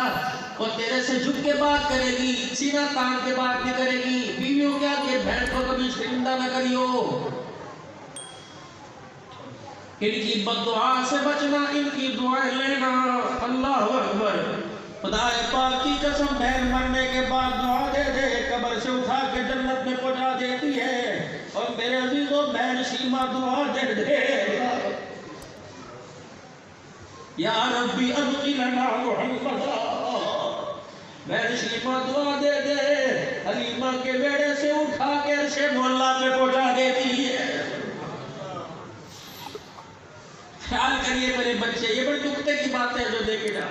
وہ تیرے سے جھک کے بات کرے گی، سینہ تان کے بات نہیں کرے گی. بیویوں کیا کہ بہن کو کبھی شرمندہ نہ کریو. ان کی بد دعا سے بچنا، ان کی دعائیں لینا. اللہ اکبر. خدا پاک کی قسم بہن مرنے کے بعد دعا دے دے، قبر سے اٹھا کے جنت میں پہنچا دیتی ہے. اور میرے عزیزوں بہن شیما دعا دے دے، یا ربی ادخلنا محمدا. بہن شیما دعا دے دے، حلیمہ کے بیڑے سے اٹھا کے عرش مولا پہ پہنچا دیتی ہے. دعا کریے میرے بچے، یہ بڑی نکتے کی بات ہے جو دیکھے جا.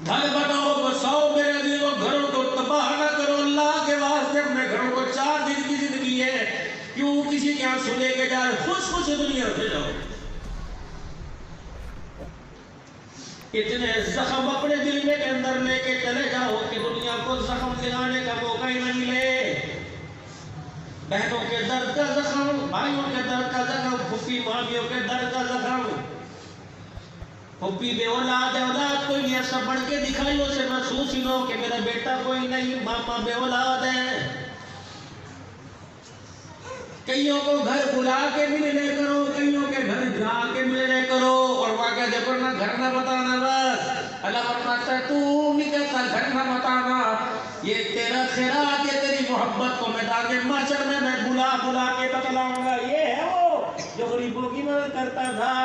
گھر بناؤ بساؤ میرے عزیزوں، گھروں کو تباہ نہ کرو. اللہ کے واسطے اپنے گھروں کو 4 دن کی زندگی ہے، کیوں کسی کے ہاں سنے کے جا رہے، خوش خوش دنیا سے جاؤ. اتنے زخم اپنے دل میں کے اندر لے کے چلے جاؤ کہ دنیا کو زخم دلانے کا موقع ہی نہ ملے. بہنوں کے درد کا زخم، بھائیوں کے درد کا زخم، پھوپھی مامیوں کے درد کا زخم. پھوپھی بے اولاد ہے، اولاد کوئی نہیں، ایسا بڑھ کے دکھائی اسے محسوس ہی نہ ہو کہ میرا بیٹا کوئی نہیں، ماما بے اولاد ہے. کئیوں کو گھر بلا کے ملنے کرو، کئیوں کے گھر جا کے ملنے کرو، اور واقعہ دیکھو نہ گھر نہ بتانا. بس اللہ فرماتا ہے تو بھی کہتا گھر نہ بتانا، یہ تیرا خیرات، یہ تیری محبت کو میدان محشر میں بلا بلا کے بتلاؤں گا. یہ ہے وہ جو غریبوں کی مدد کرتا تھا،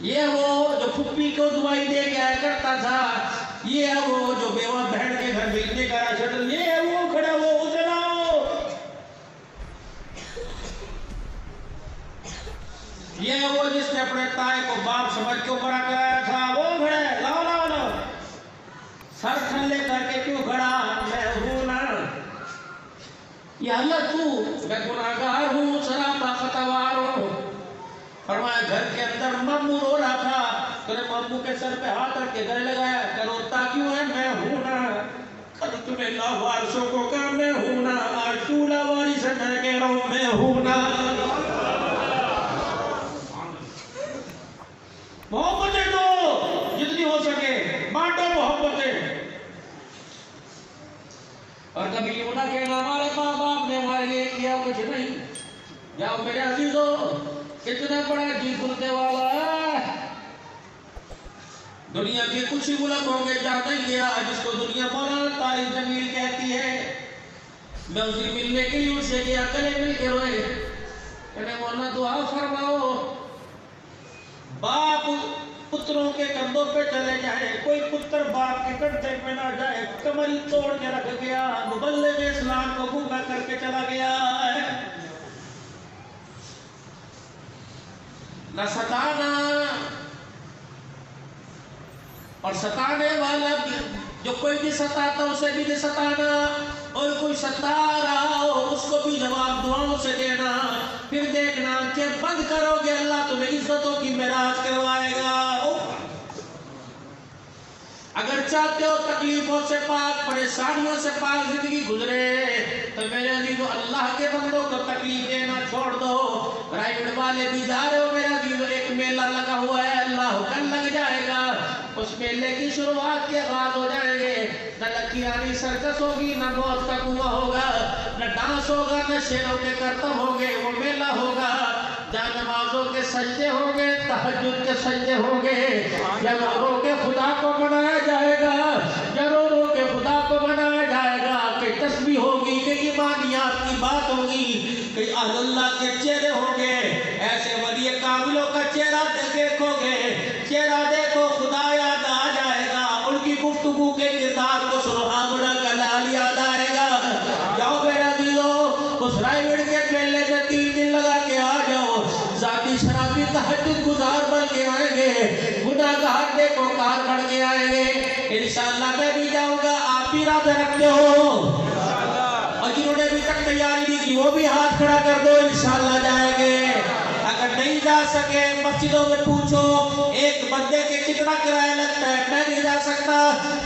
یہ ہے وہ جو پھوپھی کو دعائی دے کے آیا کرتا تھا، یہ ہے وہ جو بیوہ بہن کے گھر بھیجنے کا راشد، یہ ہے وہ کھڑا وہ اسے لاؤ. یہ ہے وہ جس نے اپنے تائے کو باپ سمجھ کے بڑا کرایا تھا، وہ کھڑا ہے، لاؤ لاؤ لاؤ. سر تھلے کر کے کیوں کھڑا، میں ہوں نا. یا اللہ تو، میں گناہگار ہوں، سراپا خطاوار ہوں. فرمایا گھر کے اندر مامو رو رہا تھا، تو نے مامو کے سر پہ ہاتھ رکھ کے گلے لگایا کہ روتا کیوں ہے، میں ہوں نا. کل تمہیں لاوارثوں کو کہا میں ہوں نا، آج تو لاوارث ہے، میں کہہ رہا ہوں میں ہوں نا. محبتیں دو جتنی ہو سکے، بانٹو محبتیں. اور کبھی یوں نہ کہنا ہمارے ماں باپ نے ہمارے لیے کیا کچھ نہیں. جاؤ میرے عزیزوں، اتنا بڑا جی کھلتے والا ہے، دنیا کے کچھ ہی ملک ہوں گے جہاں نہیں گیا جس کو دنیا مولانا طارق جمیل کہتی ہے. میں اسے ملنے کے لیے اسے گیا، گلے مل کے روئے، کہنے مولانا دعا فرماؤ. باپ پتروں کے کندھوں پہ چلے جائے، کوئی پتر باپ کے کندھے پہ نہ جائے. کمر توڑ کے رکھ گیا، مبلغ اسلام کو گونگا کر کے چلا گیا. نہ ستانا، اور ستانے والا بھی جو کوئی بھی ستاتا اسے بھی نہیں ستانا، اور کوئی ستا رہا ہو اس کو بھی جواب دعاؤں سے دینا. پھر دیکھنا کہ بند کرو گے اللہ تمہیں عزتوں کی معراج کروائے گا. اگر چاہتے ہو تکلیفوں سے پاک، پریشانیوں سے پاک زندگی گزرے، تو میرے عزیزو اللہ کے بندوں کو تکلیف دینا چھوڑ دو. رائیوڈ والے بھی جا رہے ہو میرے عزیزو، ایک میلہ لگا ہوا ہے، اللہ حکم لگ جائے گا، اس میلے کی شروعات کے آغاز ہو جائیں گے. نہ لکھیانی سرکس ہوگی، نہ موت کا کنواں ہوگا، نہ ڈانس ہوگا، نہ شیروں کے کرتب ہوں گے. وہ میلہ ہوگا جہاں نمازوں کے سجدے ہوں گے، تہجد کے سجدے ہوں گے. یا رو کے خدا کو منایا جائے گا، یا رو کے خدا کو منایا جائے گا. کہ تسبیح ہوگی، کہ ایمانیات کی بات ہوگی، کہ اہل اللہ کے چہرے ہوں گے. ایسے ولی کاملوں کا چہرہ دیکھو گے، چہرہ دیکھو خدا یاد آ جائے گا. ان کی گفتگو کے کردار کو سنو، آمنہ کا لال یاد آئے گا. جاؤ میرے عزیزو، اس رائیوڈ کے میلے میں 3 دن لگا کے آ جاؤ. ذاتی شرابی تہجد گزار بن کے آئیں گے، گناہگار دیکھو کار بن کے آئیں گے. انشاءاللہ میں بھی جاؤں گا، آپ بھی ارادہ رکھتے ہو، اور جنہوں نے ابھی تک تیاری نہیں کی وہ بھی ہاتھ کھڑا کر دو، انشاءاللہ جائیں گے. اگر نہیں جا سکے مسجدوں میں پوچھو ایک بندے کے کتنا کرایہ لگتا ہے، میں نہیں جا سکتا.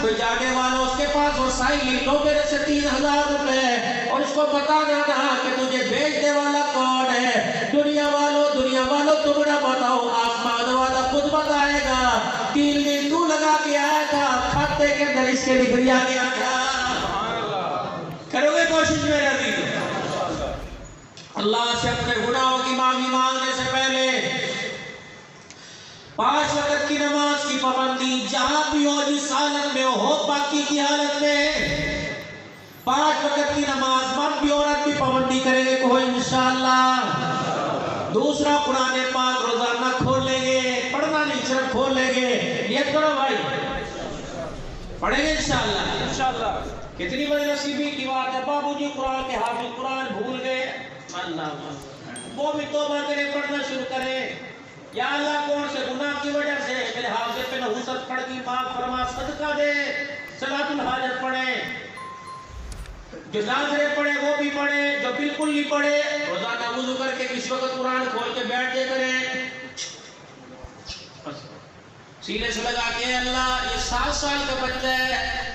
کوئی جانے والا اس کے پاس وسائل لے لو میرے سے 3000 روپے، اور اس کو بتانا نہ کہ تجھے بھیجنے والا کون ہے. دنیا والوں تم نہ بتاؤ، آسمان والا خود بتائے گا. 3 دن تو لگا کے آیا تھا، کھاتے کے اندر اس کے لکھ دیا گیا تھا. کرو گے کوشش میرے عزیز؟ اللہ سے اپنے گناہوں کی معافی مانگنے سے پہلے 5 وقت کی نماز کی پابندی جہاں بھی ہو، جس حالت میں ہو، پاکی کی حالت میں 5 وقت کی نماز مرد بھی عورت بھی پابندی کریں گے کوئی انشاءاللہ. دوسرا قرآن پاک روزانہ کھول لیں گے، پڑھنا نہیں صرف کھول لیں گے. نیت کرو بھائی، پڑھیں گے انشاءاللہ. کتنی بڑی نصیبی کی بات ہے، بابو جی قرآن کے حافظ قرآن بھول گئے، اللہ وہ بھی توبہ کرے، پڑھنا شروع کرے، یا اللہ کون سے گناہ کی وجہ سے میرے حافظ پہ نحوست پڑھ گئی، معاف فرما، صدقہ دے، صلاۃ الحاجت پڑھے، جو ناظرے پڑھے وہ بھی پڑھے، جو بالکل نہیں پڑھے روزانہ وضو کر کے کس وقت قرآن کھول کے بیٹھ جائے کریں، سینے سے لگا کے اللہ یہ 7 سال کا بچہ ہے،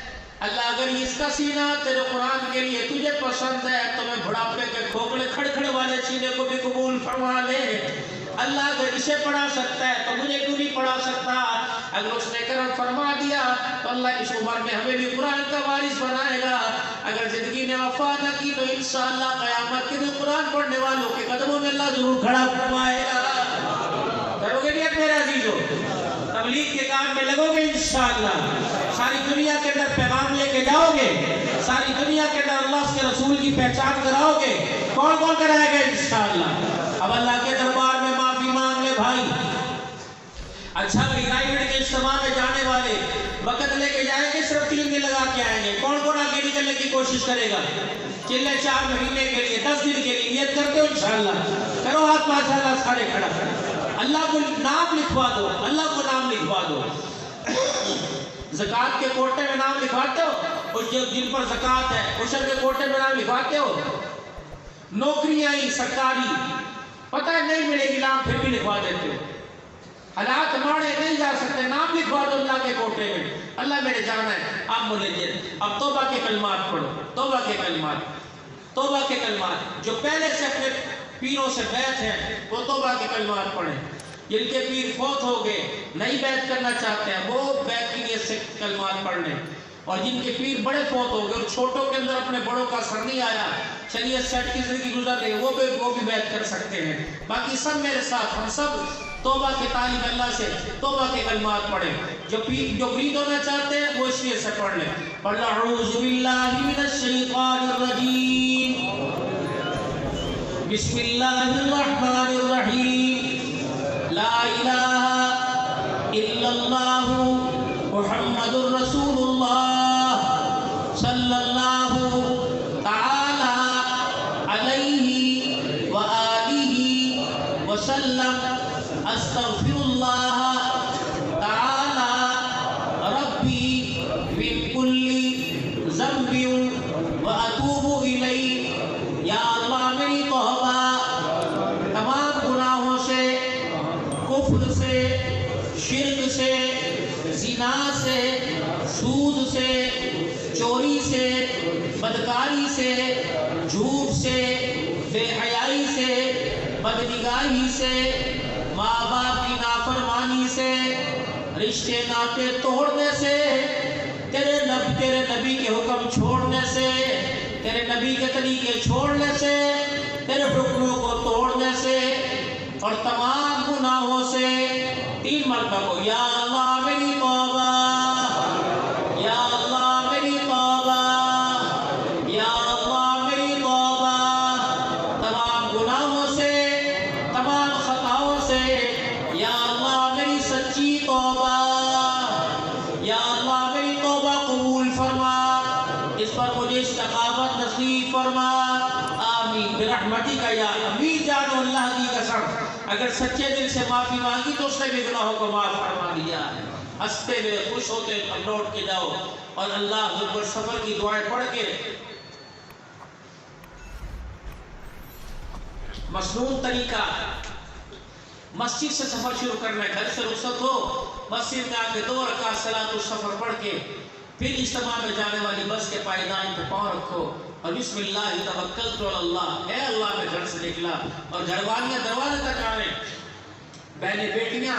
اللہ اگر اس کا سینہ تیرے قرآن کے لیے تجھے پسند ہے تو میں بڑھاپے کے کھوکھلے کھڑکھڑ والے سینے کو بھی قبول فرما لے، اللہ اگر اسے پڑھا سکتا ہے تو مجھے کیوں نہیں پڑھا سکتا، اگر اس نے کرم فرما دیا تو اللہ اس عمر میں ہمیں بھی قرآن کا وارث بنائے گا، اگر زندگی نے وفا نہ کی تو انشاءاللہ قیامت کے دن قرآن پڑھنے والوں کے قدموں میں اللہ ضرور کھڑا فرمائے گا، کرو گے نیت میرے عزیزو، تبلیغ کے کام میں لگو گے انشاءاللہ، ساری دنیا کے اندر پیغام لے کے جاؤ گے، ساری دنیا کے اندر اللہ کے رسول کی پہچان کراؤ گے، کون کون کرائے گا انشاءاللہ، اب اللہ کے دربار میں معافی مانگ لے بھائی، اچھا بھائی رائیوڈ کے اجتماع میں جانے والے وقت لے کے جائیں گے، صرف 3 دن لگا کے آئیں گے، کون کون آگے نکلنے کی کوشش کرے گا، چلے 4 مہینے کے لیے 10 دن کے لیے نیت کرتے ہو انشاءاللہ، کرو ہاتھ ماشاءاللہ سارے کھڑا اللہ کو نام لکھوا دو، اللہ کو نام لکھوا دو، زکوٰۃ کے کوٹے میں نام لکھواتے ہو، اور جن پر زکوٰۃ ہے عشر کے کوٹے میں نام لکھواتے ہو، نوکریاں سرکاری پتہ ہے نہیں ملے گی نام پھر بھی لکھوا دیتے ہو، حالات ماڑے نہیں جا سکتے نام لکھوا دو اللہ کے کوٹے میں، اللہ میرے جانا ہے آپ مجھے، اب توبہ کے کلمات پڑھو، توبہ کے کلمات، توبہ کے کلمات، جو پہلے سے اپنے پیروں سے بیعت ہیں وہ توبہ کے کلمات پڑھیں، جن کے پیر فوت ہو گئے نہیں بیعت کرنا چاہتے ہیں وہ بیعت کی نیت سے کلمات پڑھ لیں، اور جن کے پیر بڑے فوت ہو گئے اور چھوٹوں کے اندر اپنے بڑوں کا اثر نہیں آیا، شریعت سیٹ کی زندگی گزر رہی ہے وہ بھی بیعت کر سکتے ہیں، باقی سب میرے ساتھ ہم سب توبہ کے طالب اللہ سے توبہ کے کلمات پڑھیں، جو مرید ہونا چاہتے ہیں وہ اس لیے سے پڑھ لیں، قل اعوذ باللہ من الشیطان الرجیم، بسم اللہ الرحمن الرحیم، لا الہ الا اللہ محمد الرسول اللہ صلی اللہ تعالی علیہ وآلہ وسلم، استغفر اللہ تعالی ربی من کل ذنب واتوب الیہ، یا اللہ میری توبہ تمام گناہوں سے، کفر سے، شرک سے، زنا سے، سود سے، چوری سے، بدکاری سے، جھوٹ سے، بے حیائی سے، بدنگاہی سے، ماں باپ کی نافرمانی سے، رشتے ناطے توڑنے سے، تیرے نبی کے حکم چھوڑنے سے، تیرے نبی کے طریقے چھوڑنے سے، تیرے حکموں کو توڑنے سے، اور تمام گناہوں سے 3 مرتبہ یا اللہ میری توبہ، یا اللہ میری توبہ، یا اللہ میری توبہ، تمام گناہوں سے، تمام خطاؤں سے، یا اللہ میری سچی توبہ، یا اللہ میری توبہ قبول فرما، اس پر مجھے استقامت نصیب فرما، آمین برحمتی کا یا امین، جانو اللہ کی قسم اگر سچے دل سے معافی مانگی تو اس نے بھی گناہوں کو معاف فرما دیا، ہنستے ہوئے خوش ہوتے اب لوٹ کے جاؤ، اور اللہ ذکر سفر کی دعائیں پڑھ کے مسنون طریقہ مسجد سے سفر شروع کرنا ہے، گھر سے رخصت ہو مسجد میں آ کے 2 رکعت صلاۃ السفر پڑھ کے پھر اجتماع میں جانے والی بس کے پائیدان پہ پاؤں رکھو اور بسم اللہ توکلت علی اللہ، اے اللہ میں گھر سے نکلا، اور گھر والیاں دروازے تک آئیں، بہنیں بیٹیاں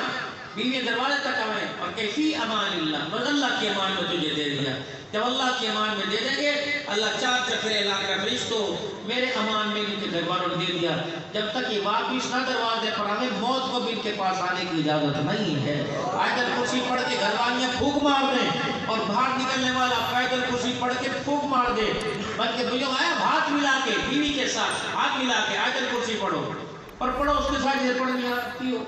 بیوی دروازے تک آئیں، اور کہ فی امان اللہ، اور اللہ کی امان میں تجھے دے دیا، جب اللہ کی امان میں دے دیں گے اللہ 4 چکرے لا کر فرشتوں میرے امان میں ان کے گھر والوں نے دے دیا، جب تک یہ واپس نہ دروازے پر آئے موت کو بھی ان کے پاس آنے کی اجازت نہیں ہے، آیت الکرسی پڑھ کے گھر والیاں پھونک مار دیں، اور باہر نکلنے والا آیت الکرسی پڑھ کے پھونک مار دے، بلکہ بھائیوں آیا ہاتھ ملا کے بیوی کے ساتھ ہاتھ ملا کے آیت الکرسی پڑھو، اور پڑھو اس کے ساتھ یہ پڑھنی آتی ہو،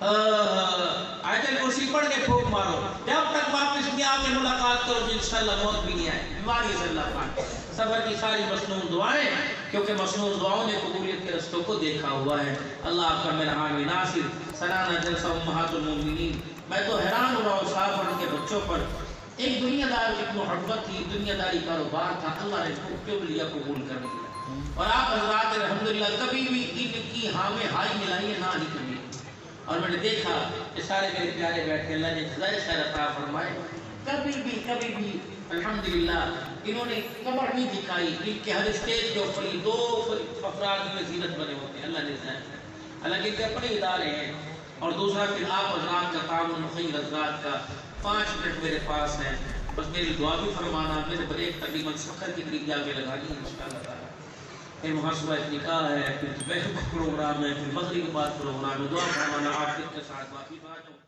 آیت الکرسی کرسی پڑھ کے پھونک مارو، جب تک واپس نہیں آ کے ملاقات کرو انشاءاللہ موت بھی نہیں آئے، بیماری سے اللہ پاک صبر کی ساری مصنون دعائیں، کیونکہ مصنون دعاؤں نے قبولیت کے رستوں کو دیکھا ہوا ہے۔ اللہ آپ کا میرا حامی ناصر سالانہ جلسہ امہات المومنین، میں تو حیران ہو رہا ہوں صاحب ان کے بچوں پر، ایک دنیا دار ایک محبت تھی، دنیا داری کاروبار تھا، اللہ نے اس کو کیوں لیا قبول کر لیا، اور آپ حضرات الحمدللہ کبھی بھی ان کی ہاں میں ہائی ملائی نہ ہی کبھی، اور میں نے دیکھا کہ سارے میرے پیارے بیٹھے، اللہ نے جزائے خیر عطا فرمائے، کبھی بھی الحمدللہ انہوں نے کمر نہیں دکھائی، ان کے ہر اسٹیج کے اوپر یہ 2 افراد میں زینت بنے ہوتے ہیں، اللہ نے جزائے، حالانکہ ان کے اپنے ادارے ہیں، اور دوسرا پھر آپ حضرات کا تعاون خیر حضرات کا 5 منٹ میرے پاس ہے، بس میری دعا بھی فرمانا، میرے بریک تقریباً سفر کی قریب جا کے لگانی ہے انشاءاللہ تعالی، پھر محاسبہ نکاح ہے، پھر بہن کا پروگرام ہے، پھر مغرب کے بعد پروگرام ہے، دعا فرمانا آپ کے ساتھ باقی بات ہو۔